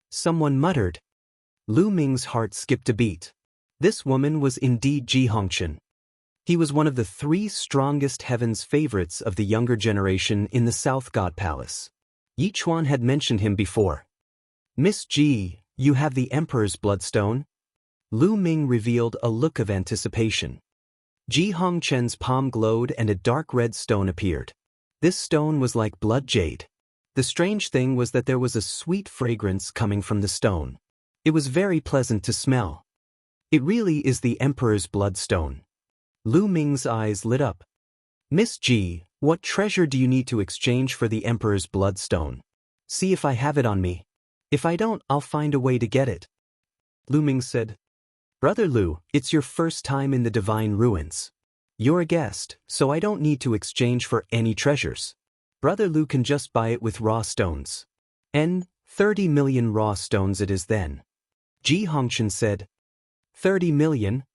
S1: Someone muttered. Lu Ming's heart skipped a beat. This woman was indeed Ji Hongqian. He was one of the 3 strongest heaven's favorites of the younger generation in the South God Palace. Yi Chuan had mentioned him before. Miss Ji, you have the Emperor's Bloodstone? Lu Ming revealed a look of anticipation. Ji Hongqian's palm glowed and a dark red stone appeared. This stone was like blood jade. The strange thing was that there was a sweet fragrance coming from the stone. It was very pleasant to smell. It really is the Emperor's Bloodstone. Lu Ming's eyes lit up. Miss Ji, what treasure do you need to exchange for the Emperor's Bloodstone? See if I have it on me. If I don't, I'll find a way to get it. Lu Ming said. Brother Lu, it's your first time in the Divine Ruins. You're a guest, so I don't need to exchange for any treasures. Brother Lu can just buy it with raw stones. 30 million raw stones it is then. Ji Hongqian said. 30 million?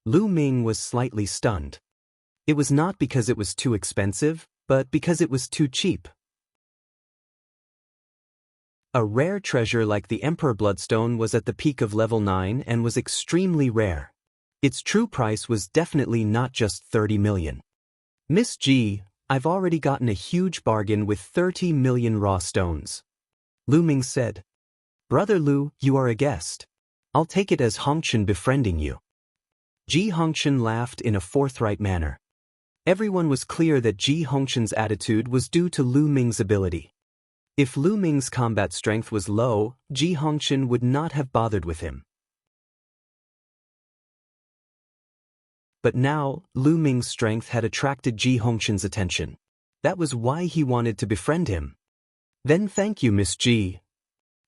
S1: Lu Ming was slightly stunned. It was not because it was too expensive, but because it was too cheap. A rare treasure like the Emperor Bloodstone was at the peak of level 9 and was extremely rare. Its true price was definitely not just 30 million. Miss Ji, I've already gotten a huge bargain with 30 million raw stones. Lu Ming said. Brother Lu, you are a guest. I'll take it as Hongqian befriending you. Ji Hongqian laughed in a forthright manner. Everyone was clear that Ji Hongqian's attitude was due to Lu Ming's ability. If Lu Ming's combat strength was low, Ji Hongqian would not have bothered with him. But now, Lu Ming's strength had attracted Ji Hongqian's attention. That was why he wanted to befriend him. Then thank you, Miss G.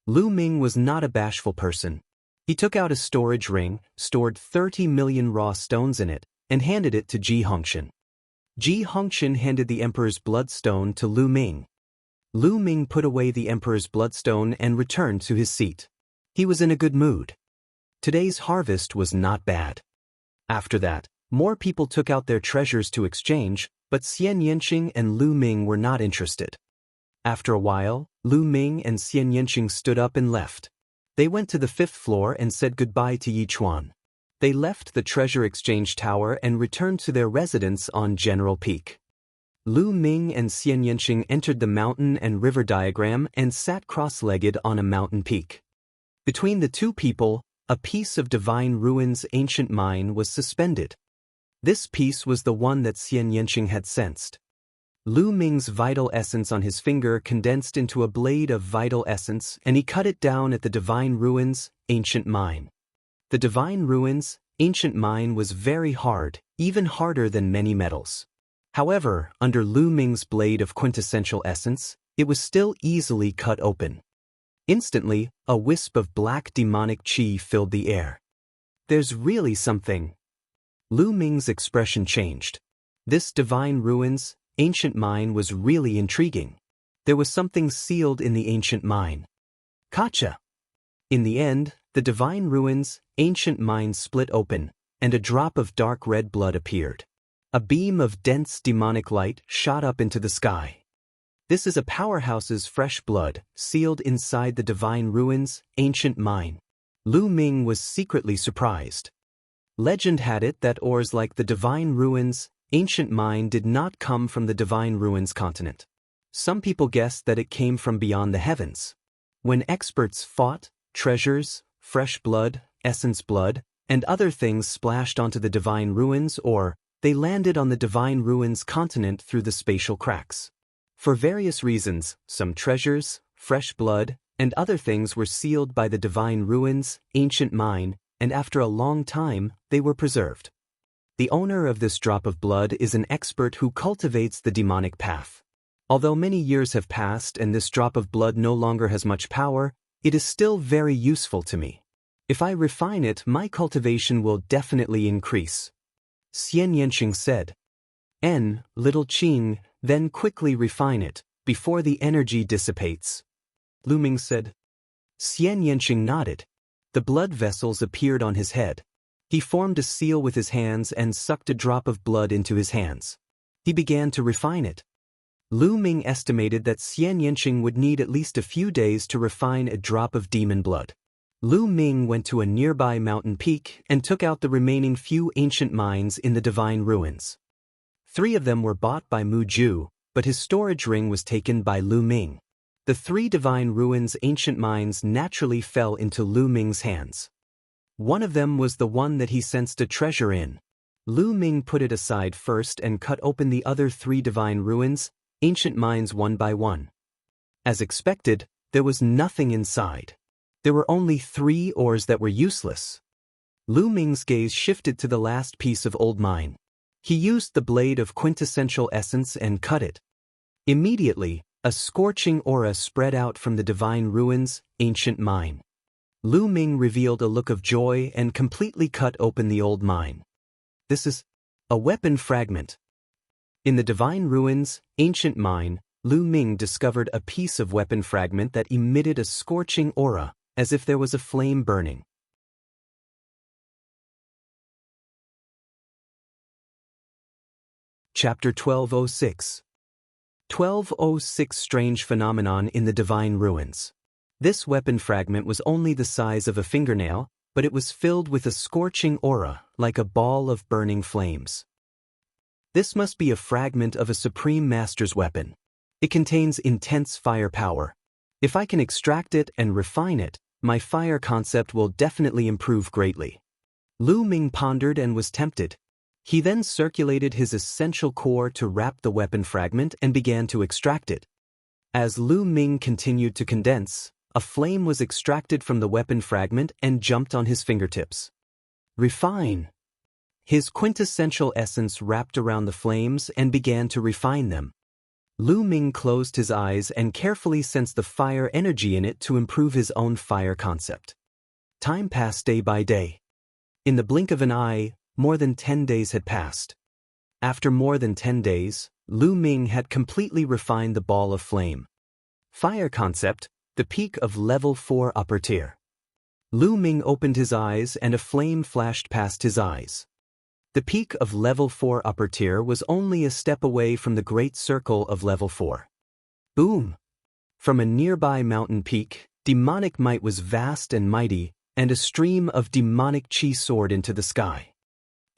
S1: Lu Ming was not a bashful person. He took out a storage ring, stored 30 million raw stones in it, and handed it to Ji Hongshan. Ji Hongshan handed the Emperor's bloodstone to Lu Ming. Lu Ming put away the Emperor's bloodstone and returned to his seat. He was in a good mood. Today's harvest was not bad. After that, more people took out their treasures to exchange, but Xian Yanqing and Lu Ming were not interested. After a while, Lu Ming and Xian Yanqing stood up and left. They went to the 5th floor and said goodbye to Yi Chuan. They left the treasure exchange tower and returned to their residence on General Peak. Lu Ming and Xian Yanqing entered the mountain and river diagram and sat cross-legged on a mountain peak. Between the two people, a piece of divine ruins ancient mine was suspended. This piece was the one that Xian Yanqing had sensed. Lu Ming's vital essence on his finger condensed into a blade of vital essence, and he cut it down at the divine ruins ancient mine. The divine ruins ancient mine was very hard, even harder than many metals. However, under Lu Ming's blade of quintessential essence, it was still easily cut open. Instantly, a wisp of black demonic qi filled the air. There's really something. Lu Ming's expression changed. This divine ruins, ancient mine was really intriguing. There was something sealed in the ancient mine. Gotcha! In the end, the divine ruins, ancient mine split open, and a drop of dark red blood appeared. A beam of dense demonic light shot up into the sky. This is a powerhouse's fresh blood, sealed inside the divine ruins, ancient mine. Lu Ming was secretly surprised. Legend had it that ores like the divine ruins, ancient mine did not come from the divine ruins continent. Some people guessed that it came from beyond the heavens. When experts fought, treasures, fresh blood, essence blood, and other things splashed onto the divine ruins or they landed on the divine ruins continent through the spatial cracks. For various reasons, some treasures, fresh blood, and other things were sealed by the divine ruins, ancient mine, and after a long time, they were preserved. The owner of this drop of blood is an expert who cultivates the demonic path. Although many years have passed and this drop of blood no longer has much power, it is still very useful to me. If I refine it, my cultivation will definitely increase. Xian Yanqing said. Little Qing, then quickly refine it, before the energy dissipates. Lu Ming said. Xian Yanqing nodded. The blood vessels appeared on his head. He formed a seal with his hands and sucked a drop of blood into his hands. He began to refine it. Lu Ming estimated that Xian Yanqing would need at least a few days to refine a drop of demon blood. Lu Ming went to a nearby mountain peak and took out the remaining few ancient mines in the divine ruins. 3 of them were bought by Mu Ju, but his storage ring was taken by Lu Ming. The 3 divine ruins ancient mines naturally fell into Lu Ming's hands. One of them was the one that he sensed a treasure in. Lu Ming put it aside first and cut open the other 3 divine ruins, ancient mines one by one. As expected, there was nothing inside. There were only 3 ores that were useless. Lu Ming's gaze shifted to the last piece of old mine. He used the blade of quintessential essence and cut it. Immediately, a scorching aura spread out from the divine ruins, ancient mine. Lu Ming revealed a look of joy and completely cut open the old mine. This is a weapon fragment. In the divine ruins, ancient mine, Lu Ming discovered a piece of weapon fragment that emitted a scorching aura, as if there was a flame burning. Chapter 1206. 1206 Strange Phenomenon in the Divine Ruins. This weapon fragment was only the size of a fingernail, but it was filled with a scorching aura, like a ball of burning flames. This must be a fragment of a Supreme Master's weapon. It contains intense fire power. If I can extract it and refine it, my fire concept will definitely improve greatly. Lu Ming pondered and was tempted. He then circulated his essential core to wrap the weapon fragment and began to extract it. As Lu Ming continued to condense, a flame was extracted from the weapon fragment and jumped on his fingertips. Refine. His quintessential essence wrapped around the flames and began to refine them. Lu Ming closed his eyes and carefully sensed the fire energy in it to improve his own fire concept. Time passed day by day. In the blink of an eye, more than 10 days had passed. After more than 10 days, Lu Ming had completely refined the ball of flame. Fire concept, the peak of level 4 upper tier. Lu Ming opened his eyes and a flame flashed past his eyes. The peak of level 4 upper tier was only a step away from the great circle of level 4. Boom! From a nearby mountain peak, demonic might was vast and mighty, and a stream of demonic chi soared into the sky.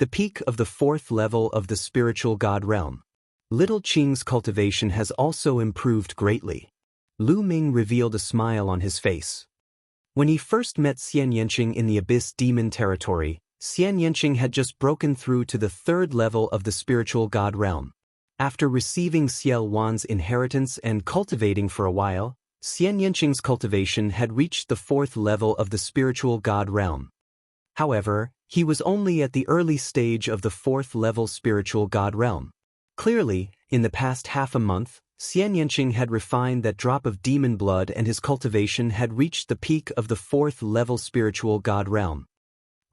S1: The peak of the 4th level of the spiritual god realm. Little Qing's cultivation has also improved greatly. Lu Ming revealed a smile on his face. When he first met Xian Yanqing in the Abyss Demon territory, Xian Yanqing had just broken through to the 3rd level of the spiritual god realm. After receiving Xiel Wan's inheritance and cultivating for a while, Xian Yanqing's cultivation had reached the 4th level of the spiritual god realm. However, he was only at the early stage of the 4th level spiritual god realm. Clearly, in the past half a month, Xian Yanqing had refined that drop of demon blood and his cultivation had reached the peak of the 4th level spiritual god realm.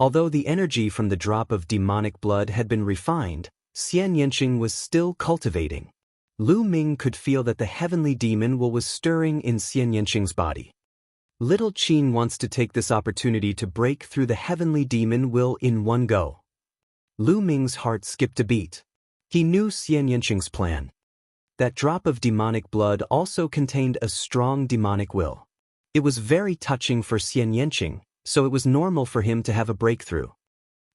S1: Although the energy from the drop of demonic blood had been refined, Xian Yanqing was still cultivating. Lu Ming could feel that the heavenly demon will was stirring in Xian Yanqing's body. Little Qin wants to take this opportunity to break through the heavenly demon will in one go. Lu Ming's heart skipped a beat. He knew Xian Yanqing's plan. That drop of demonic blood also contained a strong demonic will. It was very touching for Xian Yanqing, so it was normal for him to have a breakthrough.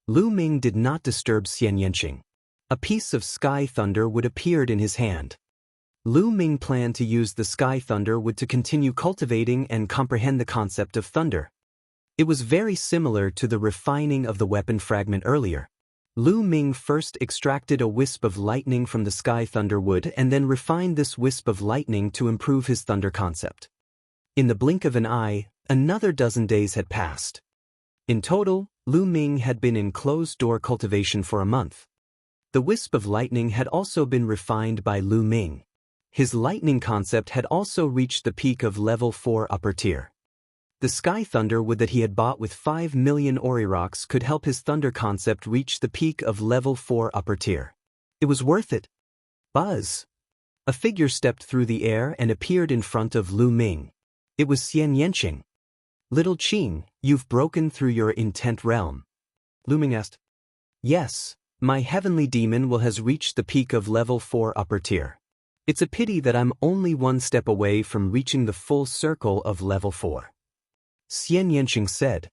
S1: Lu Ming did not disturb Xian Yanqing. A piece of sky thunder wood appeared in his hand. Lu Ming planned to use the sky thunder wood to continue cultivating and comprehend the concept of thunder. It was very similar to the refining of the weapon fragment earlier. Lu Ming first extracted a wisp of lightning from the sky thunder wood and then refined this wisp of lightning to improve his thunder concept. In the blink of an eye, another dozen days had passed. In total, Lu Ming had been in closed-door cultivation for a month. The wisp of lightning had also been refined by Lu Ming. His lightning concept had also reached the peak of level 4 upper tier. The sky thunder wood that he had bought with 5 million Orirocks could help his thunder concept reach the peak of level 4 upper tier. It was worth it. Buzz! A figure stepped through the air and appeared in front of Lu Ming. It was Xian Yanqing. Little Qing, you've broken through your intent realm. Lu Ming asked. Yes, my heavenly demon will has reached the peak of level 4 upper tier. It's a pity that I'm only one step away from reaching the full circle of level 4. Xian Yanqing said.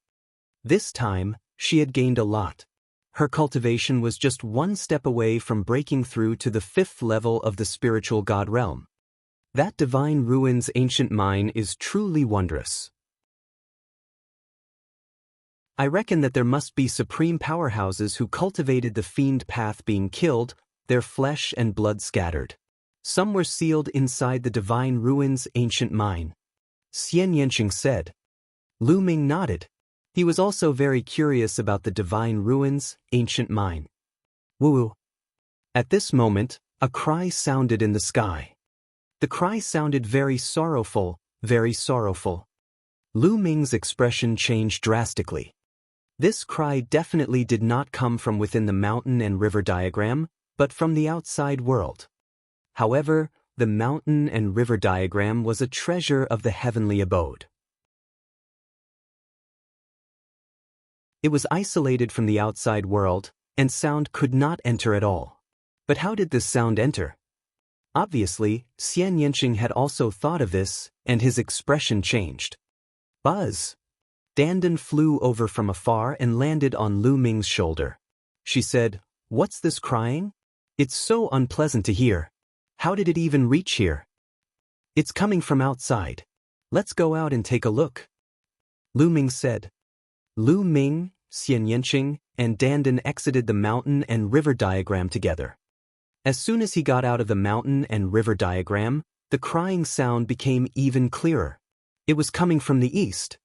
S1: This time, she had gained a lot. Her cultivation was just one step away from breaking through to the 5th level of the spiritual god realm. That divine ruins ancient mine is truly wondrous. I reckon that there must be supreme powerhouses who cultivated the fiend path being killed, their flesh and blood scattered. Some were sealed inside the divine ruins ancient mine. Xian Yanqing said. Lu Ming nodded. He was also very curious about the divine ruins ancient mine. Woo! At this moment, a cry sounded in the sky. The cry sounded very sorrowful, very sorrowful. Lu Ming's expression changed drastically. This cry definitely did not come from within the mountain and river diagram, but from the outside world. However, the mountain and river diagram was a treasure of the heavenly abode. It was isolated from the outside world, and sound could not enter at all. But how did this sound enter? Obviously, Xian Yanqing had also thought of this, and his expression changed. Buzz! Dandan flew over from afar and landed on Lu Ming's shoulder. She said, What's this crying? It's so unpleasant to hear. How did it even reach here? It's coming from outside. Let's go out and take a look. Lu Ming said. Lu Ming, Xian Yanqing, and Dandan exited the mountain and river diagram together. As soon as he got out of the mountain and river diagram, the crying sound became even clearer. It was coming from the east.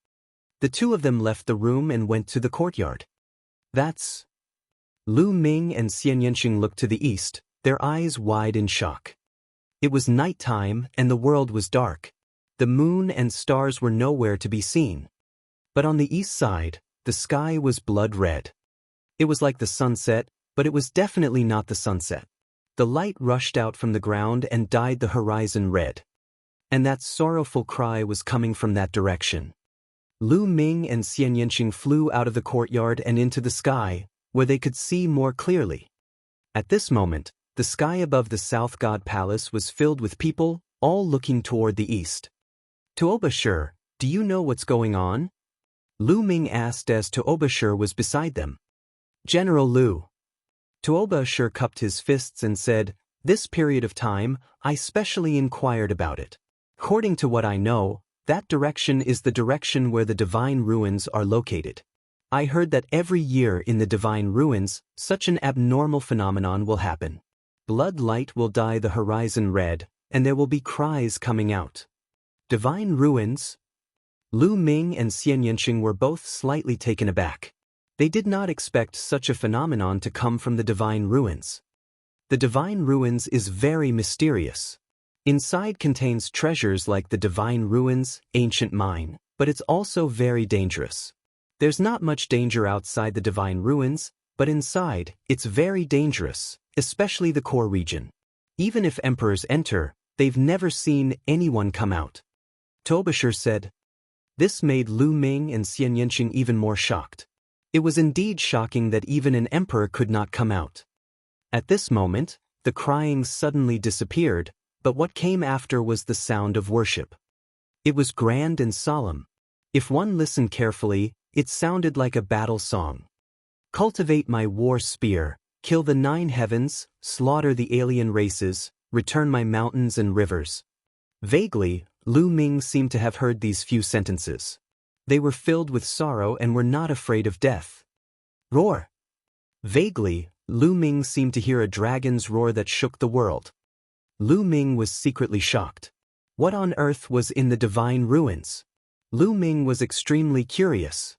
S1: The two of them left the room and went to the courtyard. That's... Lu Ming and Xian Yanqing looked to the east, their eyes wide in shock. It was nighttime and the world was dark. The moon and stars were nowhere to be seen. But on the east side, the sky was blood red. It was like the sunset, but it was definitely not the sunset. The light rushed out from the ground and dyed the horizon red. And that sorrowful cry was coming from that direction. Lu Ming and Xian Yanqing flew out of the courtyard and into the sky, where they could see more clearly. At this moment, the sky above the South God Palace was filled with people, all looking toward the east. Tuobashir, do you know what's going on? Lu Ming asked as Tuobashir was beside them. General Lu. Tuobashir cupped his fists and said, this period of time, I specially inquired about it. According to what I know, that direction is the direction where the divine ruins are located. I heard that every year in the divine ruins, such an abnormal phenomenon will happen. Blood light will dye the horizon red, and there will be cries coming out. Divine ruins? Lu Ming and Xian Yanqing were both slightly taken aback. They did not expect such a phenomenon to come from the divine ruins. The divine ruins is very mysterious. Inside contains treasures like the divine ruins, ancient mine, but it's also very dangerous. There's not much danger outside the divine ruins, but inside, it's very dangerous, especially the core region. Even if emperors enter, they've never seen anyone come out. Tuobashir said. This made Lu Ming and Xian Yanqing even more shocked. It was indeed shocking that even an emperor could not come out. At this moment, the crying suddenly disappeared, but what came after was the sound of worship. It was grand and solemn. If one listened carefully, it sounded like a battle song. Cultivate my war spear, kill the 9 heavens, slaughter the alien races, return my mountains and rivers. Vaguely, Lu Ming seemed to have heard these few sentences. They were filled with sorrow and were not afraid of death. Roar! Vaguely, Lu Ming seemed to hear a dragon's roar that shook the world. Lu Ming was secretly shocked. What on earth was in the divine ruins? Lu Ming was extremely curious.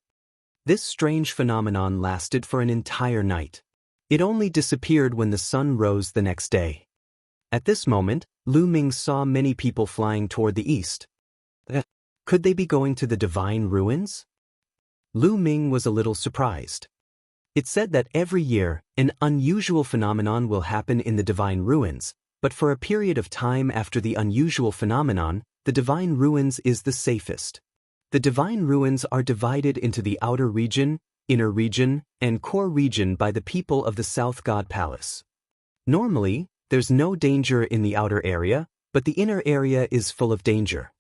S1: This strange phenomenon lasted for an entire night. It only disappeared when the sun rose the next day. At this moment, Lu Ming saw many people flying toward the east. Could they be going to the divine ruins? Lu Ming was a little surprised. It said that every year, an unusual phenomenon will happen in the divine ruins, but for a period of time after the unusual phenomenon, the divine ruins is the safest. The divine ruins are divided into the outer region, inner region, and core region by the people of the South God Palace. Normally, there's no danger in the outer area, but the inner area is full of danger.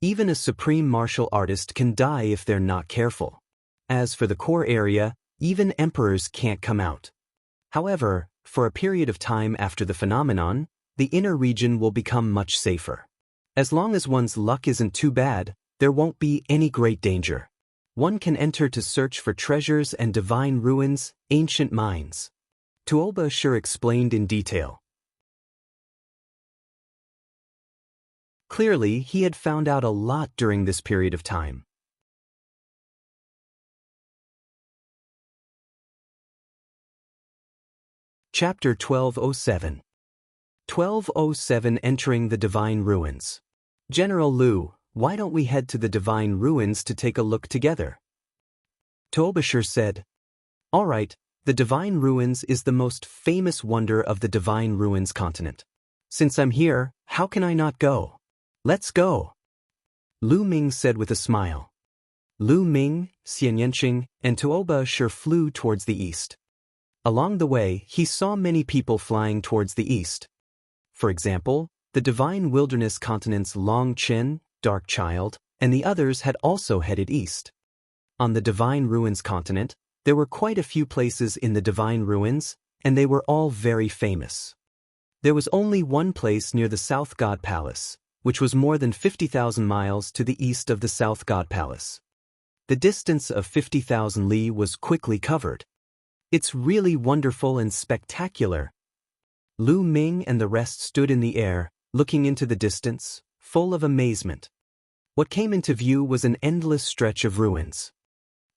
S1: Even a supreme martial artist can die if they're not careful. As for the core area, even emperors can't come out. However, for a period of time after the phenomenon, the inner region will become much safer. As long as one's luck isn't too bad, there won't be any great danger. One can enter to search for treasures and divine ruins, ancient mines. Tuobashir explained in detail. Clearly, he had found out a lot during this period of time. Chapter 1207. 1207 Entering the Divine Ruins. General Lu, why don't we head to the divine ruins to take a look together? Tuobashir said. All right, the divine ruins is the most famous wonder of the divine ruins continent. Since I'm here, how can I not go? Let's go. Lu Ming said with a smile. Lu Ming, Xian Yanqing, and Tuobashir flew towards the east. Along the way, he saw many people flying towards the east. For example, the divine wilderness continent's Long Chen, Dark Child, and the others had also headed east. On the divine ruins continent, there were quite a few places in the divine ruins, and they were all very famous. There was only one place near the South God Palace, which was more than 50,000 miles to the east of the South God Palace. The distance of 50,000 li was quickly covered. It's really wonderful and spectacular. Lu Ming and the rest stood in the air, looking into the distance, full of amazement. What came into view was an endless stretch of ruins.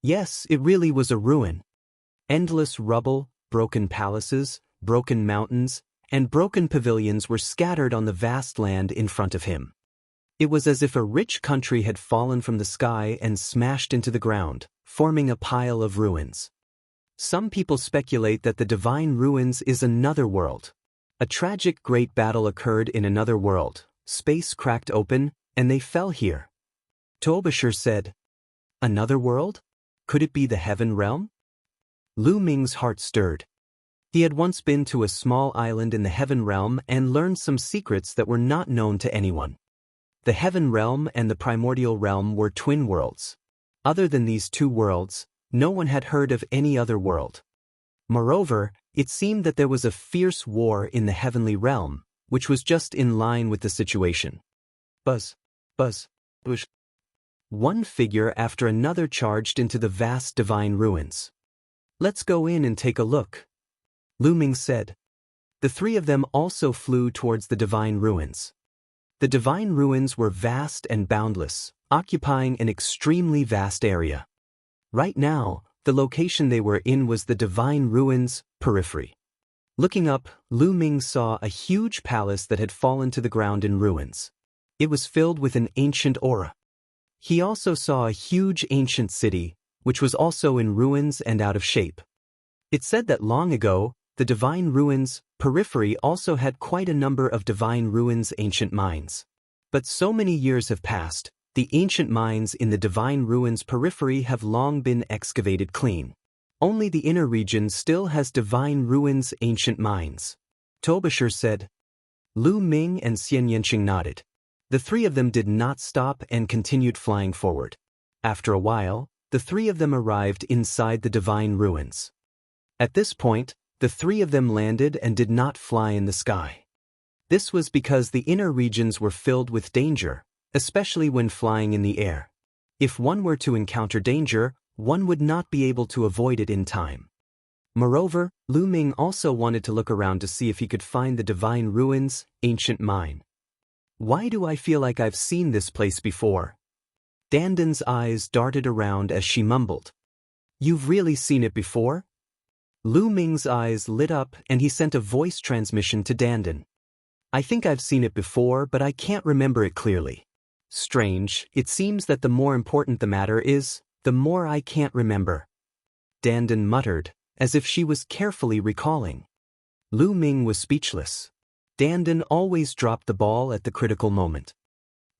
S1: Yes, it really was a ruin. Endless rubble, broken palaces, broken mountains, and broken pavilions were scattered on the vast land in front of him. It was as if a rich country had fallen from the sky and smashed into the ground, forming a pile of ruins. Some people speculate that the divine ruins is another world. A tragic great battle occurred in another world, space cracked open, and they fell here. Tuobashir said, "Another world? Could it be the heaven realm?" Lu Ming's heart stirred. He had once been to a small island in the heaven realm and learned some secrets that were not known to anyone. The heaven realm and the primordial realm were twin worlds. Other than these two worlds, no one had heard of any other world. Moreover, it seemed that there was a fierce war in the heavenly realm, which was just in line with the situation. Buzz, buzz, bush. One figure after another charged into the vast divine ruins. "Let's go in and take a look," Lu Ming said. The three of them also flew towards the divine ruins. The divine ruins were vast and boundless, occupying an extremely vast area. Right now, the location they were in was the divine ruins periphery. Looking up, Lu Ming saw a huge palace that had fallen to the ground in ruins. It was filled with an ancient aura. He also saw a huge ancient city, which was also in ruins and out of shape. It said that long ago, the divine ruins periphery also had quite a number of divine ruins ancient mines. But so many years have passed, the ancient mines in the divine ruins periphery have long been excavated clean. Only the inner region still has divine ruins ancient mines. Tuobashir said. Lu Ming and Xian Yanqing nodded. The three of them did not stop and continued flying forward. After a while, the three of them arrived inside the divine ruins. At this point, the three of them landed and did not fly in the sky. This was because the inner regions were filled with danger, especially when flying in the air. If one were to encounter danger, one would not be able to avoid it in time. Moreover, Lu Ming also wanted to look around to see if he could find the divine ruins, ancient mine. Why do I feel like I've seen this place before? Dandan's eyes darted around as she mumbled. You've really seen it before? Lu Ming's eyes lit up and he sent a voice transmission to Dandan. I think I've seen it before, but I can't remember it clearly. Strange, it seems that the more important the matter is, the more I can't remember. Dandan muttered, as if she was carefully recalling. Lu Ming was speechless. Dandan always dropped the ball at the critical moment.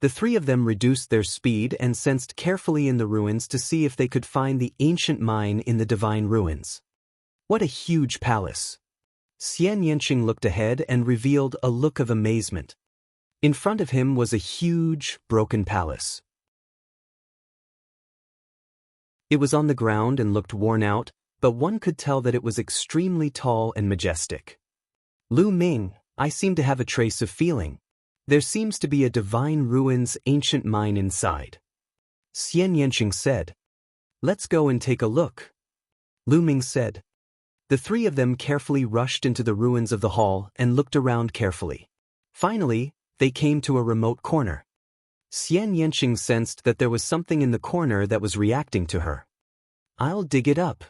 S1: The three of them reduced their speed and sensed carefully in the ruins to see if they could find the ancient mine in the divine ruins. What a huge palace! Xian Yanqing looked ahead and revealed a look of amazement. In front of him was a huge, broken palace. It was on the ground and looked worn out, but one could tell that it was extremely tall and majestic. Lu Ming, I seem to have a trace of feeling. There seems to be a divine ruins ancient mine inside. Xian Yanqing said. Let's go and take a look. Lu Ming said. The three of them carefully rushed into the ruins of the hall and looked around carefully. Finally, they came to a remote corner. Xian Yanqing sensed that there was something in the corner that was reacting to her. I'll dig it up.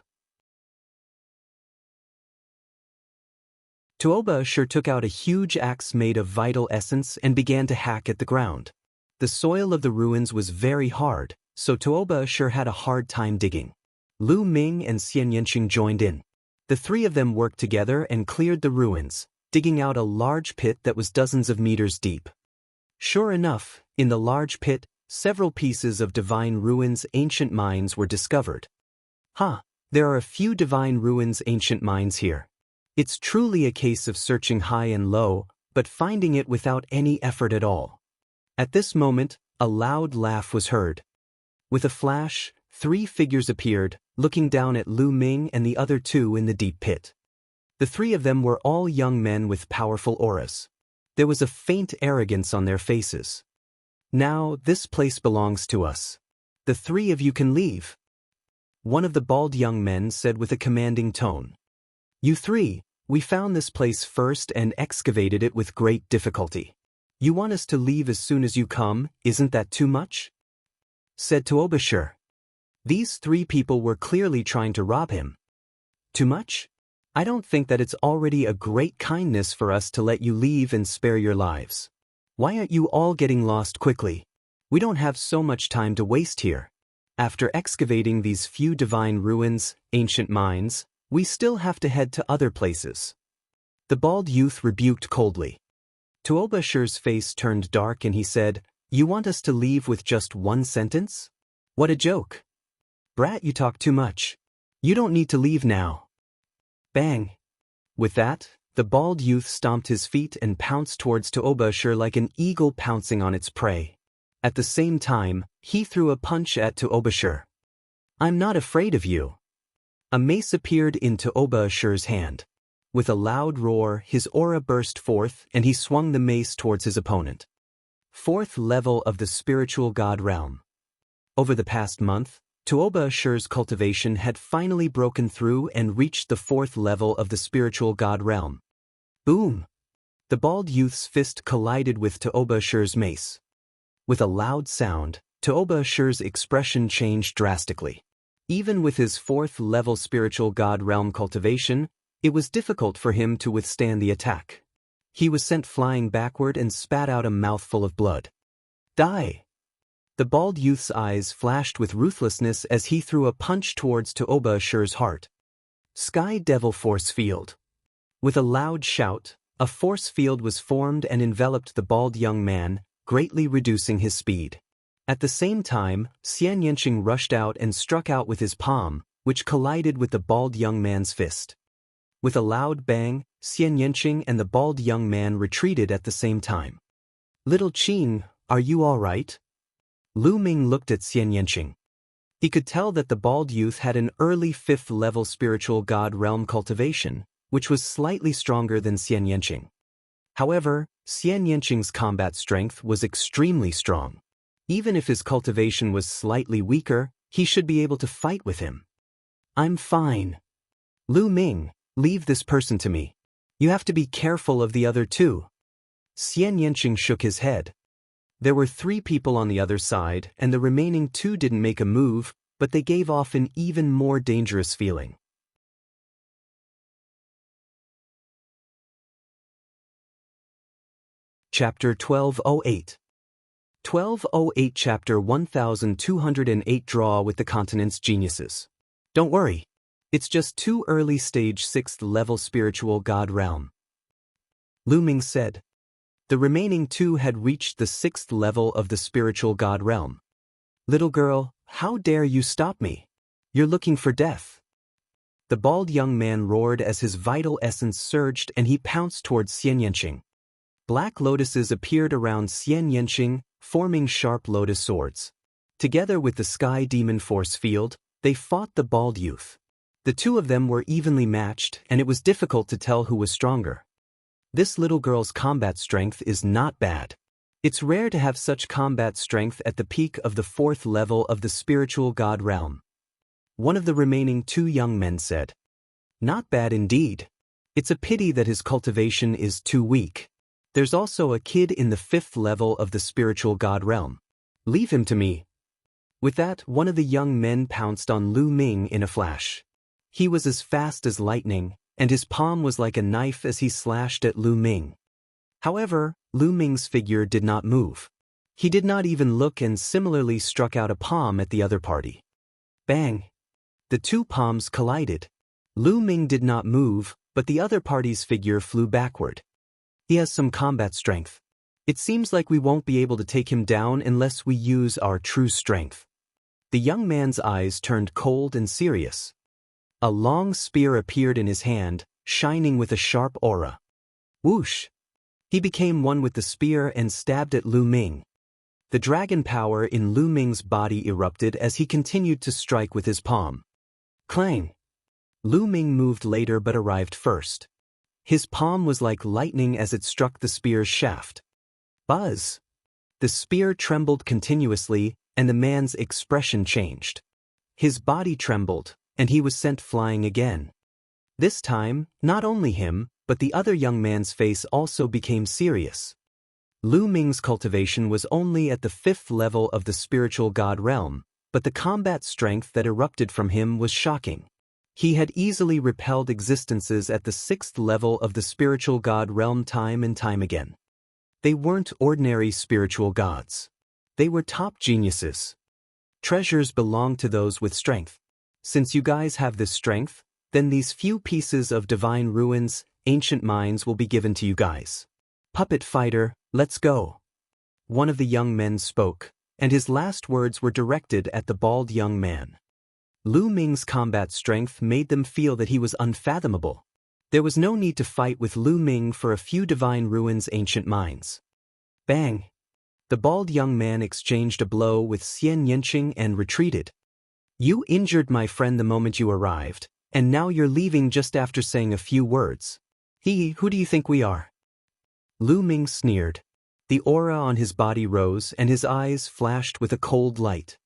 S1: Tuobashir took out a huge axe made of vital essence and began to hack at the ground. The soil of the ruins was very hard, so Tuobashir had a hard time digging. Lu Ming and Xian Yanqing joined in. The three of them worked together and cleared the ruins, digging out a large pit that was dozens of meters deep. Sure enough, in the large pit, several pieces of divine ruins ancient mines were discovered. There are a few divine ruins ancient mines here. It's truly a case of searching high and low, but finding it without any effort at all. At this moment, a loud laugh was heard. With a flash, three figures appeared, looking down at Lu Ming and the other two in the deep pit. The three of them were all young men with powerful auras. There was a faint arrogance on their faces. Now, this place belongs to us. The three of you can leave. One of the bald young men said with a commanding tone. You three, we found this place first and excavated it with great difficulty. You want us to leave as soon as you come, isn't that too much? Said Tuobashir. These three people were clearly trying to rob him. Too much? I don't think that it's already a great kindness for us to let you leave and spare your lives. Why aren't you all getting lost quickly? We don't have so much time to waste here. After excavating these few divine ruins, ancient mines, we still have to head to other places. The bald youth rebuked coldly. Tuobasher's face turned dark and he said, "You want us to leave with just one sentence? What a joke. Brat, you talk too much. You don't need to leave now." Bang! With that, the bald youth stomped his feet and pounced towards Tuobasher like an eagle pouncing on its prey. At the same time, he threw a punch at Tuobasher. "I'm not afraid of you." A mace appeared in Tuobasher's hand. With a loud roar, his aura burst forth and he swung the mace towards his opponent. Fourth level of the spiritual god realm. Over the past month, Tuobasher's cultivation had finally broken through and reached the fourth level of the spiritual god realm. Boom! The bald youth's fist collided with Tuobasher's mace. With a loud sound, Tuobasher's expression changed drastically. Even with his fourth level spiritual god realm cultivation, it was difficult for him to withstand the attack. He was sent flying backward and spat out a mouthful of blood. Die! The bald youth's eyes flashed with ruthlessness as he threw a punch towards Tuobasher's heart. Sky Devil Force Field. With a loud shout, a force field was formed and enveloped the bald young man, greatly reducing his speed. At the same time, Xian Yanqing rushed out and struck out with his palm, which collided with the bald young man's fist. With a loud bang, Xian Yanqing and the bald young man retreated at the same time. "Little Qing, are you all right?" Lu Ming looked at Xian Yanqing. He could tell that the bald youth had an early fifth-level spiritual god realm cultivation, which was slightly stronger than Xian Yanqing. However, Xian Yanqing's combat strength was extremely strong. Even if his cultivation was slightly weaker, he should be able to fight with him. "I'm fine. Lu Ming, leave this person to me. You have to be careful of the other two." Xian Yanqing shook his head. There were 3 people on the other side, and the remaining 2 didn't make a move, but they gave off an even more dangerous feeling. Chapter 1208. 1208 Chapter 1208 Draw with the Continent's Geniuses. Don't worry. It's just 2 early-stage 6th-level spiritual god realm. Lu Ming said. The remaining 2 had reached the 6th level of the spiritual god realm. "Little girl, how dare you stop me? You're looking for death." The bald young man roared as his vital essence surged and he pounced towards Xian Yanqing. Black lotuses appeared around Xian Yanqing, forming sharp lotus swords. Together with the Sky Demon Force Field, they fought the bald youth. The 2 of them were evenly matched, and it was difficult to tell who was stronger. This little girl's combat strength is not bad. It's rare to have such combat strength at the peak of the 4th level of the spiritual god realm. One of the remaining 2 young men said. Not bad indeed. It's a pity that his cultivation is too weak. There's also a kid in the 5th level of the spiritual god realm. Leave him to me. With that, one of the young men pounced on Lu Ming in a flash. He was as fast as lightning, and his palm was like a knife as he slashed at Lu Ming. However, Lu Ming's figure did not move. He did not even look and similarly struck out a palm at the other party. Bang! The 2 palms collided. Lu Ming did not move, but the other party's figure flew backward. He has some combat strength. It seems like we won't be able to take him down unless we use our true strength. The young man's eyes turned cold and serious. A long spear appeared in his hand, shining with a sharp aura. Whoosh! He became one with the spear and stabbed at Lu Ming. The dragon power in Lu Ming's body erupted as he continued to strike with his palm. Clang! Lu Ming moved later but arrived first. His palm was like lightning as it struck the spear's shaft. Buzz! The spear trembled continuously, and the man's expression changed. His body trembled, and he was sent flying again. This time, not only him, but the other young man's face also became serious. Lu Ming's cultivation was only at the 5th level of the spiritual god realm, but the combat strength that erupted from him was shocking. He had easily repelled existences at the 6th level of the spiritual god realm time and time again. They weren't ordinary spiritual gods. They were top geniuses. Treasures belong to those with strength. Since you guys have this strength, then these few pieces of divine ruins, ancient mines will be given to you guys. Puppet fighter, let's go. One of the young men spoke, and his last words were directed at the bald young man. Lu Ming's combat strength made them feel that he was unfathomable. There was no need to fight with Lu Ming for a few divine ruins ancient mines. Bang! The bald young man exchanged a blow with Xian Yanqing and retreated. You injured my friend the moment you arrived, and now you're leaving just after saying a few words. Who do you think we are? Lu Ming sneered. The aura on his body rose and his eyes flashed with a cold light.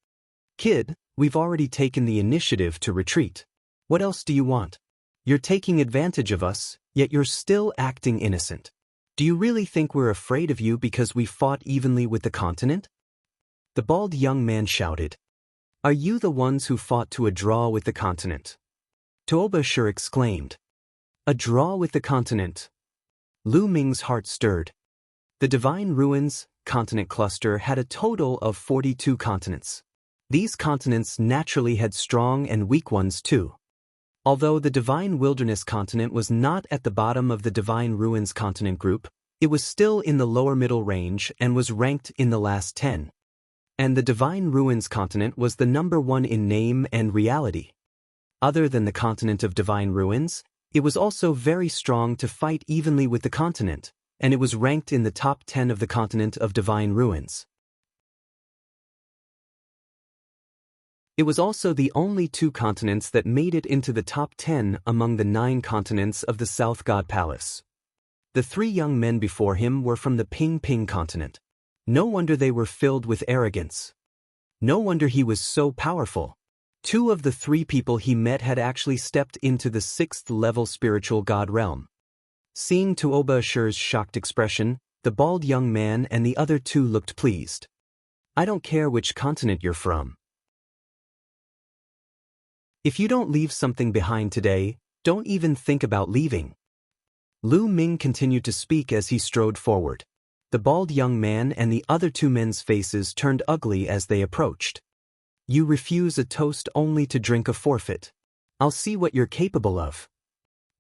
S1: Kid, we've already taken the initiative to retreat. What else do you want? You're taking advantage of us, yet you're still acting innocent. Do you really think we're afraid of you because we fought evenly with the continent? The bald young man shouted. Are you the ones who fought to a draw with the continent? Tuobashir exclaimed. A draw with the continent. Lu Ming's heart stirred. The Divine Ruins continent cluster had a total of 42 continents. These continents naturally had strong and weak ones too. Although the Divine Wilderness continent was not at the bottom of the Divine Ruins continent group, it was still in the lower middle range and was ranked in the last 10. And the Divine Ruins continent was the number 1 in name and reality. Other than the continent of Divine Ruins, it was also very strong to fight evenly with the continent, and it was ranked in the top 10 of the continent of Divine Ruins. It was also the only 2 continents that made it into the top 10 among the 9 continents of the South God Palace. The 3 young men before him were from the Ping Ping continent. No wonder they were filled with arrogance. No wonder he was so powerful. 2 of the 3 people he met had actually stepped into the 6th level spiritual god realm. Seeing Tuobashir's shocked expression, the bald young man and the other 2 looked pleased. I don't care which continent you're from. If you don't leave something behind today, don't even think about leaving. Lu Ming continued to speak as he strode forward. The bald young man and the other 2 men's faces turned ugly as they approached. You refuse a toast only to drink a forfeit. I'll see what you're capable of.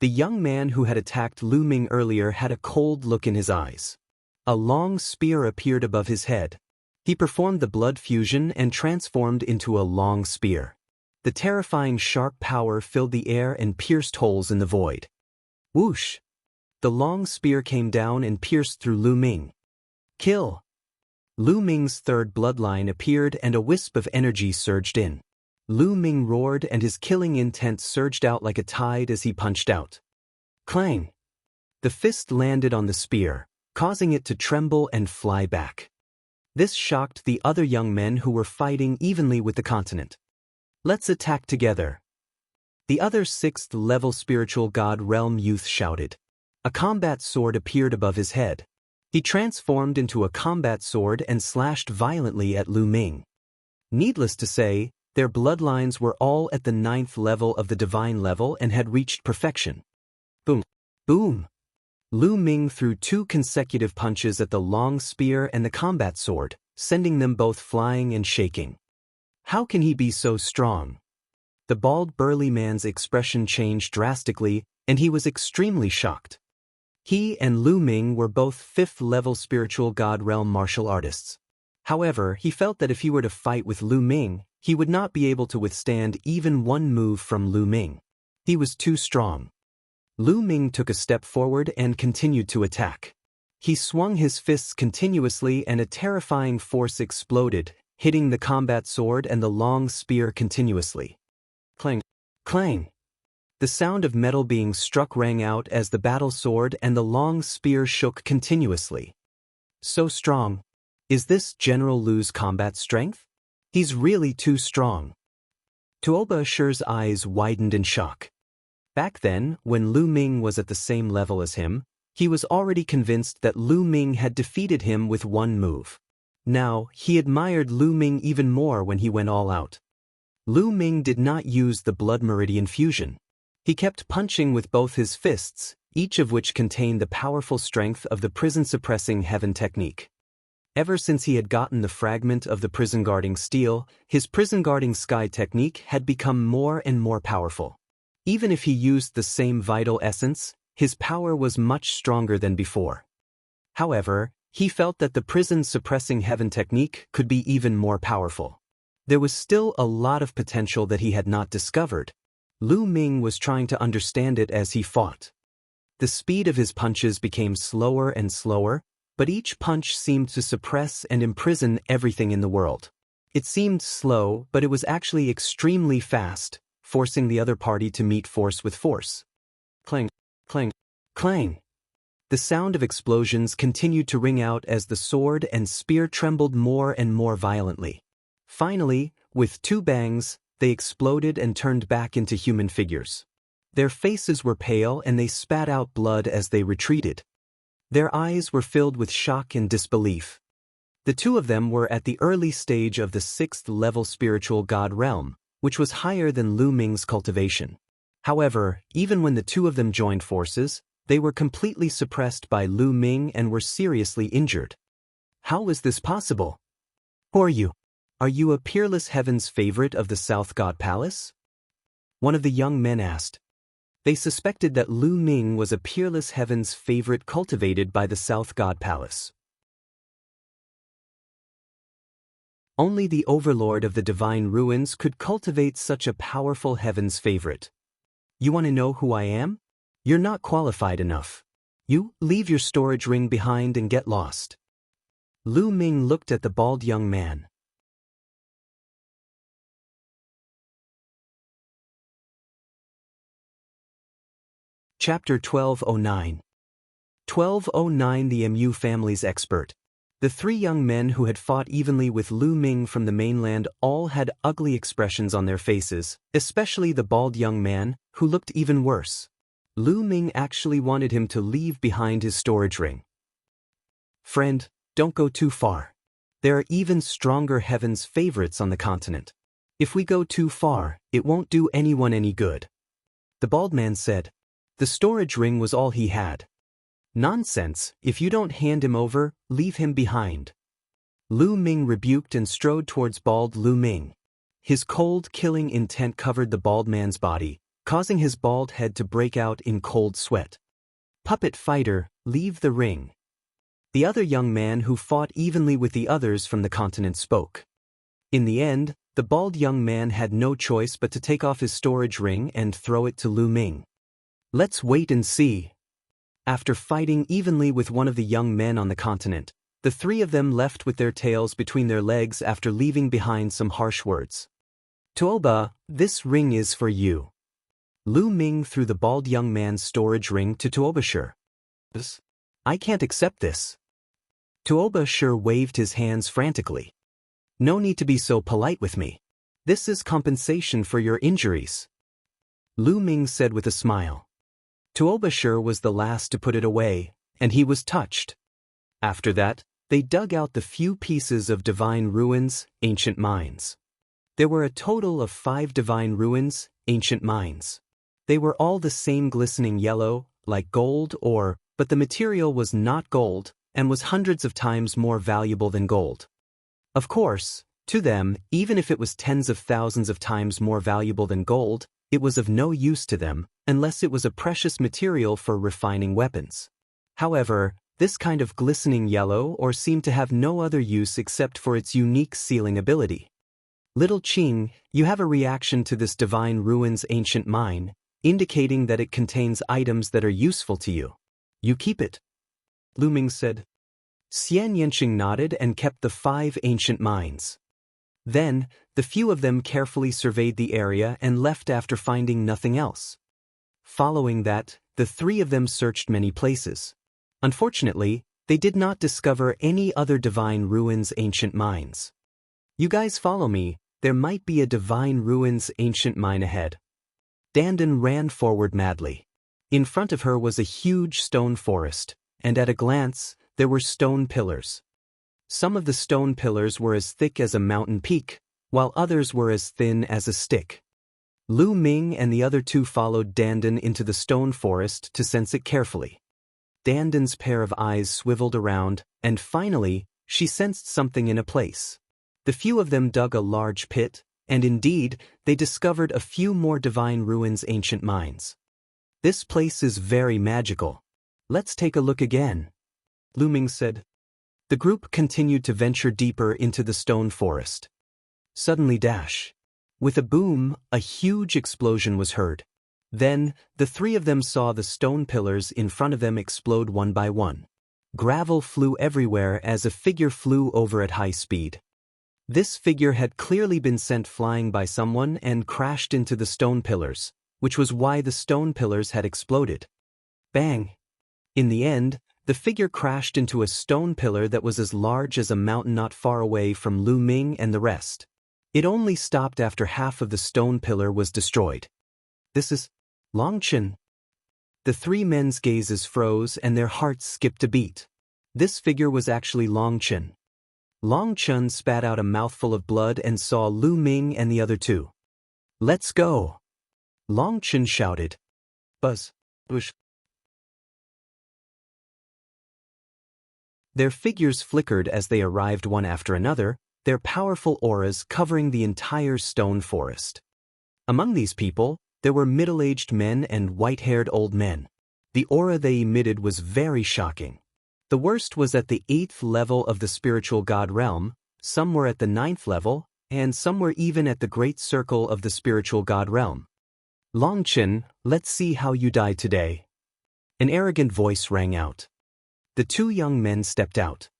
S1: The young man who had attacked Lu Ming earlier had a cold look in his eyes. A long spear appeared above his head. He performed the blood fusion and transformed into a long spear. The terrifying sharp power filled the air and pierced holes in the void. Whoosh! The long spear came down and pierced through Lu Ming. Kill! Lu Ming's 3rd bloodline appeared and a wisp of energy surged in. Lu Ming roared and his killing intent surged out like a tide as he punched out. Clang! The fist landed on the spear, causing it to tremble and fly back. This shocked the other young men who were fighting evenly with the continent. Let's attack together. The other 6th level spiritual god realm youth shouted. A combat sword appeared above his head. He transformed into a combat sword and slashed violently at Lu Ming. Needless to say, their bloodlines were all at the 9th level of the divine level and had reached perfection. Boom! Boom! Lu Ming threw 2 consecutive punches at the long spear and the combat sword, sending them both flying and shaking. How can he be so strong? The bald burly man's expression changed drastically, and he was extremely shocked. He and Lu Ming were both 5th level spiritual god realm martial artists. However, he felt that if he were to fight with Lu Ming, he would not be able to withstand even one move from Lu Ming. He was too strong. Lu Ming took a step forward and continued to attack. He swung his fists continuously and a terrifying force exploded, hitting the combat sword and the long spear continuously. Clang! Clang! The sound of metal being struck rang out as the battle sword and the long spear shook continuously. So strong. Is this General Lu's combat strength? He's really too strong. Tuobashir's eyes widened in shock. Back then, when Lu Ming was at the same level as him, he was already convinced that Lu Ming had defeated him with one move. Now, he admired Lu Ming even more when he went all out. Lu Ming did not use the blood meridian fusion. He kept punching with both his fists, each of which contained the powerful strength of the prison-suppressing heaven technique. Ever since he had gotten the fragment of the prison-guarding steel, his prison-guarding sky technique had become more and more powerful. Even if he used the same vital essence, his power was much stronger than before. However, he felt that the prison-suppressing heaven technique could be even more powerful. There was still a lot of potential that he had not discovered. Lu Ming was trying to understand it as he fought. The speed of his punches became slower and slower, but each punch seemed to suppress and imprison everything in the world. It seemed slow, but it was actually extremely fast, forcing the other party to meet force with force. Clang, clang, clang. The sound of explosions continued to ring out as the sword and spear trembled more and more violently. Finally, with two bangs, they exploded and turned back into human figures. Their faces were pale and they spat out blood as they retreated. Their eyes were filled with shock and disbelief. The two of them were at the early stage of the 6th-level spiritual god realm, which was higher than Lu Ming's cultivation. However, even when the two of them joined forces, they were completely suppressed by Lu Ming and were seriously injured. How was this possible? Who are you? Are you a peerless heaven's favorite of the South God Palace? One of the young men asked. They suspected that Lu Ming was a peerless heaven's favorite cultivated by the South God Palace. Only the overlord of the divine ruins could cultivate such a powerful heaven's favorite. You want to know who I am? You're not qualified enough. You leave your storage ring behind and get lost. Lu Ming looked at the bald young man. Chapter 1209. 1209. The Mu family's expert. The three young men who had fought evenly with Lu Ming from the mainland all had ugly expressions on their faces, especially the bald young man, who looked even worse. Lu Ming actually wanted him to leave behind his storage ring. Friend, don't go too far. There are even stronger heaven's favorites on the continent. If we go too far, it won't do anyone any good. The bald man said. The storage ring was all he had. Nonsense, if you don't hand him over, leave him behind. Lu Ming rebuked and strode towards bald Lu Ming. His cold, killing intent covered the bald man's body, causing his bald head to break out in cold sweat. Puppet fighter, leave the ring. The other young man who fought evenly with the others from the continent spoke. In the end, the bald young man had no choice but to take off his storage ring and throw it to Lu Ming. Let's wait and see. After fighting evenly with one of the young men on the continent, the three of them left with their tails between their legs after leaving behind some harsh words. Tuoba, this ring is for you. Lu Ming threw the bald young man's storage ring to Tuobashir. I can't accept this. Tuobashir waved his hands frantically. No need to be so polite with me. This is compensation for your injuries. Lu Ming said with a smile. Tuobashir was the last to put it away, and he was touched. After that, they dug out the few pieces of divine ruins, ancient mines. There were a total of 5 divine ruins, ancient mines. They were all the same glistening yellow, like gold but the material was not gold, and was hundreds of times more valuable than gold. Of course, to them, even if it was tens of thousands of times more valuable than gold, it was of no use to them, unless it was a precious material for refining weapons. However, this kind of glistening yellow seemed to have no other use except for its unique sealing ability. Little Qing, you have a reaction to this divine ruins ancient mine, indicating that it contains items that are useful to you. You keep it. Lu Ming said. Xian Yanqing nodded and kept the 5 ancient mines. Then, the few of them carefully surveyed the area and left after finding nothing else. Following that, the 3 of them searched many places. Unfortunately, they did not discover any other divine ruins ancient mines. You guys follow me, there might be a divine ruins ancient mine ahead. Dandan ran forward madly. In front of her was a huge stone forest, and at a glance, there were stone pillars. Some of the stone pillars were as thick as a mountain peak, while others were as thin as a stick. Lu Ming and the other two followed Dandan into the stone forest to sense it carefully. Dandan's pair of eyes swiveled around, and finally, she sensed something in a place. The few of them dug a large pit, and indeed, they discovered a few more divine ruins' ancient mines. This place is very magical. Let's take a look again, Lu Ming said. The group continued to venture deeper into the stone forest. Suddenly with a boom, a huge explosion was heard. Then, the three of them saw the stone pillars in front of them explode one by one. Gravel flew everywhere as a figure flew over at high speed. This figure had clearly been sent flying by someone and crashed into the stone pillars, which was why the stone pillars had exploded. Bang! In the end, the figure crashed into a stone pillar that was as large as a mountain not far away from Lu Ming and the rest. It only stopped after half of the stone pillar was destroyed. This is Longchen. The three men's gazes froze and their hearts skipped a beat. This figure was actually Longchen. Longchen spat out a mouthful of blood and saw Lu Ming and the other two. Let's go! Longchen shouted. Buzz. Whoosh. Their figures flickered as they arrived one after another, their powerful auras covering the entire stone forest. Among these people, there were middle-aged men and white-haired old men. The aura they emitted was very shocking. The worst was at the 8th level of the spiritual god realm, some were at the 9th level, and some were even at the great circle of the spiritual god realm. Longchen, let's see how you die today. An arrogant voice rang out. The two young men stepped out.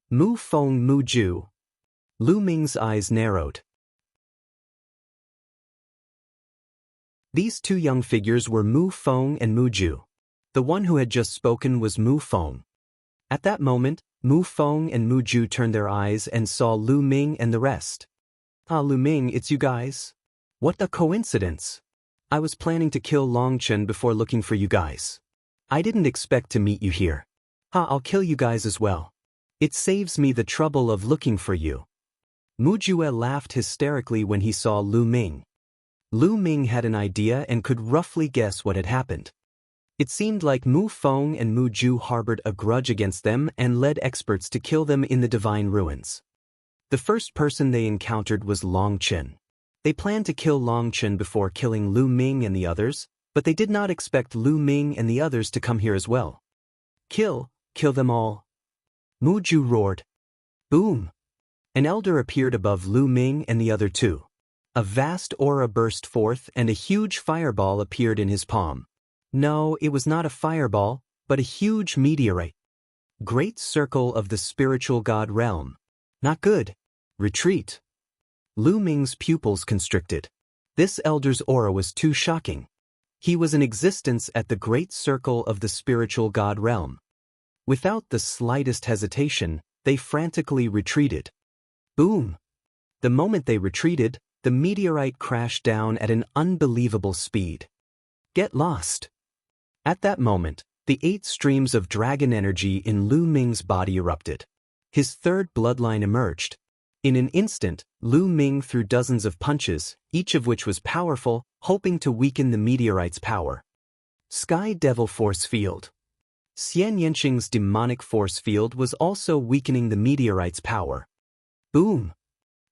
S1: Mu Feng Mu Ju. Lu Ming's eyes narrowed. These two young figures were Mu Feng and Mu Ju. The one who had just spoken was Mu Feng. At that moment, Mu Feng and Mu Ju turned their eyes and saw Lu Ming and the rest. Ah, Lu Ming, it's you guys. What a coincidence. I was planning to kill Longchen before looking for you guys. I didn't expect to meet you here. I'll kill you guys as well. It saves me the trouble of looking for you. Mu Jue laughed hysterically when he saw Lu Ming. Lu Ming had an idea and could roughly guess what had happened. It seemed like Mu Feng and Mu Ju harbored a grudge against them and led experts to kill them in the divine ruins. The first person they encountered was Longchen. They planned to kill Longchen before killing Lu Ming and the others, but they did not expect Lu Ming and the others to come here as well. Kill them all. Mu Ju roared. Boom! An elder appeared above Lu Ming and the other two. A vast aura burst forth and a huge fireball appeared in his palm. No, it was not a fireball, but a huge meteorite. Great circle of the spiritual god realm. Not good. Retreat. Lu Ming's pupils constricted. This elder's aura was too shocking. He was in existence at the great circle of the spiritual god realm. Without the slightest hesitation, they frantically retreated. Boom! The moment they retreated, the meteorite crashed down at an unbelievable speed. Get lost! At that moment, the 8 streams of dragon energy in Lu Ming's body erupted. His third bloodline emerged. In an instant, Lu Ming threw dozens of punches, each of which was powerful, hoping to weaken the meteorite's power. Sky Devil Force Field. Xian Yanqing's demonic force field was also weakening the meteorite's power. Boom!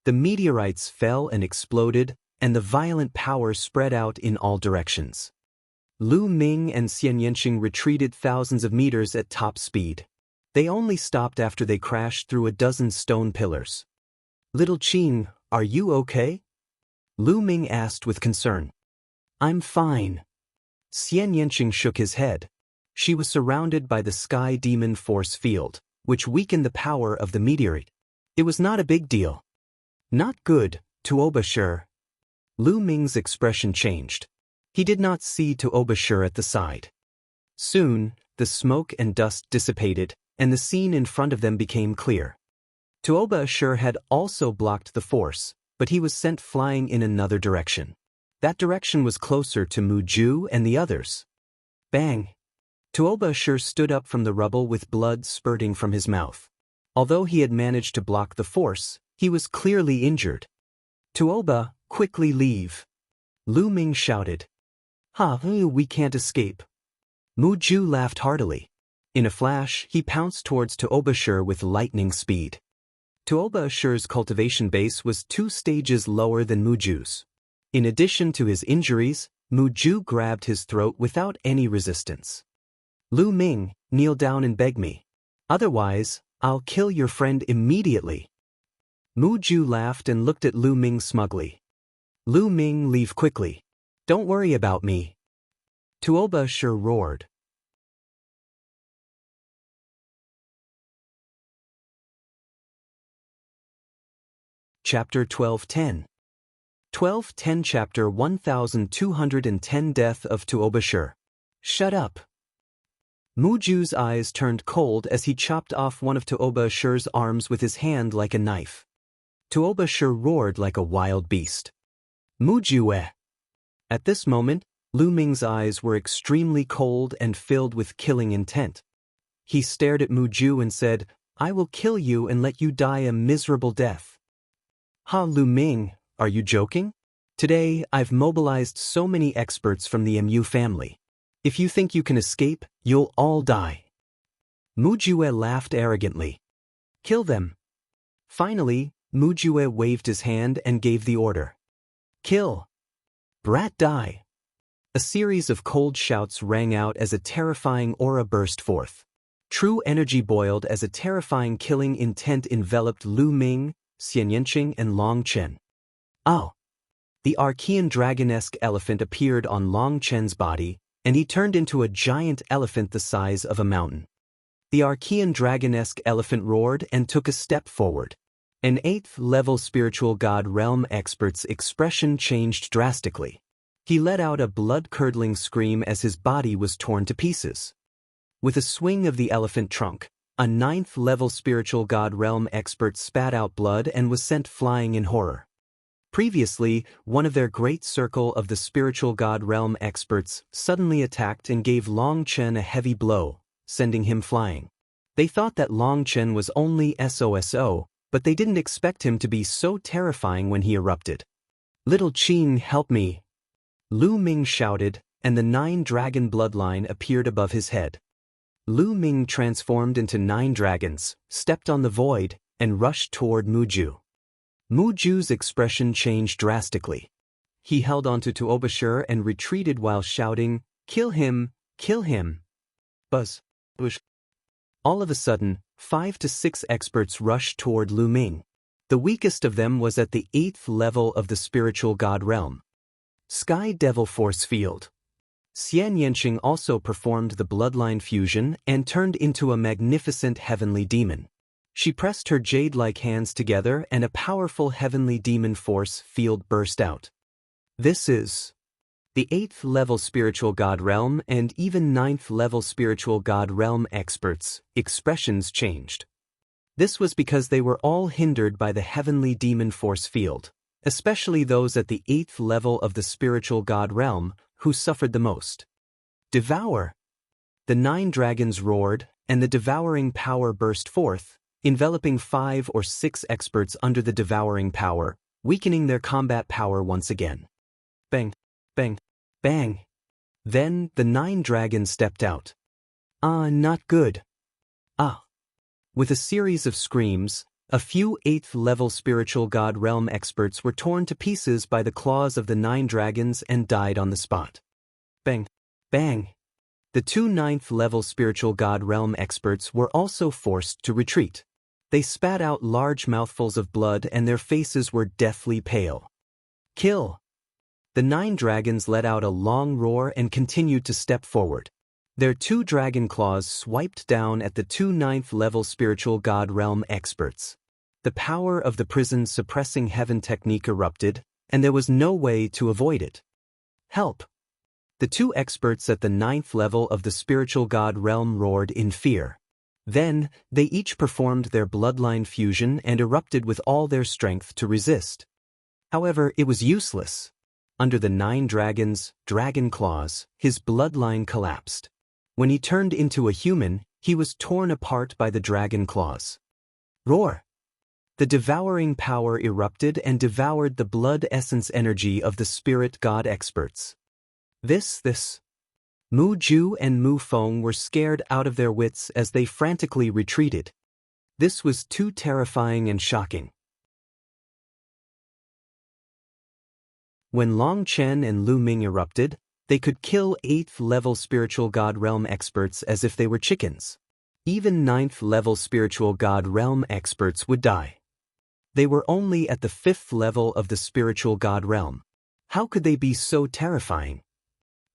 S1: The meteorites fell and exploded, and the violent power spread out in all directions. Lu Ming and Xian Yanqing retreated thousands of meters at top speed. They only stopped after they crashed through a dozen stone pillars. Little Qing, are you okay? Lu Ming asked with concern. I'm fine. Xian Yanqing shook his head. She was surrounded by the Sky Demon force field, which weakened the power of the meteorite. It was not a big deal. Not good, Tuoba. Lu Ming's expression changed. He did not see Tuoba at the side. Soon, the smoke and dust dissipated, and the scene in front of them became clear. Tuoba had also blocked the force, but he was sent flying in another direction. That direction was closer to Mu Ju and the others. Bang! Tuoba stood up from the rubble with blood spurting from his mouth. Although he had managed to block the force, he was clearly injured. Tuoba, quickly leave. Lu Ming shouted. Ha, we can't escape. Mu Ju laughed heartily. In a flash, he pounced towards Tuoba Shi with lightning speed. Tuoba Shi's cultivation base was 2 stages lower than Mu Ju's. In addition to his injuries, Mu Ju grabbed his throat without any resistance. Lu Ming, kneel down and beg me. Otherwise, I'll kill your friend immediately. Mu Ju laughed and looked at Lu Ming smugly. Lu Ming, leave quickly. Don't worry about me. Tuoba Shi roared. Chapter 1210. 1210 Chapter 1210 Death of Tuoba Shi. Shut up. Mu Ju's eyes turned cold as he chopped off one of Tuoba Shi's arms with his hand like a knife. Tuoba Shi roared like a wild beast. Mu Ju eh. At this moment, Lu Ming's eyes were extremely cold and filled with killing intent. He stared at Mu Ju and said, I will kill you and let you die a miserable death. Ha, Lu Ming, are you joking? Today, I've mobilized so many experts from the MU family. If you think you can escape, you'll all die. Mu Jue laughed arrogantly. Kill them. Finally, Mu Jue waved his hand and gave the order. Kill. Brat die. A series of cold shouts rang out as a terrifying aura burst forth. True energy boiled as a terrifying killing intent enveloped Lu Ming, Xian Yanqing and Long Chen. Oh! The Archean dragon-esque elephant appeared on Long Chen's body, and he turned into a giant elephant the size of a mountain. The Archean dragon-esque elephant roared and took a step forward. An 8th-level spiritual god realm expert's expression changed drastically. He let out a blood-curdling scream as his body was torn to pieces. With a swing of the elephant trunk, a 9th-level spiritual god realm expert spat out blood and was sent flying in horror. Previously, one of their great circle of the spiritual god realm experts suddenly attacked and gave Long Chen a heavy blow, sending him flying. They thought that Long Chen was only SOSO, but they didn't expect him to be so terrifying when he erupted. Little Qin, help me! Lu Ming shouted, and the 9-dragon bloodline appeared above his head. Lu Ming transformed into 9 dragons, stepped on the void, and rushed toward Mu Ju. Mu Ju's expression changed drastically. He held onto Tuoba Shi and retreated while shouting, Kill him! Kill him! Buzz! Bush! All of a sudden, 5 to 6 experts rushed toward Lu Ming. The weakest of them was at the 8th level of the spiritual god realm. Sky Devil Force Field. Xian Yanqing also performed the bloodline fusion and turned into a magnificent heavenly demon. She pressed her jade-like hands together and a powerful heavenly demon force field burst out. This is the 8th-level spiritual god realm and even 9th-level spiritual god realm experts' expressions changed. This was because they were all hindered by the heavenly demon force field, especially those at the 8th level of the spiritual god realm, who suffered the most. Devour! The 9 dragons roared, and the devouring power burst forth, enveloping 5 or 6 experts under the devouring power, weakening their combat power once again. Bang! Bang! Bang! Then, the 9 dragons stepped out. Ah, not good. Ah! With a series of screams, a few 8th-level spiritual god realm experts were torn to pieces by the claws of the 9 dragons and died on the spot. Bang! Bang! The 2 9th-level spiritual god realm experts were also forced to retreat. They spat out large mouthfuls of blood and their faces were deathly pale. Kill! The 9 dragons let out a long roar and continued to step forward. Their 2 dragon claws swiped down at the 2 9th-level spiritual god realm experts. The power of the prison suppressing heaven technique erupted, and there was no way to avoid it. Help! The 2 experts at the 9th level of the spiritual god realm roared in fear. Then, they each performed their bloodline fusion and erupted with all their strength to resist. However, it was useless. Under the 9 dragons' dragon claws, his bloodline collapsed. When he turned into a human, he was torn apart by the dragon claws. Roar! The devouring power erupted and devoured the blood essence energy of the spirit god experts. This. Mu Ju and Mu Feng were scared out of their wits as they frantically retreated. This was too terrifying and shocking. When Long Chen and Lu Ming erupted, they could kill 8th-level spiritual god realm experts as if they were chickens. Even 9th-level spiritual god realm experts would die. They were only at the 5th level of the spiritual god realm. How could they be so terrifying?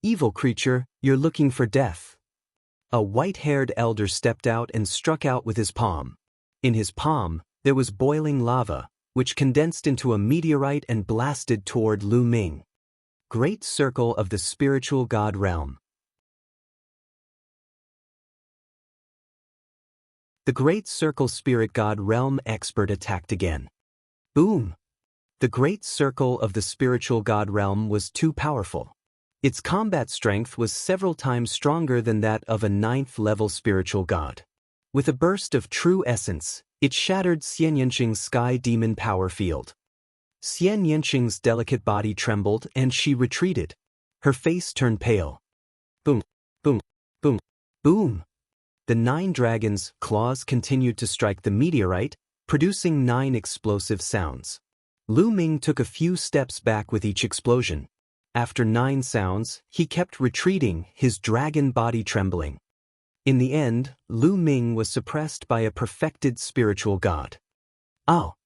S1: Evil creature, you're looking for death. A white-haired elder stepped out and struck out with his palm. In his palm, there was boiling lava, which condensed into a meteorite and blasted toward Lu Ming. Great Circle of the Spiritual God Realm. The Great Circle Spirit God Realm expert attacked again. Boom! The Great Circle of the Spiritual God Realm was too powerful. Its combat strength was several times stronger than that of a 9th-level spiritual god. With a burst of true essence, it shattered Xian Yanqing's sky demon power field. Xian Yanqing's delicate body trembled and she retreated. Her face turned pale. Boom, boom, boom, boom. The 9 dragons' claws continued to strike the meteorite, producing 9 explosive sounds. Lu Ming took a few steps back with each explosion. After 9 sounds, he kept retreating, his dragon body trembling. In the end, Lu Ming was suppressed by a perfected spiritual god. Oh!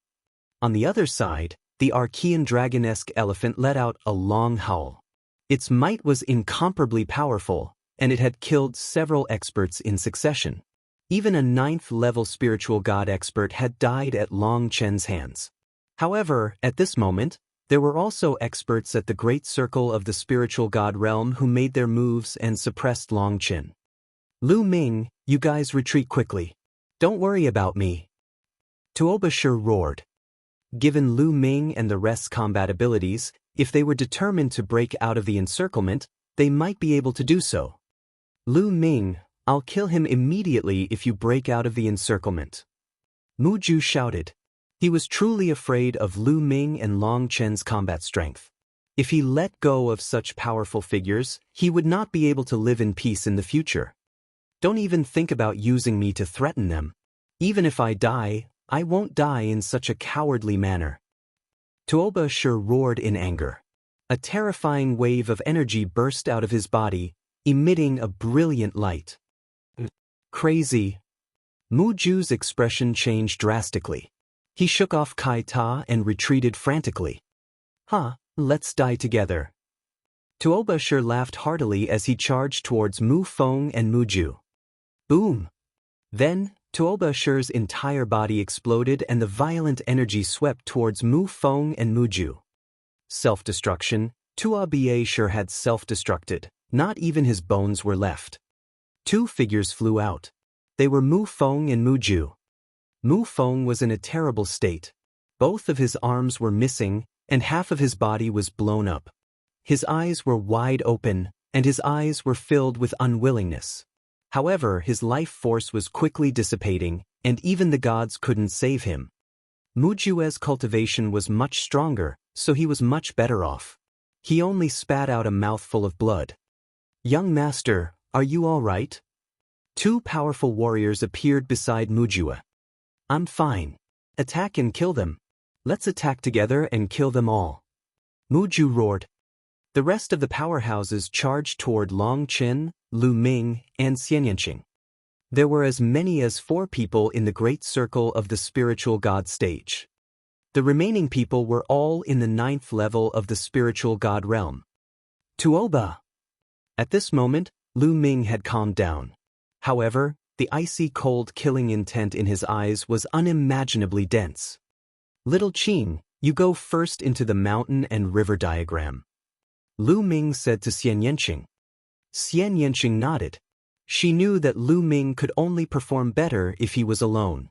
S1: On the other side, the Archean dragon-esque elephant let out a long howl. Its might was incomparably powerful, and it had killed several experts in succession. Even a 9th-level spiritual god expert had died at Long Chen's hands. However, at this moment, there were also experts at the Great Circle of the Spiritual God Realm who made their moves and suppressed Long Chen. Lu Ming, you guys retreat quickly. Don't worry about me. Tuobashir roared. Given Lu Ming and the rest's combat abilities, if they were determined to break out of the encirclement, they might be able to do so. Lu Ming, I'll kill him immediately if you break out of the encirclement. Mu Ju shouted. He was truly afraid of Lu Ming and Long Chen's combat strength. If he let go of such powerful figures, he would not be able to live in peace in the future. Don't even think about using me to threaten them. Even if I die, I won't die in such a cowardly manner. Tuobashir roared in anger. A terrifying wave of energy burst out of his body, emitting a brilliant light. Crazy. Mu Ju's expression changed drastically. He shook off Kai Ta and retreated frantically. Let's die together. Tuobashir laughed heartily as he charged towards Mu Feng and Mu Ju. Boom! Then, Tuobashir's entire body exploded and the violent energy swept towards Mu Feng and Mu Ju. Self-destruction. Tuobashir had self-destructed. Not even his bones were left. 2 figures flew out. They were Mu Feng and Mu Ju. Mu Feng was in a terrible state. Both of his arms were missing, and half of his body was blown up. His eyes were wide open, and his eyes were filled with unwillingness. However, his life force was quickly dissipating, and even the gods couldn't save him. Mu Ju's cultivation was much stronger, so he was much better off. He only spat out a mouthful of blood. Young master, are you all right? 2 powerful warriors appeared beside Mu Ju. I'm fine. Attack and kill them. Let's attack together and kill them all. Mu Ju roared. The rest of the powerhouses charged toward Long Chen, Lu Ming, and Xian Yanqing. There were as many as 4 people in the Great Circle of the Spiritual God stage. The remaining people were all in the 9th level of the Spiritual God realm. Tuoba! At this moment, Lu Ming had calmed down. However, the icy cold killing intent in his eyes was unimaginably dense. Little Qing, you go first into the mountain and river diagram. Lu Ming said to Xian Yanqing. Xian Yanqing nodded. She knew that Lu Ming could only perform better if he was alone.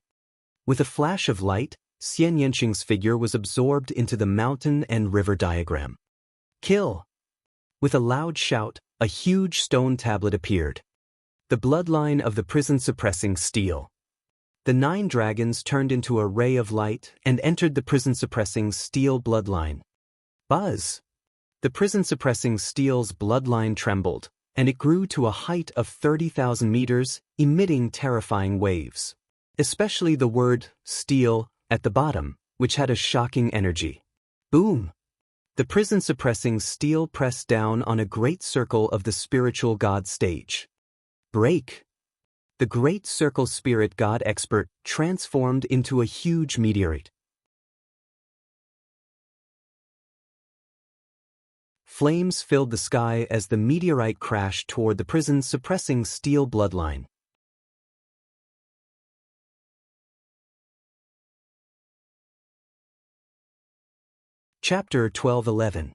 S1: With a flash of light, Xian Yanqing's figure was absorbed into the mountain and river diagram. Kill! With a loud shout, a huge stone tablet appeared. The bloodline of the prison suppressing steel. The 9 dragons turned into a ray of light and entered the prison-suppressing steel bloodline. Buzz! The prison-suppressing steel's bloodline trembled, and it grew to a height of 30,000 meters, emitting terrifying waves. Especially the word steel at the bottom, which had a shocking energy. Boom! The prison-suppressing steel pressed down on a great circle of the spiritual god stage. Break! The great circle spirit god expert transformed into a huge meteorite. Flames filled the sky as the meteorite crashed toward the prison-suppressing steel bloodline. Chapter 12:11.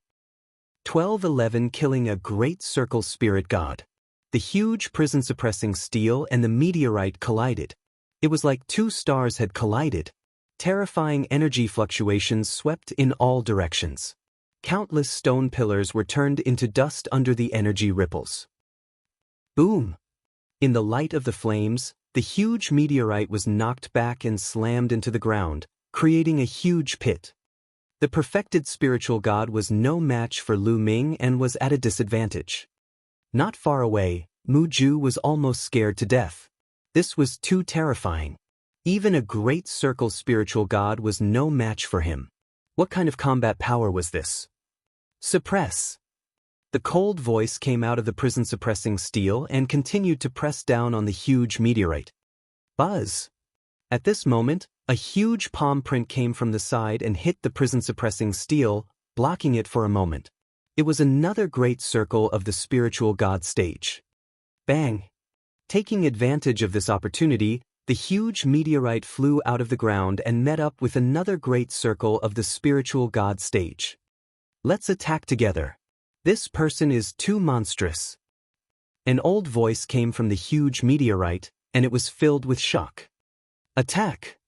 S1: 12:11 Killing a great circle spirit god. The huge prison-suppressing steel and the meteorite collided. It was like 2 stars had collided. Terrifying energy fluctuations swept in all directions. Countless stone pillars were turned into dust under the energy ripples. Boom! In the light of the flames, the huge meteorite was knocked back and slammed into the ground, creating a huge pit. The perfected spiritual god was no match for Lu Ming and was at a disadvantage. Not far away, Mu Ju was almost scared to death. This was too terrifying. Even a great circle spiritual god was no match for him. What kind of combat power was this? Suppress! The cold voice came out of the prison-suppressing steel and continued to press down on the huge meteorite. Buzz! At this moment, a huge palm print came from the side and hit the prison-suppressing steel, blocking it for a moment. It was another great circle of the spiritual god stage. Bang! Taking advantage of this opportunity, the huge meteorite flew out of the ground and met up with another great circle of the spiritual god stage. Let's attack together. This person is too monstrous. An old voice came from the huge meteorite, and it was filled with shock. Attack!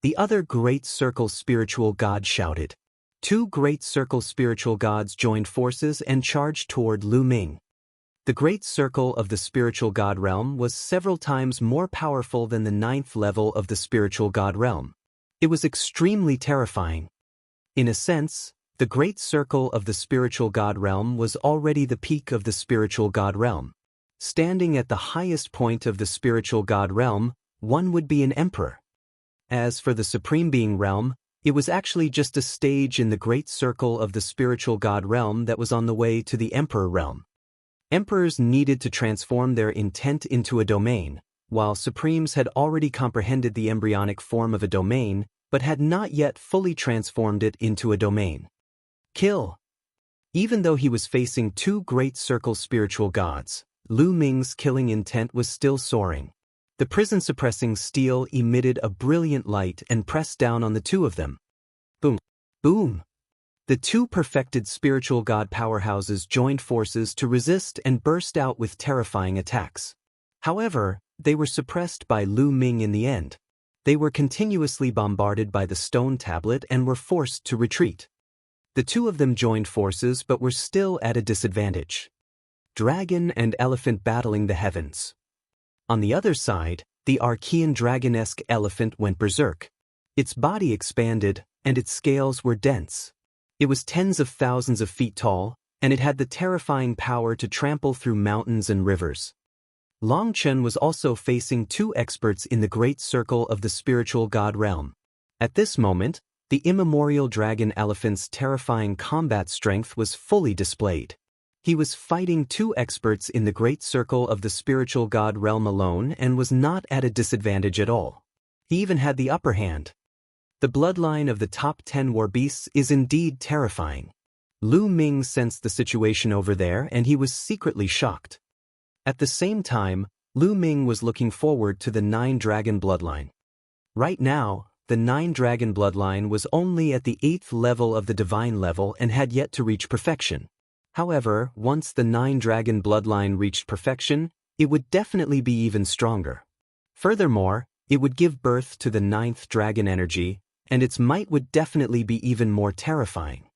S1: The other great circle spiritual god shouted. 2 great circle spiritual gods joined forces and charged toward Lu Ming. The great circle of the spiritual god realm was several times more powerful than the 9th level of the spiritual god realm. It was extremely terrifying. In a sense, the great circle of the spiritual god realm was already the peak of the spiritual god realm. Standing at the highest point of the spiritual god realm, one would be an emperor. As for the supreme being realm, it was actually just a stage in the great circle of the spiritual god realm that was on the way to the emperor realm. Emperors needed to transform their intent into a domain, while supremes had already comprehended the embryonic form of a domain, but had not yet fully transformed it into a domain. Kill! Even though he was facing 2 great circle spiritual gods, Lu Ming's killing intent was still soaring. The prison-suppressing steel emitted a brilliant light and pressed down on the 2 of them. Boom! Boom! The 2 perfected spiritual god powerhouses joined forces to resist and burst out with terrifying attacks. However, they were suppressed by Lu Ming in the end. They were continuously bombarded by the stone tablet and were forced to retreat. The 2 of them joined forces but were still at a disadvantage. Dragon and elephant battling the heavens. On the other side, the Archean dragon-esque elephant went berserk. Its body expanded, and its scales were dense. It was tens of thousands of feet tall, and it had the terrifying power to trample through mountains and rivers. Long Chen was also facing 2 experts in the great circle of the spiritual god realm. At this moment, the immemorial dragon elephant's terrifying combat strength was fully displayed. He was fighting 2 experts in the great circle of the spiritual god realm alone and was not at a disadvantage at all. He even had the upper hand. The bloodline of the top 10 war beasts is indeed terrifying. Lu Ming sensed the situation over there and he was secretly shocked. At the same time, Lu Ming was looking forward to the 9-dragon bloodline. Right now, the 9-dragon bloodline was only at the 8th level of the divine level and had yet to reach perfection. However, once the 9-dragon bloodline reached perfection, it would definitely be even stronger. Furthermore, it would give birth to the 9th dragon energy, and its might would definitely be even more terrifying.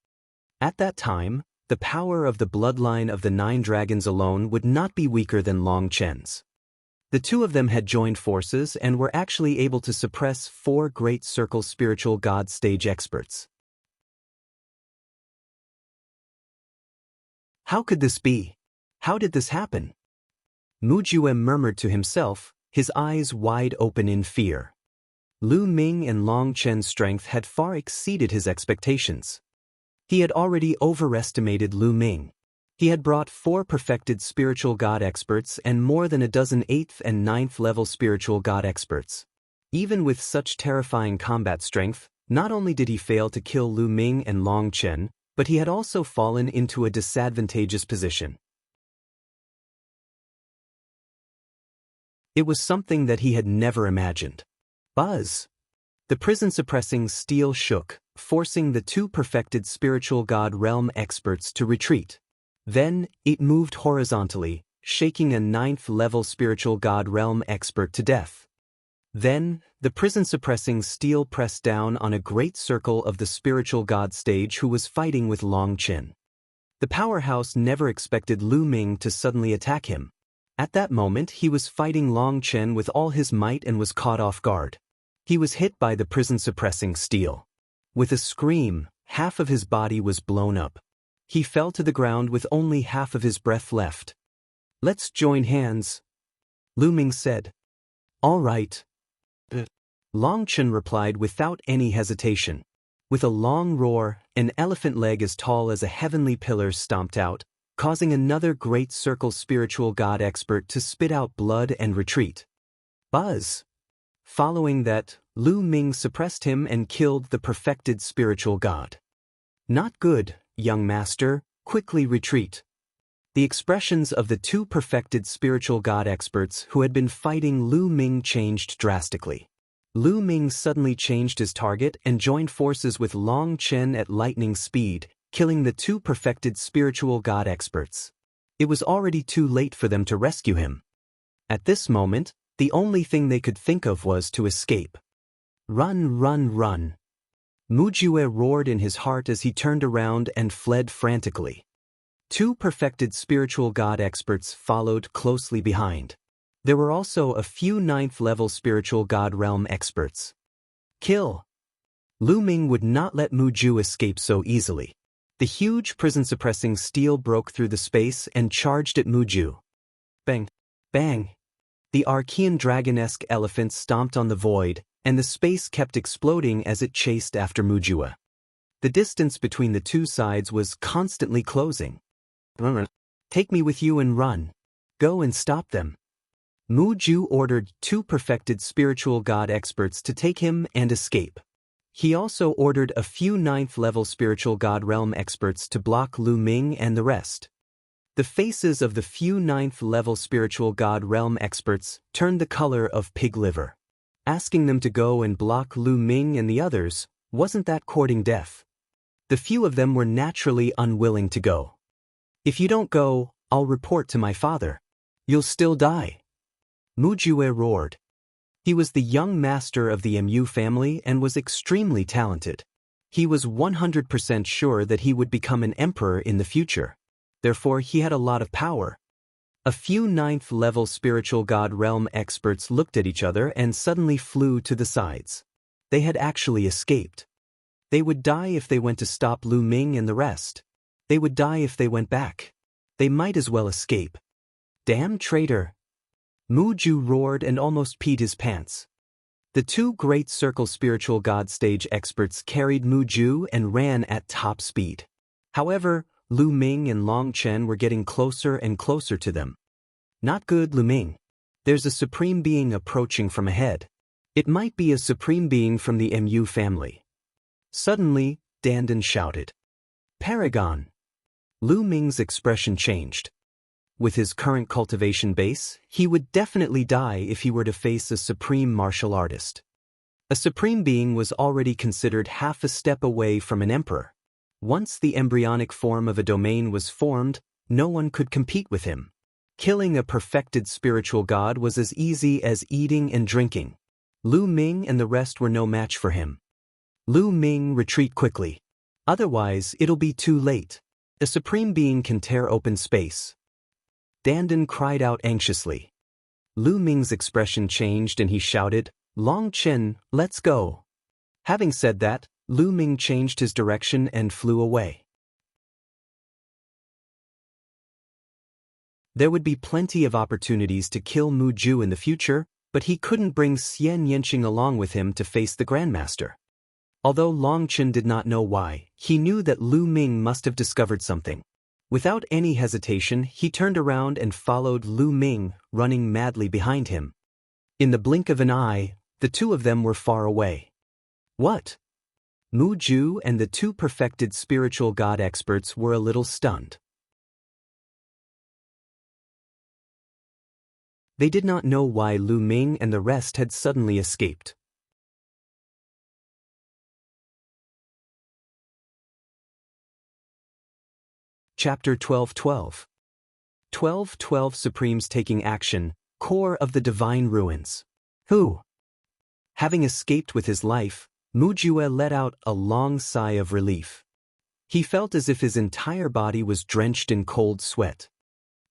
S1: At that time, the power of the bloodline of the 9 dragons alone would not be weaker than Long Chen's. The two of them had joined forces and were actually able to suppress 4 Great Circle spiritual god stage experts. How could this be? How did this happen? Mujue murmured to himself, his eyes wide open in fear. Lu Ming and Long Chen's strength had far exceeded his expectations. He had already overestimated Lu Ming. He had brought 4 perfected spiritual god experts and more than a dozen 8th and 9th level spiritual god experts. Even with such terrifying combat strength, not only did he fail to kill Lu Ming and Long Chen, but he had also fallen into a disadvantageous position. It was something that he had never imagined. Buzz! The prison-suppressing steel shook, forcing the 2 perfected spiritual god realm experts to retreat. Then, it moved horizontally, shaking a 9th level spiritual god realm expert to death. Then, the prison-suppressing steel pressed down on a great circle of the spiritual god stage who was fighting with Long Chen. The powerhouse never expected Lu Ming to suddenly attack him. At that moment he was fighting Long Chen with all his might and was caught off guard. He was hit by the prison-suppressing steel. With a scream, half of his body was blown up. He fell to the ground with only half of his breath left. "Let's join hands," Lu Ming said. "All right." Long Chen replied without any hesitation. With a long roar, an elephant leg as tall as a heavenly pillar stomped out, causing another great circle spiritual god expert to spit out blood and retreat. Buzz! Following that, Lu Ming suppressed him and killed the perfected spiritual god. "Not good, young master, quickly retreat." The expressions of the 2 perfected spiritual god experts who had been fighting Lu Ming changed drastically. Lu Ming suddenly changed his target and joined forces with Long Chen at lightning speed, killing the 2 perfected spiritual god experts. It was already too late for them to rescue him. At this moment, the only thing they could think of was to escape. "Run, run, run!" Mujue roared in his heart as he turned around and fled frantically. 2 perfected spiritual god experts followed closely behind. There were also a few 9th level spiritual god realm experts. Kill! Lu Ming would not let Mujue escape so easily. The huge prison-suppressing steel broke through the space and charged at Mujue. Bang! Bang! The Archean dragon-esque elephant stomped on the void, and the space kept exploding as it chased after Mujue. The distance between the 2 sides was constantly closing. "Take me with you and run. Go and stop them." Mujue ordered 2 perfected spiritual god experts to take him and escape. He also ordered a few 9th level spiritual god realm experts to block Lu Ming and the rest. The faces of the few 9th level spiritual god realm experts turned the color of pig liver. Asking them to go and block Lu Ming and the others, wasn't that courting death? The few of them were naturally unwilling to go. "If you don't go, I'll report to my father. You'll still die," Mujue roared. He was the young master of the Mu family and was extremely talented. He was 100% sure that he would become an emperor in the future. Therefore, he had a lot of power. A few 9th level spiritual god realm experts looked at each other and suddenly flew to the sides. They had actually escaped. They would die if they went to stop Lu Ming and the rest. They would die if they went back. They might as well escape. "Damn traitor!" Mujue roared and almost peed his pants. The 2 great circle spiritual god stage experts carried Mujue and ran at top speed. However, Lu Ming and Long Chen were getting closer and closer to them. "Not good, Lu Ming. There's a supreme being approaching from ahead. It might be a supreme being from the Mu family." Suddenly, Dandan shouted. "Paragon!" Lu Ming's expression changed. With his current cultivation base, he would definitely die if he were to face a supreme martial artist. A supreme being was already considered half a step away from an emperor. Once the embryonic form of a domain was formed, no one could compete with him. Killing a perfected spiritual god was as easy as eating and drinking. Lu Ming and the rest were no match for him. "Lu Ming, retreat quickly. Otherwise, it'll be too late. A supreme being can tear open space." Dandan cried out anxiously. Lu Ming's expression changed and he shouted, "Long Chen, let's go." Having said that, Lu Ming changed his direction and flew away. There would be plenty of opportunities to kill Mu Ju in the future, but he couldn't bring Xian Yanqing along with him to face the Grandmaster. Although Long Chen did not know why, he knew that Lu Ming must have discovered something. Without any hesitation, he turned around and followed Lu Ming, running madly behind him. In the blink of an eye, the two of them were far away. What? Mu Ju and the two perfected spiritual god experts were a little stunned. They did not know why Lu Ming and the rest had suddenly escaped. Chapter 12:12. 12:12 Supremes taking action, core of the divine ruins. Who? Having escaped with his life, Mu Jue let out a long sigh of relief. He felt as if his entire body was drenched in cold sweat.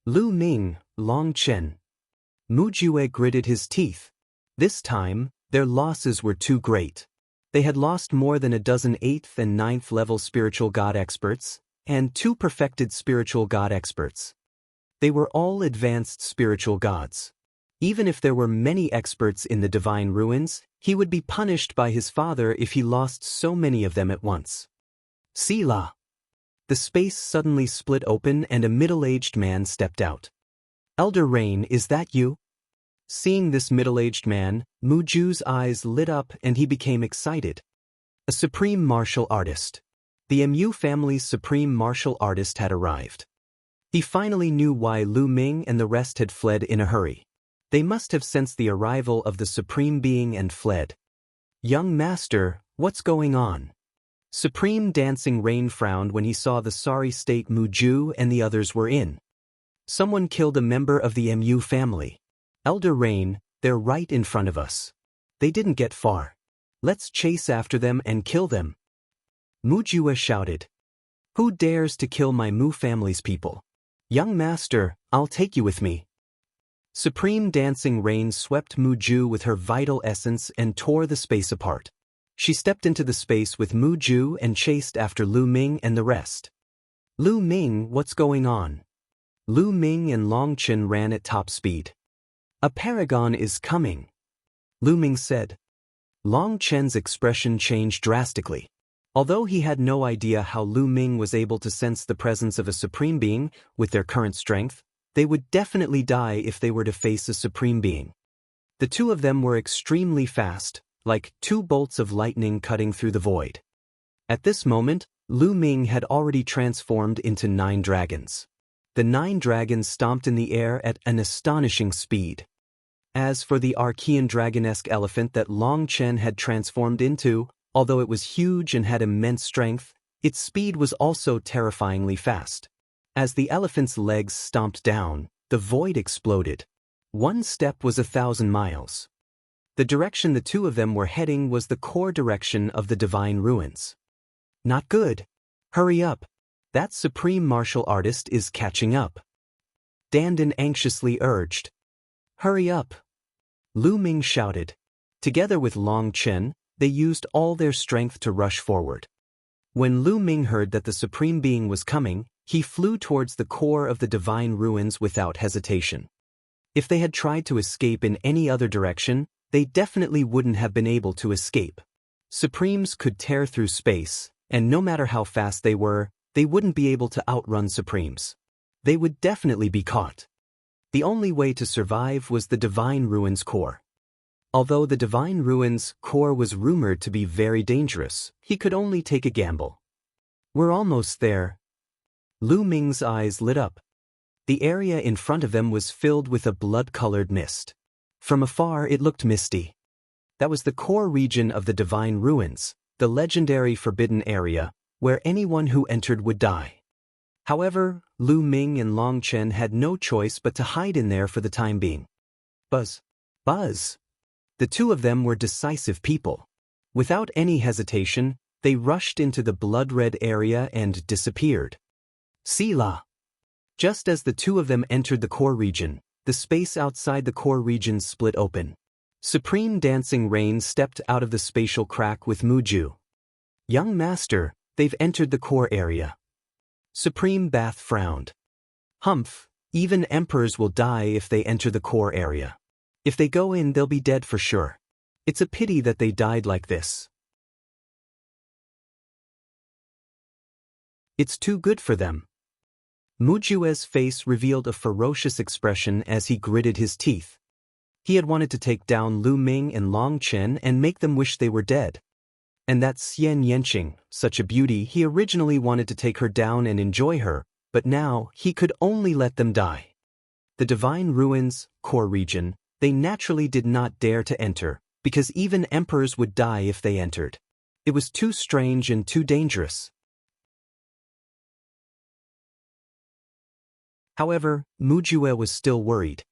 S1: Lu Ming, Long Chen. Mu Jue gritted his teeth. This time, their losses were too great. They had lost more than a dozen 8th and 9th level spiritual god experts, and 2 perfected spiritual god experts. They were all advanced spiritual gods. Even if there were many experts in the divine ruins, he would be punished by his father if he lost so many of them at once. Sila! The space suddenly split open and a middle-aged man stepped out. Elder Rain, is that you? Seeing this middle-aged man, Mu Ju's eyes lit up and he became excited. A supreme martial artist. The Mu family's supreme martial artist had arrived. He finally knew why Lu Ming and the rest had fled in a hurry. They must have sensed the arrival of the supreme being and fled. Young master, what's going on? Supreme Dancing Rain frowned when he saw the sorry state Mu Ju and the others were in. Someone killed a member of the Mu family. Elder Rain, they're right in front of us. They didn't get far. Let's chase after them and kill them. Mu Jue shouted. Who dares to kill my Mu family's people? Young master, I'll take you with me. Supreme Dancing Rain swept Mu Ju with her vital essence and tore the space apart. She stepped into the space with Mu Ju and chased after Lu Ming and the rest. Lu Ming, what's going on? Lu Ming and Long Chen ran at top speed. A paragon is coming, Lu Ming said. Long Chen's expression changed drastically. Although he had no idea how Lu Ming was able to sense the presence of a supreme being, with their current strength, they would definitely die if they were to face a supreme being. The two of them were extremely fast, like 2 bolts of lightning cutting through the void. At this moment, Lu Ming had already transformed into 9 dragons. The 9 dragons stomped in the air at an astonishing speed. As for the Archean dragonesque elephant that Long Chen had transformed into, although it was huge and had immense strength, its speed was also terrifyingly fast. As the elephant's legs stomped down, the void exploded. 1 step was 1,000 miles. The direction the two of them were heading was the core direction of the divine ruins. Not good. Hurry up. That supreme martial artist is catching up. Dandan anxiously urged. Hurry up. Lu Ming shouted. Together with Long Chen, they used all their strength to rush forward. When Lu Ming heard that the supreme being was coming, he flew towards the core of the divine ruins without hesitation. If they had tried to escape in any other direction, they definitely wouldn't have been able to escape. Supremes could tear through space, and no matter how fast they were, they wouldn't be able to outrun Supremes. They would definitely be caught. The only way to survive was the Divine Ruins core. Although the Divine Ruins core was rumored to be very dangerous, he could only take a gamble. We're almost there. Lu Ming's eyes lit up. The area in front of them was filled with a blood-colored mist. From afar it looked misty. That was the core region of the Divine Ruins, the legendary forbidden area, where anyone who entered would die. However, Lu Ming and Long Chen had no choice but to hide in there for the time being. Buzz. Buzz. The two of them were decisive people. Without any hesitation, they rushed into the blood-red area and disappeared. Sila. Just as the two of them entered the core region, the space outside the core region split open. Supreme Dancing Rain stepped out of the spatial crack with Muju. Young Master, they've entered the core area. Supreme Bath frowned. Humph, even emperors will die if they enter the core area. If they go in, they'll be dead for sure. It's a pity that they died like this. It's too good for them. Mujue's face revealed a ferocious expression as he gritted his teeth. He had wanted to take down Lu Ming and Long Chen and make them wish they were dead. And that Xian Yanqing, such a beauty, he originally wanted to take her down and enjoy her, but now he could only let them die. The Divine Ruins, core region, they naturally did not dare to enter, because even emperors would die if they entered. It was too strange and too dangerous. However, Mujue was still worried.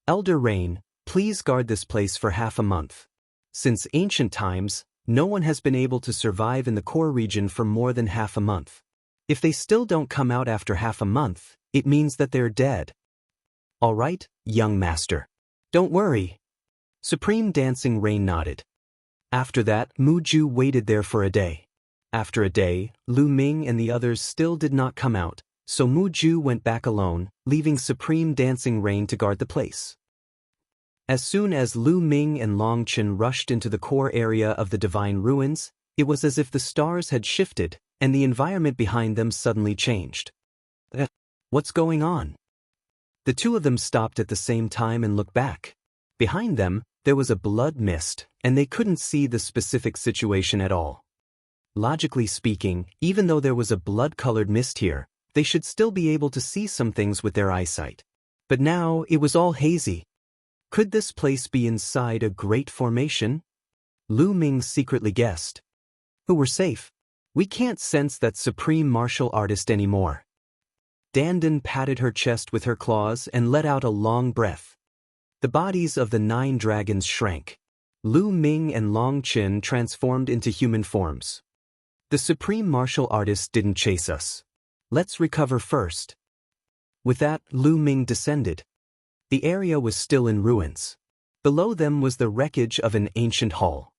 S1: Elder Rain, please guard this place for half a month. Since ancient times, no one has been able to survive in the core region for more than half a month. If they still don't come out after half a month, it means that they're dead. All right, young master. Don't worry. Supreme Dancing Rain nodded. After that, Muju waited there for a day. After a day, Lu Ming and the others still did not come out, so Muju went back alone, leaving Supreme Dancing Rain to guard the place. As soon as Lu Ming and Long Chen rushed into the core area of the Divine Ruins, it was as if the stars had shifted, and the environment behind them suddenly changed. What's going on? The two of them stopped at the same time and looked back. Behind them, there was a blood mist, and they couldn't see the specific situation at all. Logically speaking, even though there was a blood-colored mist here, they should still be able to see some things with their eyesight. But now, it was all hazy. Could this place be inside a great formation? Lu Ming secretly guessed. Who were safe? We can't sense that supreme martial artist anymore. Dandan patted her chest with her claws and let out a long breath. The bodies of the 9 dragons shrank. Lu Ming and Long Chen transformed into human forms. The supreme martial artist didn't chase us. Let's recover first. With that, Lu Ming descended. The area was still in ruins. Below them was the wreckage of an ancient hall.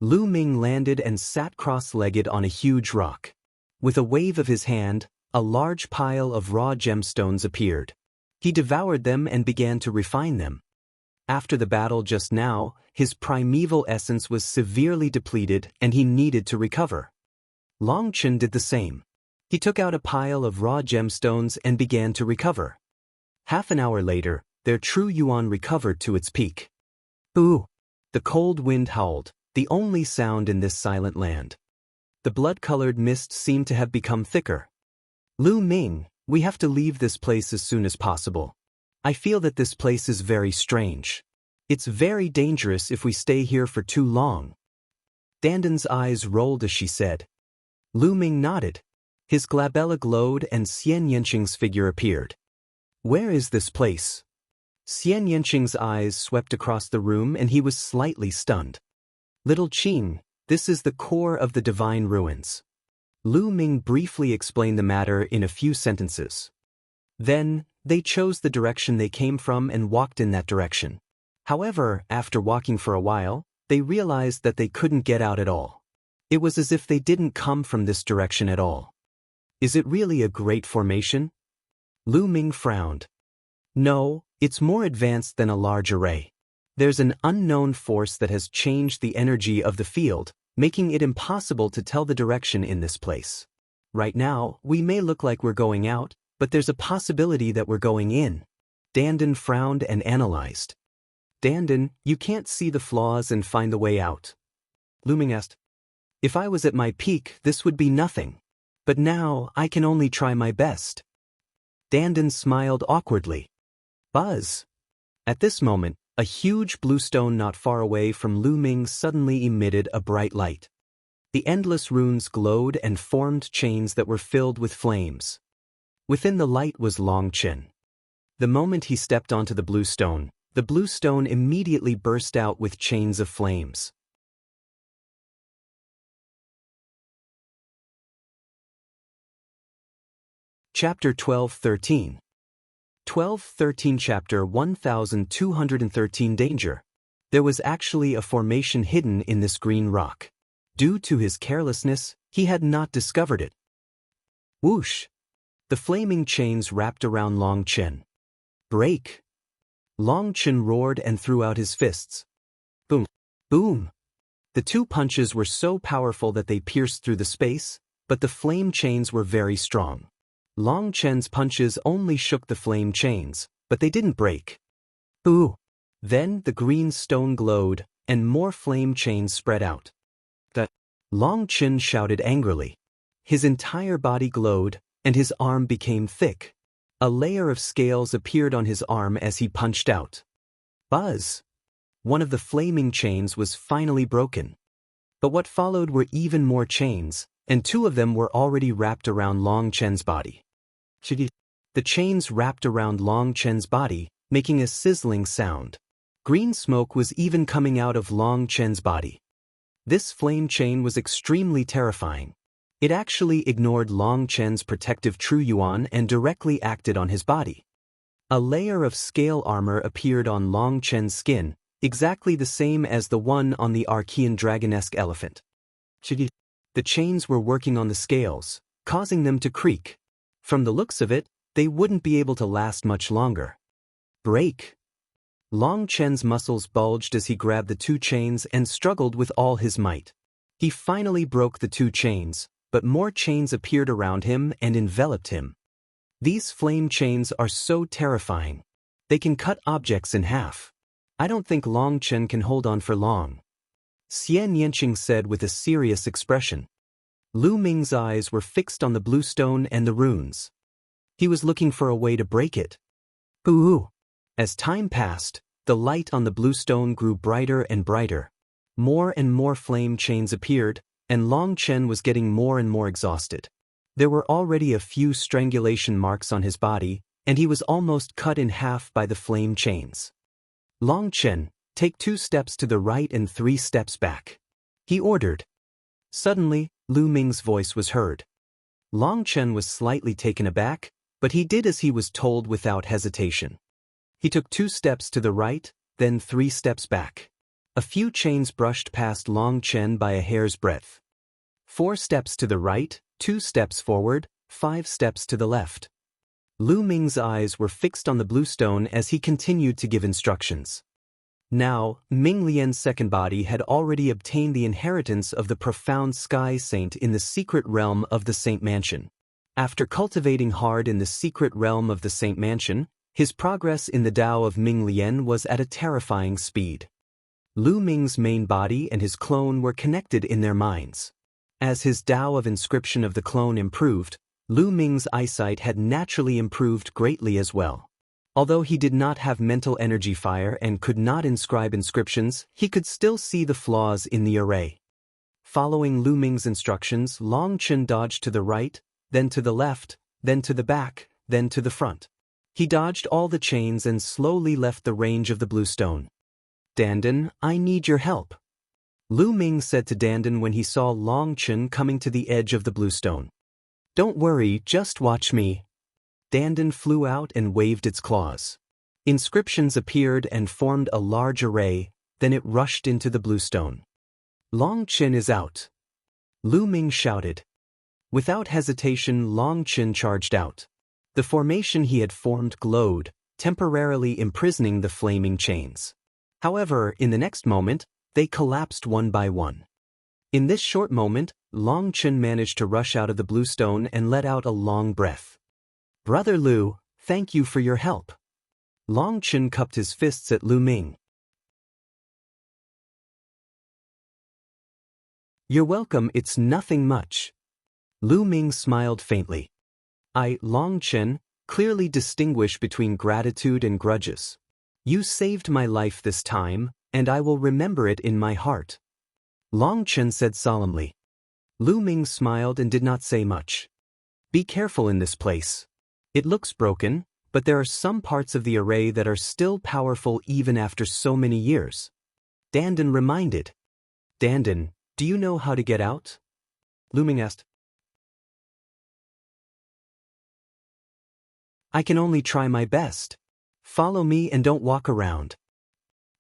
S1: Lu Ming landed and sat cross-legged on a huge rock. With a wave of his hand, a large pile of raw gemstones appeared. He devoured them and began to refine them. After the battle just now, his primeval essence was severely depleted and he needed to recover. Long Chen did the same. He took out a pile of raw gemstones and began to recover. Half an hour later, their true yuan recovered to its peak. Ooh! The cold wind howled, the only sound in this silent land. The blood-colored mist seemed to have become thicker. Lu Ming, we have to leave this place as soon as possible. I feel that this place is very strange. It's very dangerous if we stay here for too long. Dandan's eyes rolled as she said. Lu Ming nodded. His glabella glowed and Xian Yanqing's figure appeared. Where is this place? Xian Yanqing's eyes swept across the room and he was slightly stunned. Little Qing, this is the core of the Divine Ruins. Lu Ming briefly explained the matter in a few sentences. Then, they chose the direction they came from and walked in that direction. However, after walking for a while, they realized that they couldn't get out at all. It was as if they didn't come from this direction at all. Is it really a great formation? Lu Ming frowned. No, it's more advanced than a large array. There's an unknown force that has changed the energy of the field, making it impossible to tell the direction in this place. Right now, we may look like we're going out, but there's a possibility that we're going in. Dandan frowned and analyzed. Dandan, you can't see the flaws and find the way out. Lu Ming asked. If I was at my peak, this would be nothing. But now, I can only try my best. Dandan smiled awkwardly. Buzz. At this moment, a huge blue stone not far away from Lu Ming suddenly emitted a bright light. The endless runes glowed and formed chains that were filled with flames. Within the light was Long Chen. The moment he stepped onto the blue stone immediately burst out with chains of flames. Chapter 12-13. 1213 Chapter 1213 Danger. There was actually a formation hidden in this green rock. Due to his carelessness, he had not discovered it. Whoosh! The flaming chains wrapped around Long Chen. Break! Long Chen roared and threw out his fists. Boom! Boom! The two punches were so powerful that they pierced through the space, but the flame chains were very strong. Long Chen's punches only shook the flame chains, but they didn't break. Ooh! Then the green stone glowed, and more flame chains spread out. Long Chen shouted angrily. His entire body glowed, and his arm became thick. A layer of scales appeared on his arm as he punched out. Buzz! One of the flaming chains was finally broken. But what followed were even more chains, and two of them were already wrapped around Long Chen's body. The chains wrapped around Long Chen's body, making a sizzling sound. Green smoke was even coming out of Long Chen's body. This flame chain was extremely terrifying. It actually ignored Long Chen's protective True Yuan and directly acted on his body. A layer of scale armor appeared on Long Chen's skin, exactly the same as the one on the Archean dragonesque elephant. The chains were working on the scales, causing them to creak. From the looks of it, they wouldn't be able to last much longer. Break! Long Chen's muscles bulged as he grabbed the two chains and struggled with all his might. He finally broke the two chains, but more chains appeared around him and enveloped him. These flame chains are so terrifying. They can cut objects in half. I don't think Long Chen can hold on for long. Xian Yanqing said with a serious expression. Lu Ming's eyes were fixed on the blue stone and the runes. He was looking for a way to break it. Ooh! As time passed, the light on the blue stone grew brighter and brighter. More and more flame chains appeared, and Long Chen was getting more and more exhausted. There were already a few strangulation marks on his body, and he was almost cut in half by the flame chains. Long Chen, take 2 steps to the right and 3 steps back, he ordered. Suddenly, Lu Ming's voice was heard. Long Chen was slightly taken aback, but he did as he was told without hesitation. He took 2 steps to the right, then 3 steps back. A few chains brushed past Long Chen by a hair's breadth. 4 steps to the right, 2 steps forward, 5 steps to the left. Lu Ming's eyes were fixed on the blue stone as he continued to give instructions. Now, Ming Lian's second body had already obtained the inheritance of the profound Sky Saint in the secret realm of the Saint Mansion. After cultivating hard in the secret realm of the Saint Mansion, his progress in the Tao of Ming Lian was at a terrifying speed. Lu Ming's main body and his clone were connected in their minds. As his Tao of inscription of the clone improved, Lu Ming's eyesight had naturally improved greatly as well. Although he did not have mental energy fire and could not inscribe inscriptions, he could still see the flaws in the array. Following Lu Ming's instructions, Long Chen dodged to the right, then to the left, then to the back, then to the front. He dodged all the chains and slowly left the range of the blue stone. Dandan, I need your help, Lu Ming said to Dandan when he saw Long Chen coming to the edge of the blue stone. Don't worry, just watch me. Dandan flew out and waved its claws. Inscriptions appeared and formed a large array, then it rushed into the blue stone. Long Chen is out, Lu Ming shouted. Without hesitation, Long Chen charged out. The formation he had formed glowed, temporarily imprisoning the flaming chains. However, in the next moment, they collapsed one by one. In this short moment, Long Chen managed to rush out of the blue stone and let out a long breath. Brother Lu, thank you for your help. Long Chen cupped his fists at Lu Ming. You're welcome, it's nothing much. Lu Ming smiled faintly. I, Long Chen, clearly distinguish between gratitude and grudges. You saved my life this time, and I will remember it in my heart. Long Chen said solemnly. Lu Ming smiled and did not say much. Be careful in this place. It looks broken, but there are some parts of the array that are still powerful even after so many years. Dandan reminded. Dandan, do you know how to get out? Lu Ming asked. I can only try my best. Follow me and don't walk around.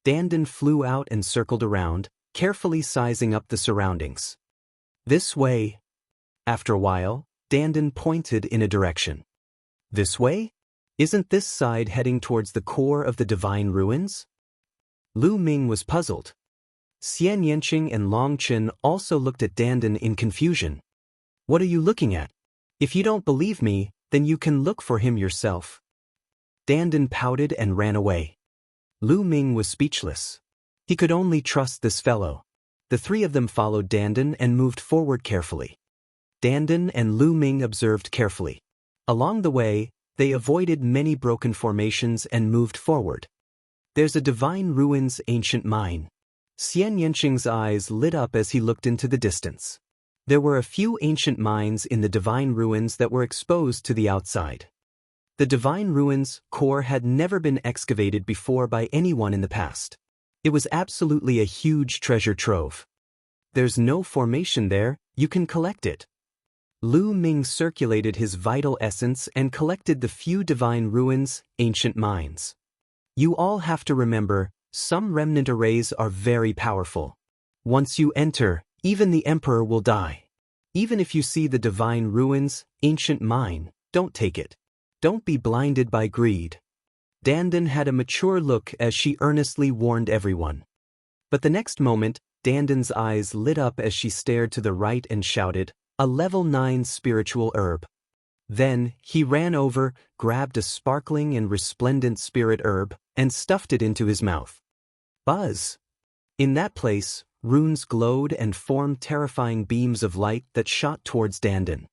S1: Dandan flew out and circled around, carefully sizing up the surroundings. This way. After a while, Dandan pointed in a direction. This way? Isn't this side heading towards the core of the divine ruins? Lu Ming was puzzled. Xian Yanqing and Long Chen also looked at Dandan in confusion. What are you looking at? If you don't believe me, then you can look for him yourself. Dandan pouted and ran away. Lu Ming was speechless. He could only trust this fellow. The three of them followed Dandan and moved forward carefully. Dandan and Lu Ming observed carefully. Along the way, they avoided many broken formations and moved forward. There's a divine ruins ancient mine. Xian Yanqing's eyes lit up as he looked into the distance. There were a few ancient mines in the divine ruins that were exposed to the outside. The divine ruins core had never been excavated before by anyone in the past. It was absolutely a huge treasure trove. There's no formation there, you can collect it. Lu Ming circulated his vital essence and collected the few divine ruins, ancient mines. You all have to remember, some remnant arrays are very powerful. Once you enter, even the emperor will die. Even if you see the divine ruins, ancient mine, don't take it. Don't be blinded by greed. Dandan had a mature look as she earnestly warned everyone. But the next moment, Dandan's eyes lit up as she stared to the right and shouted, "A level 9 spiritual herb." Then, he ran over, grabbed a sparkling and resplendent spirit herb, and stuffed it into his mouth. Buzz! In that place, runes glowed and formed terrifying beams of light that shot towards Dandan.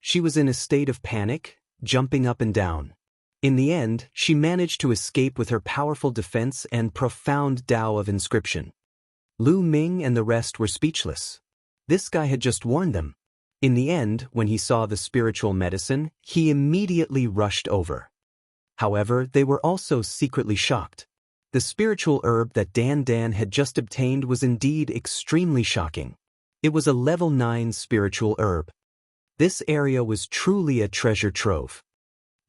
S1: She was in a state of panic, jumping up and down. In the end, she managed to escape with her powerful defense and profound Tao of inscription. Lu Ming and the rest were speechless. This guy had just warned them. In the end, when he saw the spiritual medicine, he immediately rushed over. However, they were also secretly shocked. The spiritual herb that Dan had just obtained was indeed extremely shocking. It was a level 9 spiritual herb. This area was truly a treasure trove.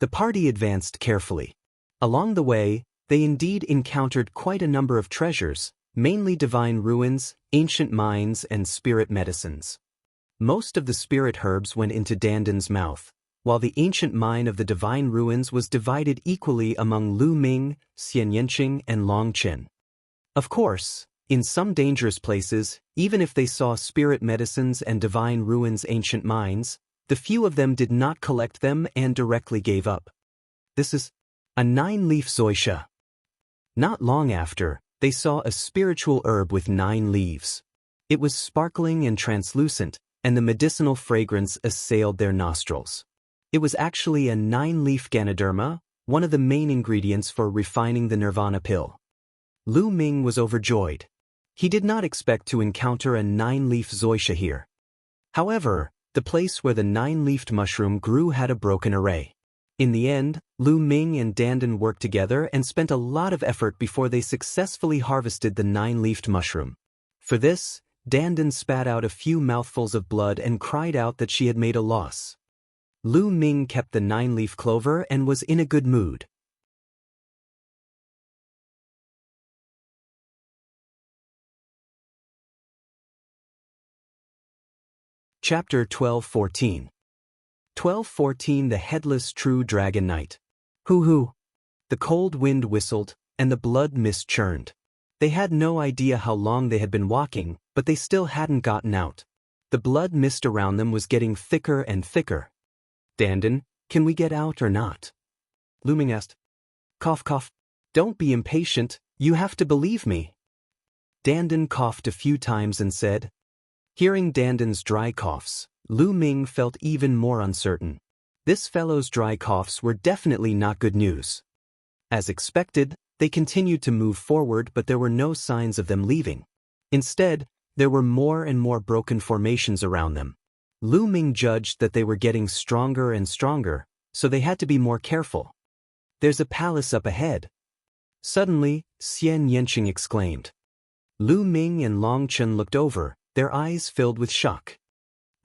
S1: The party advanced carefully. Along the way, they indeed encountered quite a number of treasures, mainly divine ruins, ancient mines, and spirit medicines. Most of the spirit herbs went into Dandan's mouth, while the ancient mine of the divine ruins was divided equally among Lu Ming, Xian Yanqing, and Long Chen. Of course, in some dangerous places, even if they saw spirit medicines and divine ruins ancient mines, the few of them did not collect them and directly gave up. This is a 9-leaf zoysia. Not long after, they saw a spiritual herb with 9 leaves. It was sparkling and translucent, and the medicinal fragrance assailed their nostrils. It was actually a 9-leaf Ganoderma, one of the main ingredients for refining the Nirvana pill. Lu Ming was overjoyed. He did not expect to encounter a 9-leaf zoysia here. However, the place where the 9-leafed mushroom grew had a broken array. In the end, Lu Ming and Dandan worked together and spent a lot of effort before they successfully harvested the 9-leafed mushroom. For this, Dandan spat out a few mouthfuls of blood and cried out that she had made a loss. Lu Ming kept the 9-leaf clover and was in a good mood. Chapter 1214. 1214 The Headless True Dragon Knight. Hoo-hoo! The cold wind whistled, and the blood mist churned. They had no idea how long they had been walking, but they still hadn't gotten out. The blood mist around them was getting thicker and thicker. Dandan, can we get out or not? Lu Ming asked. Cough, cough. Don't be impatient, you have to believe me. Dandan coughed a few times and said. Hearing Dandan's dry coughs, Lu Ming felt even more uncertain. This fellow's dry coughs were definitely not good news. As expected, they continued to move forward, but there were no signs of them leaving. Instead, there were more and more broken formations around them. Lu Ming judged that they were getting stronger and stronger, so they had to be more careful. There's a palace up ahead. Suddenly, Xian Yanqing exclaimed. Lu Ming and Long Chen looked over, their eyes filled with shock.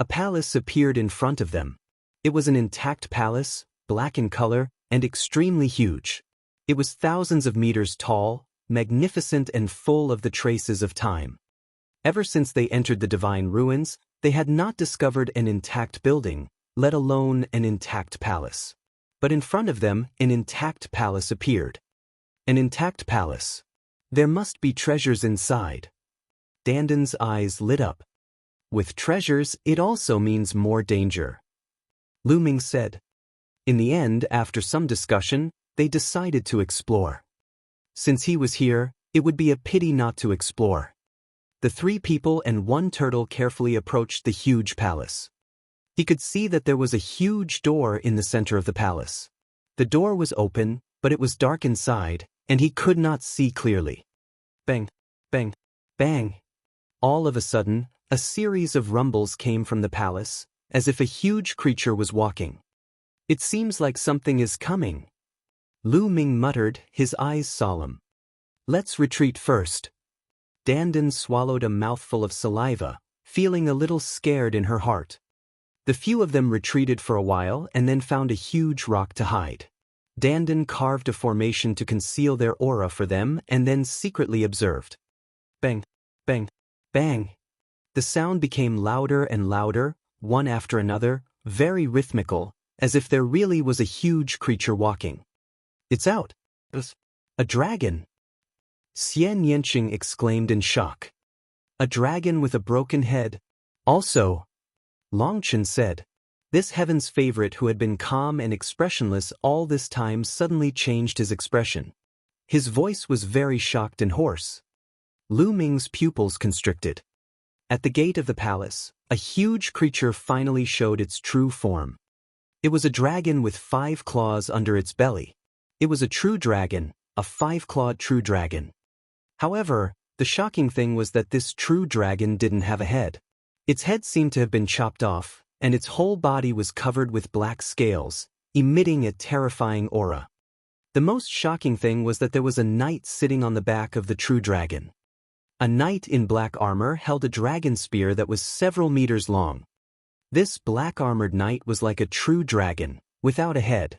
S1: A palace appeared in front of them. It was an intact palace, black in color, and extremely huge. It was thousands of meters tall, magnificent and full of the traces of time. Ever since they entered the divine ruins, they had not discovered an intact building, let alone an intact palace. But in front of them, an intact palace appeared. An intact palace. There must be treasures inside. Danden's eyes lit up. With treasures, it also means more danger. Lu Ming said. In the end, after some discussion, they decided to explore. Since he was here, it would be a pity not to explore. The 3 people and 1 turtle carefully approached the huge palace. He could see that there was a huge door in the center of the palace. The door was open, but it was dark inside, and he could not see clearly. Bang, bang, bang. All of a sudden, a series of rumbles came from the palace, as if a huge creature was walking. It seems like something is coming. Lu Ming muttered, his eyes solemn. Let's retreat first. Danden swallowed a mouthful of saliva, feeling a little scared in her heart. The few of them retreated for a while and then found a huge rock to hide. Danden carved a formation to conceal their aura for them and then secretly observed. Bang, bang, bang. The sound became louder and louder, one after another, very rhythmical, as if there really was a huge creature walking. It's out. A dragon. Xian Yanqing exclaimed in shock. A dragon with a broken head. Also, Longchen said. This heaven's favorite who had been calm and expressionless all this time suddenly changed his expression. His voice was very shocked and hoarse. Lu Ming's pupils constricted. At the gate of the palace, a huge creature finally showed its true form. It was a dragon with 5 claws under its belly. It was a true dragon, a 5-clawed true dragon. However, the shocking thing was that this true dragon didn't have a head. Its head seemed to have been chopped off, and its whole body was covered with black scales, emitting a terrifying aura. The most shocking thing was that there was a knight sitting on the back of the true dragon. A knight in black armor held a dragon spear that was several meters long. This black-armored knight was like a true dragon, without a head.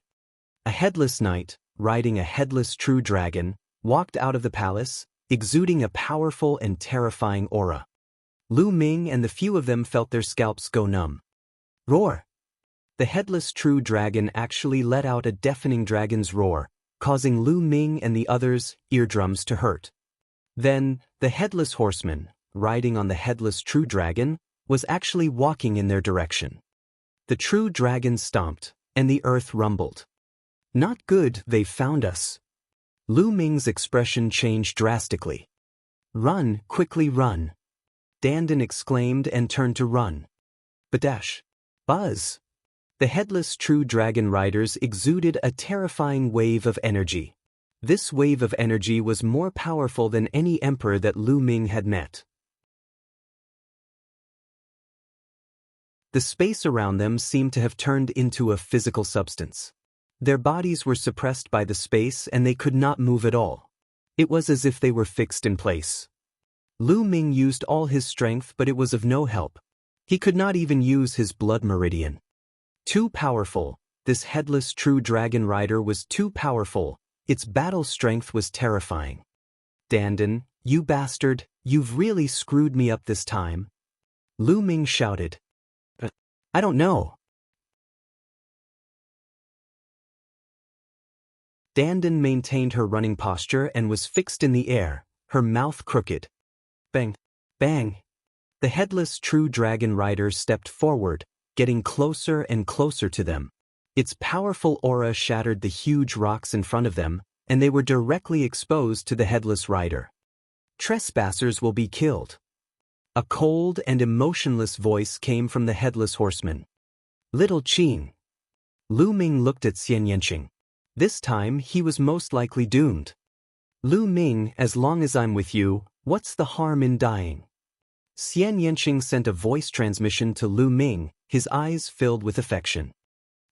S1: A headless knight, riding a headless true dragon, walked out of the palace, exuding a powerful and terrifying aura. Lu Ming and the few of them felt their scalps go numb. Roar! The headless true dragon actually let out a deafening dragon's roar, causing Lu Ming and the others' eardrums to hurt. Then, the headless horseman, riding on the headless true dragon, was actually walking in their direction. The true dragon stomped, and the earth rumbled. Not good, they found us. Lu Ming's expression changed drastically. Run, quickly run. Danden exclaimed and turned to run. Badash! Buzz! The headless true dragon riders exuded a terrifying wave of energy. This wave of energy was more powerful than any emperor that Lu Ming had met. The space around them seemed to have turned into a physical substance. Their bodies were suppressed by the space and they could not move at all. It was as if they were fixed in place. Lu Ming used all his strength, but it was of no help. He could not even use his blood meridian. Too powerful, this headless true dragon rider was too powerful. Its battle strength was terrifying. Danden, you bastard, you've really screwed me up this time. Lu Ming shouted. I don't know. Danden maintained her running posture and was fixed in the air, her mouth crooked. Bang, bang. The headless true dragon rider stepped forward, getting closer and closer to them. Its powerful aura shattered the huge rocks in front of them, and they were directly exposed to the headless rider. Trespassers will be killed. A cold and emotionless voice came from the headless horseman. Little Qing. Lu Ming looked at Xian Yanqing. This time he was most likely doomed. Lu Ming, as long as I'm with you, what's the harm in dying? Xian Yanqing sent a voice transmission to Lu Ming, his eyes filled with affection.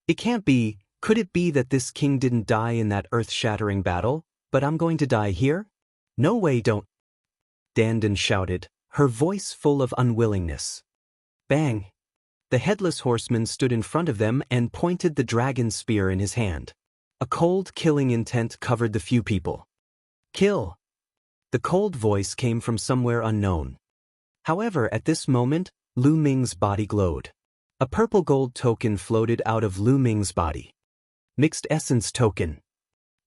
S1: It can't be, could it be that this king didn't die in that earth-shattering battle, but I'm going to die here? No way, don't. Danden shouted, her voice full of unwillingness. Bang! The headless horseman stood in front of them and pointed the dragon spear in his hand. A cold, killing intent covered the few people. Kill! The cold voice came from somewhere unknown. However, at this moment, Lu Ming's body glowed. A purple gold token floated out of Lu Ming's body. Mixed Essence Token.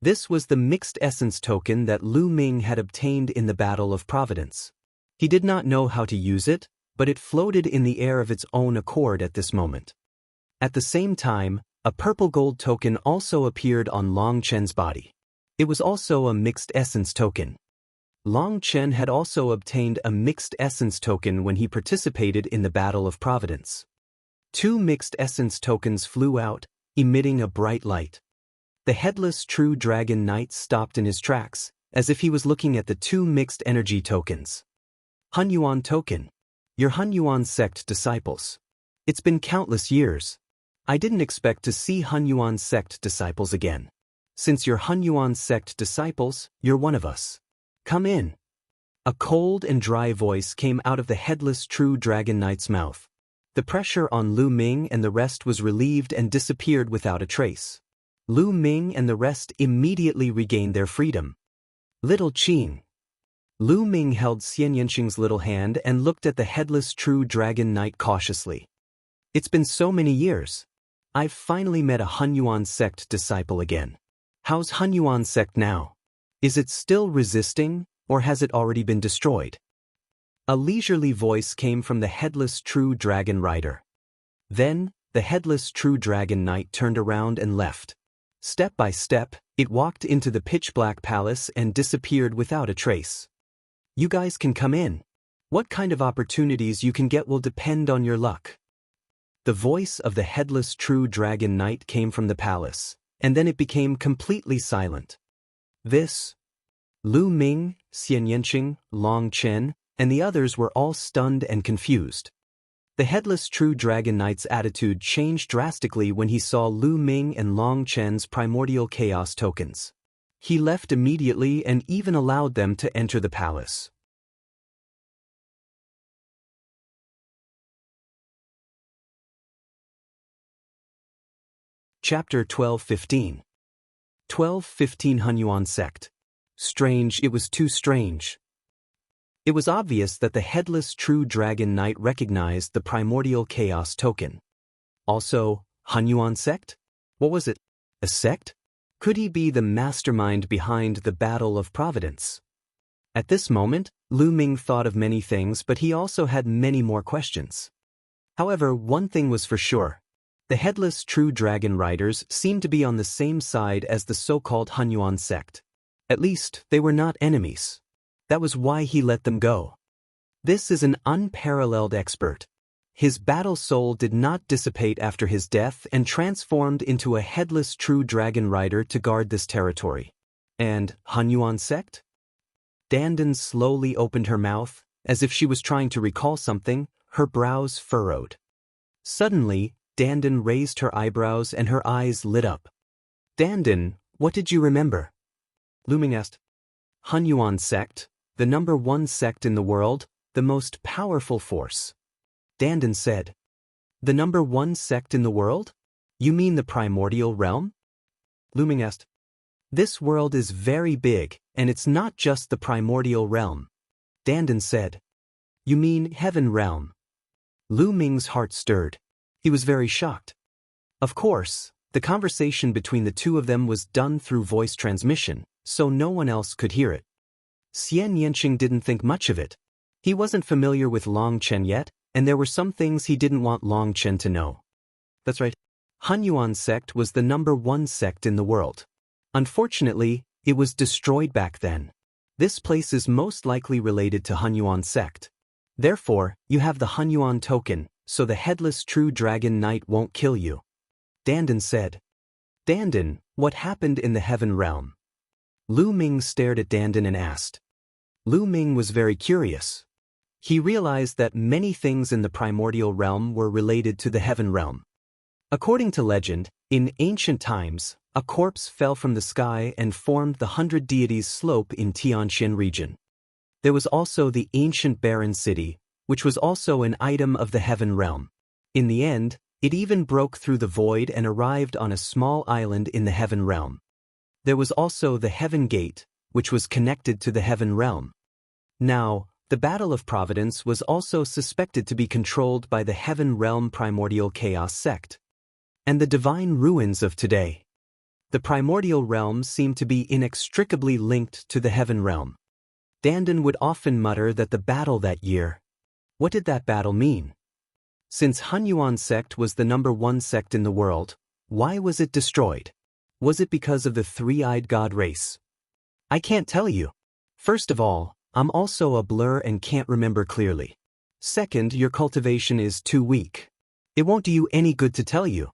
S1: This was the Mixed Essence Token that Lu Ming had obtained in the Battle of Providence. He did not know how to use it, but it floated in the air of its own accord at this moment. At the same time, a purple gold token also appeared on Long Chen's body. It was also a Mixed Essence Token. Long Chen had also obtained a Mixed Essence Token when he participated in the Battle of Providence. 2 Mixed Essence Tokens flew out, emitting a bright light. The headless True Dragon Knight stopped in his tracks, as if he was looking at the 2 Mixed Energy Tokens. Hunyuan Token. Your Hunyuan sect disciples. It's been countless years. I didn't expect to see Hunyuan sect disciples again. Since you're Hunyuan sect disciples, you're one of us. Come in. A cold and dry voice came out of the headless True Dragon Knight's mouth. The pressure on Lu Ming and the rest was relieved and disappeared without a trace. Lu Ming and the rest immediately regained their freedom. Little Qing. Lu Ming held Xian Yanqing's little hand and looked at the headless True Dragon Knight cautiously. It's been so many years. I've finally met a Hunyuan sect disciple again. How's Hunyuan sect now? Is it still resisting, or has it already been destroyed? A leisurely voice came from the headless True Dragon Rider. Then, the headless True Dragon Knight turned around and left. Step by step, it walked into the pitch-black palace and disappeared without a trace. You guys can come in. What kind of opportunities you can get will depend on your luck. The voice of the headless True Dragon Knight came from the palace, and then it became completely silent. This, Lu Ming, Xian Yanqing, Long Chen, and the others were all stunned and confused. The headless True Dragon Knight's attitude changed drastically when he saw Lu Ming and Long Chen's primordial chaos tokens. He left immediately and even allowed them to enter the palace. Chapter 12:15. 12:15 Hunyuan Sect. Strange, it was too strange. It was obvious that the headless True Dragon Knight recognized the primordial chaos token. Also, Hunyuan Sect? What was it? A sect? Could he be the mastermind behind the Battle of Providence? At this moment, Lu Ming thought of many things, but he also had many more questions. However, one thing was for sure. The headless True Dragon Riders seemed to be on the same side as the so-called Hunyuan sect. At least, they were not enemies. That was why he let them go. This is an unparalleled expert. His battle soul did not dissipate after his death and transformed into a headless True Dragon Rider to guard this territory. And Hunyuan sect? Dandan slowly opened her mouth, as if she was trying to recall something, her brows furrowed. Suddenly, Dandan raised her eyebrows and her eyes lit up. Dandan, what did you remember? Lu Ming asked. Hunyuan sect, the #1 sect in the world, the most powerful force. Dandan said. The #1 sect in the world? You mean the primordial realm? Lu Ming asked. This world is very big, and it's not just the primordial realm. Dandan said. You mean heaven realm? Lu Ming's heart stirred. He was very shocked. Of course, the conversation between the two of them was done through voice transmission, so no one else could hear it. Xian Yanqing didn't think much of it. He wasn't familiar with Long Chen yet, and there were some things he didn't want Long Chen to know. That's right. Hunyuan sect was the #1 sect in the world. Unfortunately, it was destroyed back then. This place is most likely related to Hunyuan sect. Therefore, you have the Hunyuan token, so the headless True Dragon Knight won't kill you. Dandan said. Dandan, what happened in the heaven realm? Lu Ming stared at Dandan and asked. Lu Ming was very curious. He realized that many things in the primordial realm were related to the heaven realm. According to legend, in ancient times, a corpse fell from the sky and formed the 100 Deities slope in Tianjin region. There was also the ancient barren city, which was also an item of the heaven realm. In the end, It even broke through the void and arrived on a small island in the heaven realm. There was also the heaven gate, which was connected to the heaven realm. Now, the Battle of Providence was also suspected to be controlled by the heaven realm primordial chaos sect. And the divine ruins of today. The primordial realm seemed to be inextricably linked to the heaven realm. Dandan would often mutter that the battle that year. What did that battle mean? Since Hunyuan sect was the #1 sect in the world, why was it destroyed? Was it because of the three-eyed god race? I can't tell you. First of all, I'm also a blur and can't remember clearly. Second, your cultivation is too weak. It won't do you any good to tell you.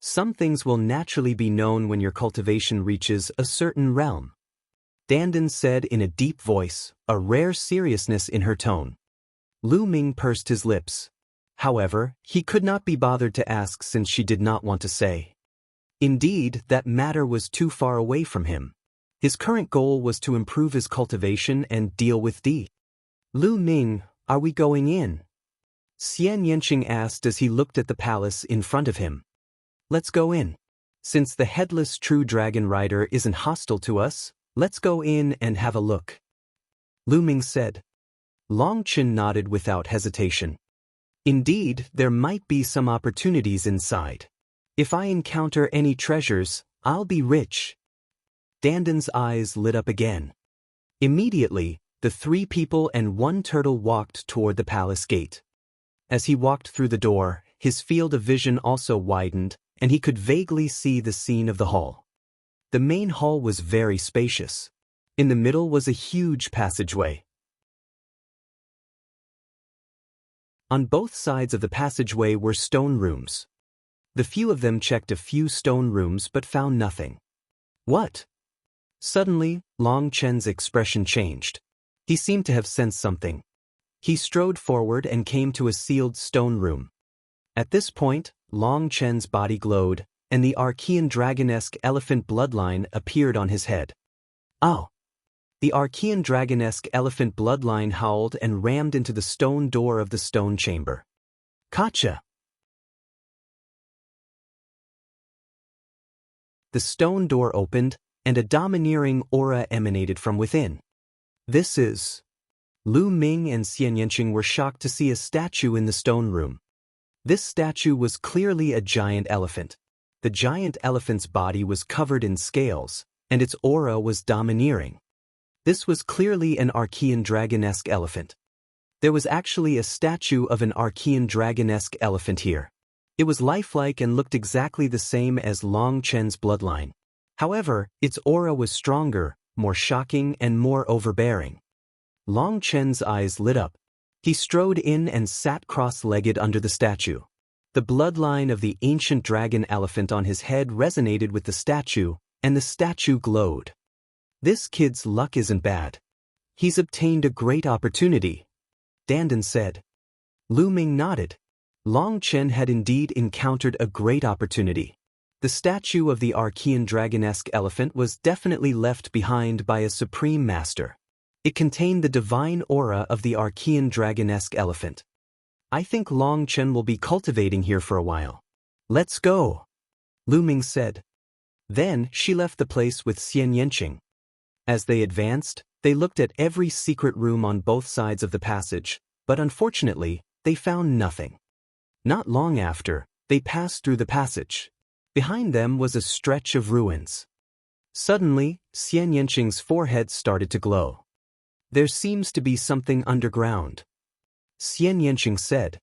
S1: Some things will naturally be known when your cultivation reaches a certain realm. Dandan said in a deep voice, a rare seriousness in her tone. Lu Ming pursed his lips. However, he could not be bothered to ask since she did not want to say. Indeed, that matter was too far away from him. His current goal was to improve his cultivation and deal with D. Lu Ming, are we going in? Xian Yanqing asked as he looked at the palace in front of him. Let's go in. Since the headless true dragon rider isn't hostile to us, let's go in and have a look. Lu Ming said. Long Chen nodded without hesitation. Indeed, there might be some opportunities inside. If I encounter any treasures, I'll be rich. Dandan's eyes lit up again. Immediately, the 3 people and 1 turtle walked toward the palace gate. As he walked through the door, his field of vision also widened, and he could vaguely see the scene of the hall. The main hall was very spacious. In the middle was a huge passageway. On both sides of the passageway were stone rooms. The few of them checked a few stone rooms but found nothing. What? Suddenly, Long Chen's expression changed. He seemed to have sensed something. He strode forward and came to a sealed stone room. At this point, Long Chen's body glowed, and the Archean dragonesque elephant bloodline appeared on his head. Oh! The Archean dragonesque elephant bloodline howled and rammed into the stone door of the stone chamber. Gotcha! The stone door opened, and a domineering aura emanated from within. This is... Lu Ming and Xian Yanqing were shocked to see a statue in the stone room. This statue was clearly a giant elephant. The giant elephant's body was covered in scales, and its aura was domineering. This was clearly an Archean dragonesque elephant. There was actually a statue of an Archean dragonesque elephant here. It was lifelike and looked exactly the same as Long Chen's bloodline. However, its aura was stronger, more shocking, and more overbearing. Long Chen's eyes lit up. He strode in and sat cross-legged under the statue. The bloodline of the ancient dragon elephant on his head resonated with the statue, and the statue glowed. This kid's luck isn't bad. He's obtained a great opportunity, Dandan said. Lu Ming nodded. Long Chen had indeed encountered a great opportunity. The statue of the Archean dragonesque elephant was definitely left behind by a supreme master. It contained the divine aura of the Archean dragonesque elephant. I think Long Chen will be cultivating here for a while. Let's go, Lu Ming said. Then she left the place with Xian Yanqing. As they advanced, they looked at every secret room on both sides of the passage, but unfortunately, they found nothing. Not long after, they passed through the passage. Behind them was a stretch of ruins. Suddenly, Xian Yanqing's forehead started to glow. There seems to be something underground, Xian Yanqing said.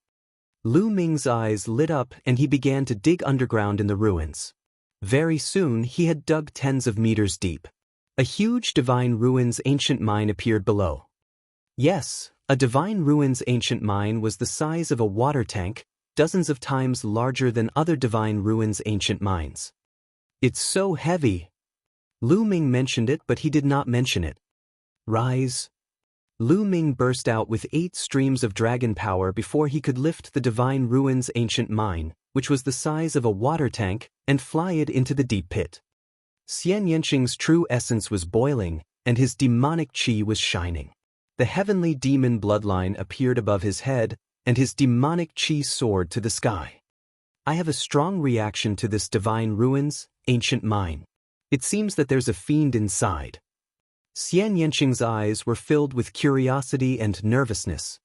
S1: Lu Ming's eyes lit up and he began to dig underground in the ruins. Very soon he had dug tens of meters deep. A huge Divine Ruins ancient mine appeared below. Yes, a Divine Ruins ancient mine was the size of a water tank, dozens of times larger than other Divine Ruins ancient mines. It's so heavy. Lu Ming mentioned it, but he did not mention it. Rise. Lu Ming burst out with 8 streams of dragon power before he could lift the Divine Ruins ancient mine, which was the size of a water tank, and fly it into the deep pit. Xian Yanqing's true essence was boiling, and his demonic chi was shining. The heavenly demon bloodline appeared above his head, and his demonic chi soared to the sky. I have a strong reaction to this divine ruins, ancient mine. It seems that there's a fiend inside. Xian Yanqing's eyes were filled with curiosity and nervousness.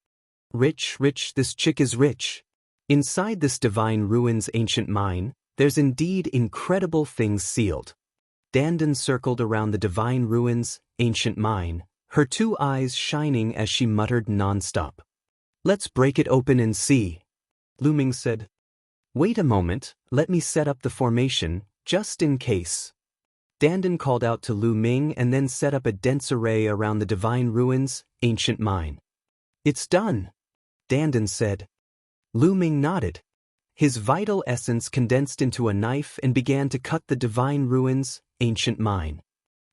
S1: Rich, this chick is rich. Inside this divine ruins ancient mine, there's indeed incredible things sealed. Dandan circled around the divine ruins, ancient mine, her two eyes shining as she muttered non-stop. Let's break it open and see. Lu Ming said. Wait a moment, let me set up the formation, just in case. Dandan called out to Lu Ming and then set up a dense array around the divine ruins, ancient mine. It's done, Dandan said. Lu Ming nodded. His vital essence condensed into a knife and began to cut the divine ruins, ancient mine.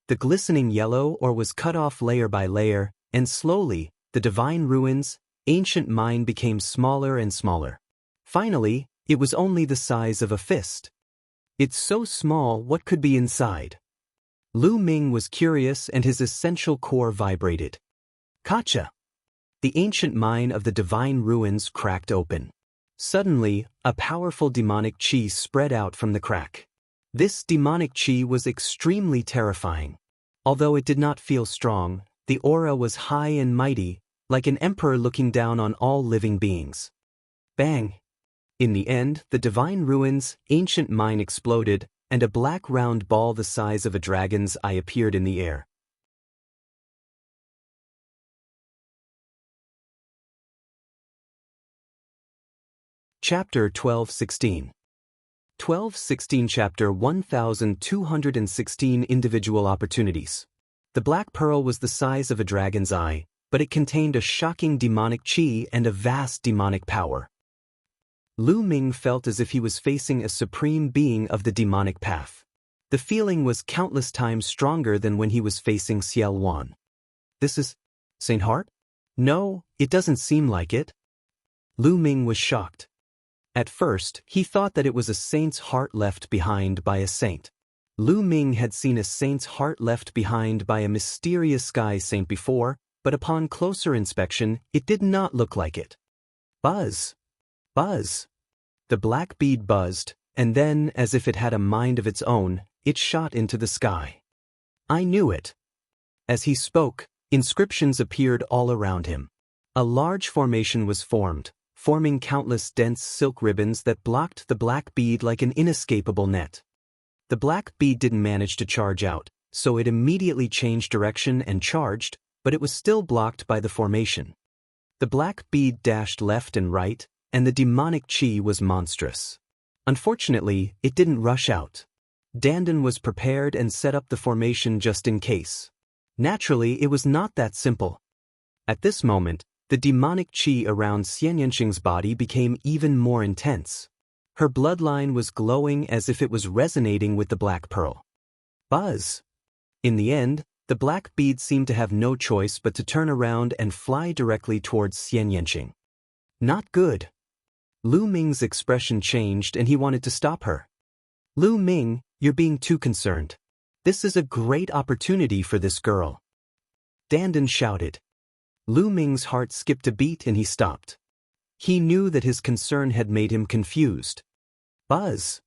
S1: The glistening yellow ore was cut off layer by layer, and slowly, the divine ruins, ancient mine became smaller and smaller. Finally, it was only the size of a fist. It's so small, what could be inside? Lu Ming was curious and his essential core vibrated. Kacha! The ancient mine of the divine ruins cracked open. Suddenly, a powerful demonic chi spread out from the crack. This demonic chi was extremely terrifying. Although it did not feel strong, the aura was high and mighty, like an emperor looking down on all living beings. Bang! In the end, the divine ruins, ancient mine exploded, and a black round ball the size of a dragon's eye appeared in the air. Chapter 1216. 1216 Chapter 1216 Individual Opportunities. The black pearl was the size of a dragon's eye, but it contained a shocking demonic chi and a vast demonic power. Lu Ming felt as if he was facing a supreme being of the demonic path. The feeling was countless times stronger than when he was facing Xiao Wan. This is Saint Heart? No, it doesn't seem like it. Lu Ming was shocked. At first, he thought that it was a saint's heart left behind by a saint. Lu Ming had seen a saint's heart left behind by a mysterious sky saint before, but upon closer inspection, it did not look like it. Buzz! Buzz! The black bead buzzed, and then, as if it had a mind of its own, it shot into the sky. I knew it. As he spoke, inscriptions appeared all around him. A large formation was formed, forming countless dense silk ribbons that blocked the black bead like an inescapable net. The black bead didn't manage to charge out, so it immediately changed direction and charged, but it was still blocked by the formation. The black bead dashed left and right, and the demonic chi was monstrous. Unfortunately, it didn't rush out. Dandan was prepared and set up the formation just in case. Naturally, it was not that simple. At this moment, the demonic chi around Xian Yanqing's body became even more intense. Her bloodline was glowing as if it was resonating with the black pearl. Buzz! In the end, the black bead seemed to have no choice but to turn around and fly directly towards Xian Yanqing. Not good. Lu Ming's expression changed and he wanted to stop her. Lu Ming, you're being too concerned. This is a great opportunity for this girl. Dandan shouted. Lu Ming's heart skipped a beat and he stopped. He knew that his concern had made him confused. Buzz!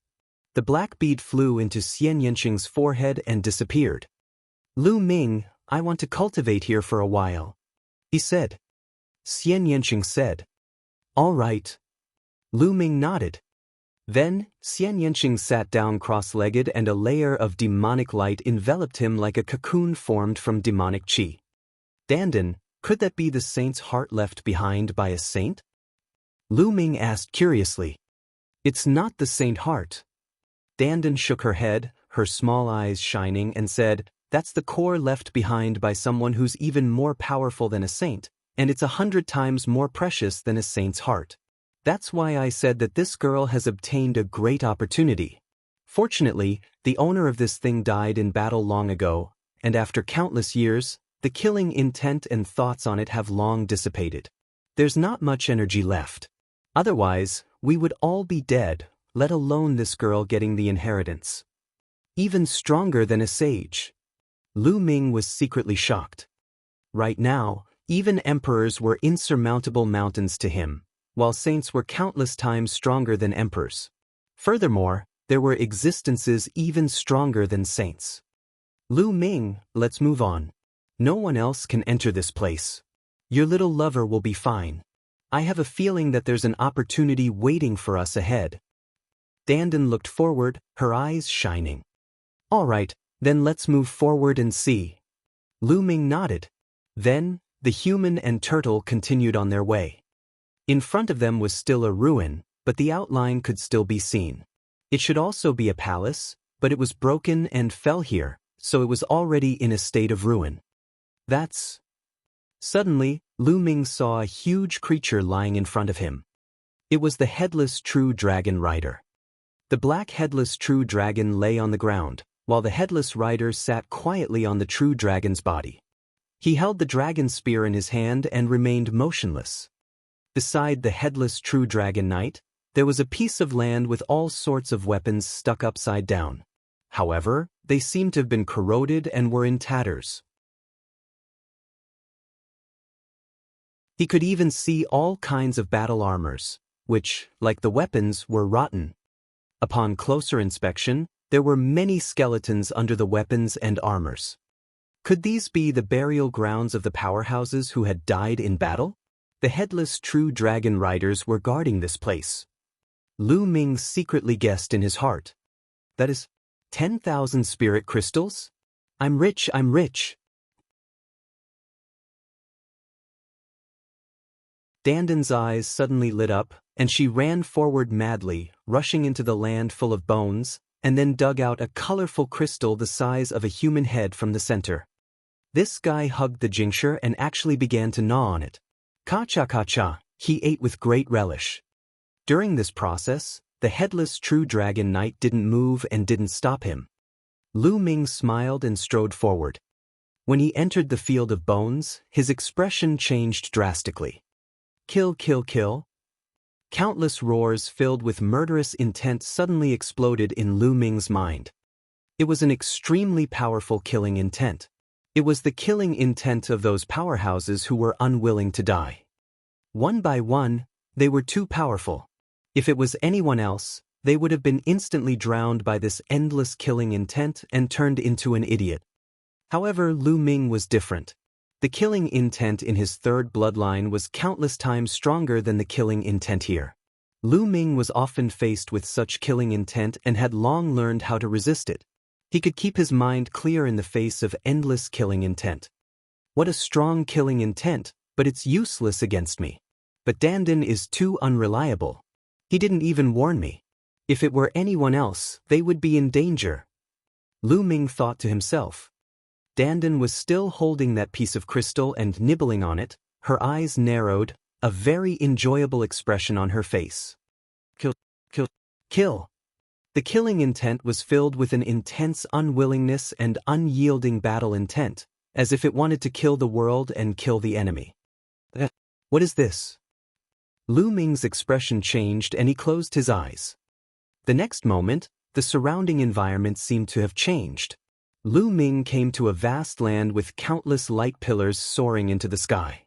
S1: The black bead flew into Xian Yanqing's forehead and disappeared. Lu Ming, I want to cultivate here for a while, he said. Xian Yanqing said. All right. Lu Ming nodded. Then, Xian Yanqing sat down cross-legged and a layer of demonic light enveloped him like a cocoon formed from demonic chi. Dandan, could that be the saint's heart left behind by a saint? Lu Ming asked curiously. It's not the saint heart. Dandan shook her head, her small eyes shining, and said, that's the core left behind by someone who's even more powerful than a saint, and it's 100 times more precious than a saint's heart. That's why I said that this girl has obtained a great opportunity. Fortunately, the owner of this thing died in battle long ago, and after countless years, the killing intent and thoughts on it have long dissipated. There's not much energy left. Otherwise, we would all be dead, let alone this girl getting the inheritance. Even stronger than a sage. Lu Ming was secretly shocked. Right now, even emperors were insurmountable mountains to him, while saints were countless times stronger than emperors. Furthermore, there were existences even stronger than saints. Lu Ming, let's move on. No one else can enter this place. Your little lover will be fine. I have a feeling that there's an opportunity waiting for us ahead. Dandan looked forward, her eyes shining. All right, then let's move forward and see. Lu Ming nodded. Then, the human and turtle continued on their way. In front of them was still a ruin, but the outline could still be seen. It should also be a palace, but it was broken and fell here, so it was already in a state of ruin. That's... Suddenly, Lu Ming saw a huge creature lying in front of him. It was the headless true dragon rider. The black headless true dragon lay on the ground, while the headless rider sat quietly on the true dragon's body. He held the dragon spear in his hand and remained motionless. Beside the headless true dragon knight, there was a piece of land with all sorts of weapons stuck upside down. However, they seemed to have been corroded and were in tatters. He could even see all kinds of battle armors, which, like the weapons, were rotten. Upon closer inspection, there were many skeletons under the weapons and armors. Could these be the burial grounds of the powerhouses who had died in battle? The headless true dragon riders were guarding this place. Lu Ming secretly guessed in his heart. That is 10,000 spirit crystals? I'm rich, I'm rich. Dandan's eyes suddenly lit up, and she ran forward madly, rushing into the land full of bones, and then dug out a colorful crystal the size of a human head from the center. This guy hugged the jingsher and actually began to gnaw on it. Ka-cha, he ate with great relish. During this process, the headless true dragon knight didn't move and didn't stop him. Lu Ming smiled and strode forward. When he entered the field of bones, his expression changed drastically. Kill, kill, kill. Countless roars filled with murderous intent suddenly exploded in Lu Ming's mind. It was an extremely powerful killing intent. It was the killing intent of those powerhouses who were unwilling to die. One by one, they were too powerful. If it was anyone else, they would have been instantly drowned by this endless killing intent and turned into an idiot. However, Lu Ming was different. The killing intent in his third bloodline was countless times stronger than the killing intent here. Lu Ming was often faced with such killing intent and had long learned how to resist it. He could keep his mind clear in the face of endless killing intent. What a strong killing intent, but it's useless against me. But Dandan is too unreliable. He didn't even warn me. If it were anyone else, they would be in danger. Lu Ming thought to himself. Dandan was still holding that piece of crystal and nibbling on it, her eyes narrowed, a very enjoyable expression on her face. Kill, kill, kill. The killing intent was filled with an intense unwillingness and unyielding battle intent, as if it wanted to kill the world and kill the enemy. What is this? Lu Ming's expression changed and he closed his eyes. The next moment, the surrounding environment seemed to have changed. Lu Ming came to a vast land with countless light pillars soaring into the sky.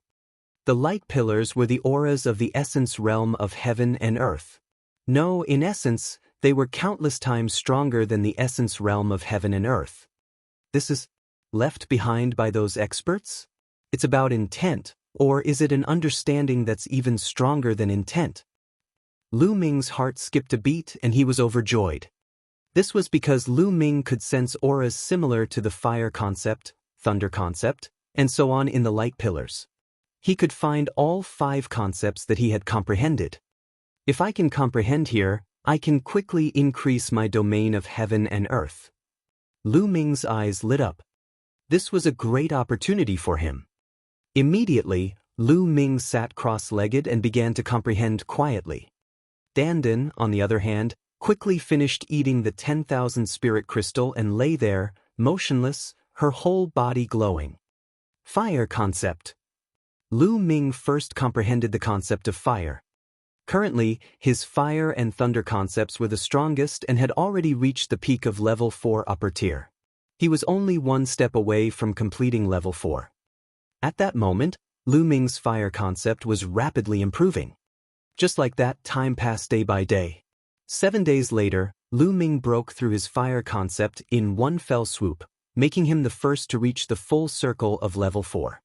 S1: The light pillars were the auras of the essence realm of heaven and earth. No, in essence, they were countless times stronger than the essence realm of heaven and earth. This is left behind by those experts? It's about intent, or is it an understanding that's even stronger than intent? Lu Ming's heart skipped a beat and he was overjoyed. This was because Lu Ming could sense auras similar to the fire concept, thunder concept, and so on in the light pillars. He could find all 5 concepts that he had comprehended. If I can comprehend here, I can quickly increase my domain of heaven and earth. Lu Ming's eyes lit up. This was a great opportunity for him. Immediately, Lu Ming sat cross-legged and began to comprehend quietly. Dandan, on the other hand, quickly finished eating the 10,000 spirit crystal and lay there, motionless, her whole body glowing. Fire concept. Lu Ming first comprehended the concept of fire. Currently, his fire and thunder concepts were the strongest and had already reached the peak of level 4 upper tier. He was only one step away from completing level 4. At that moment, Lu Ming's fire concept was rapidly improving. Just like that, time passed day by day. 7 days later, Lu Ming broke through his fire concept in one fell swoop, making him the first to reach the full circle of level 4.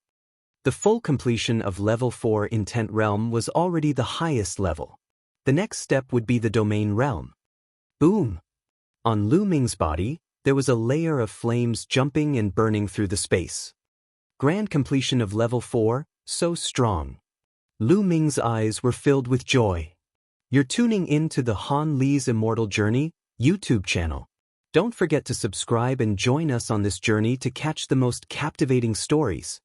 S1: The full completion of level 4 Intent Realm was already the highest level. The next step would be the Domain Realm. Boom! On Lu Ming's body, there was a layer of flames jumping and burning through the space. Grand completion of level 4, so strong. Lu Ming's eyes were filled with joy. You're tuning in to the Han Li's Immortal Journey YouTube channel. Don't forget to subscribe and join us on this journey to catch the most captivating stories.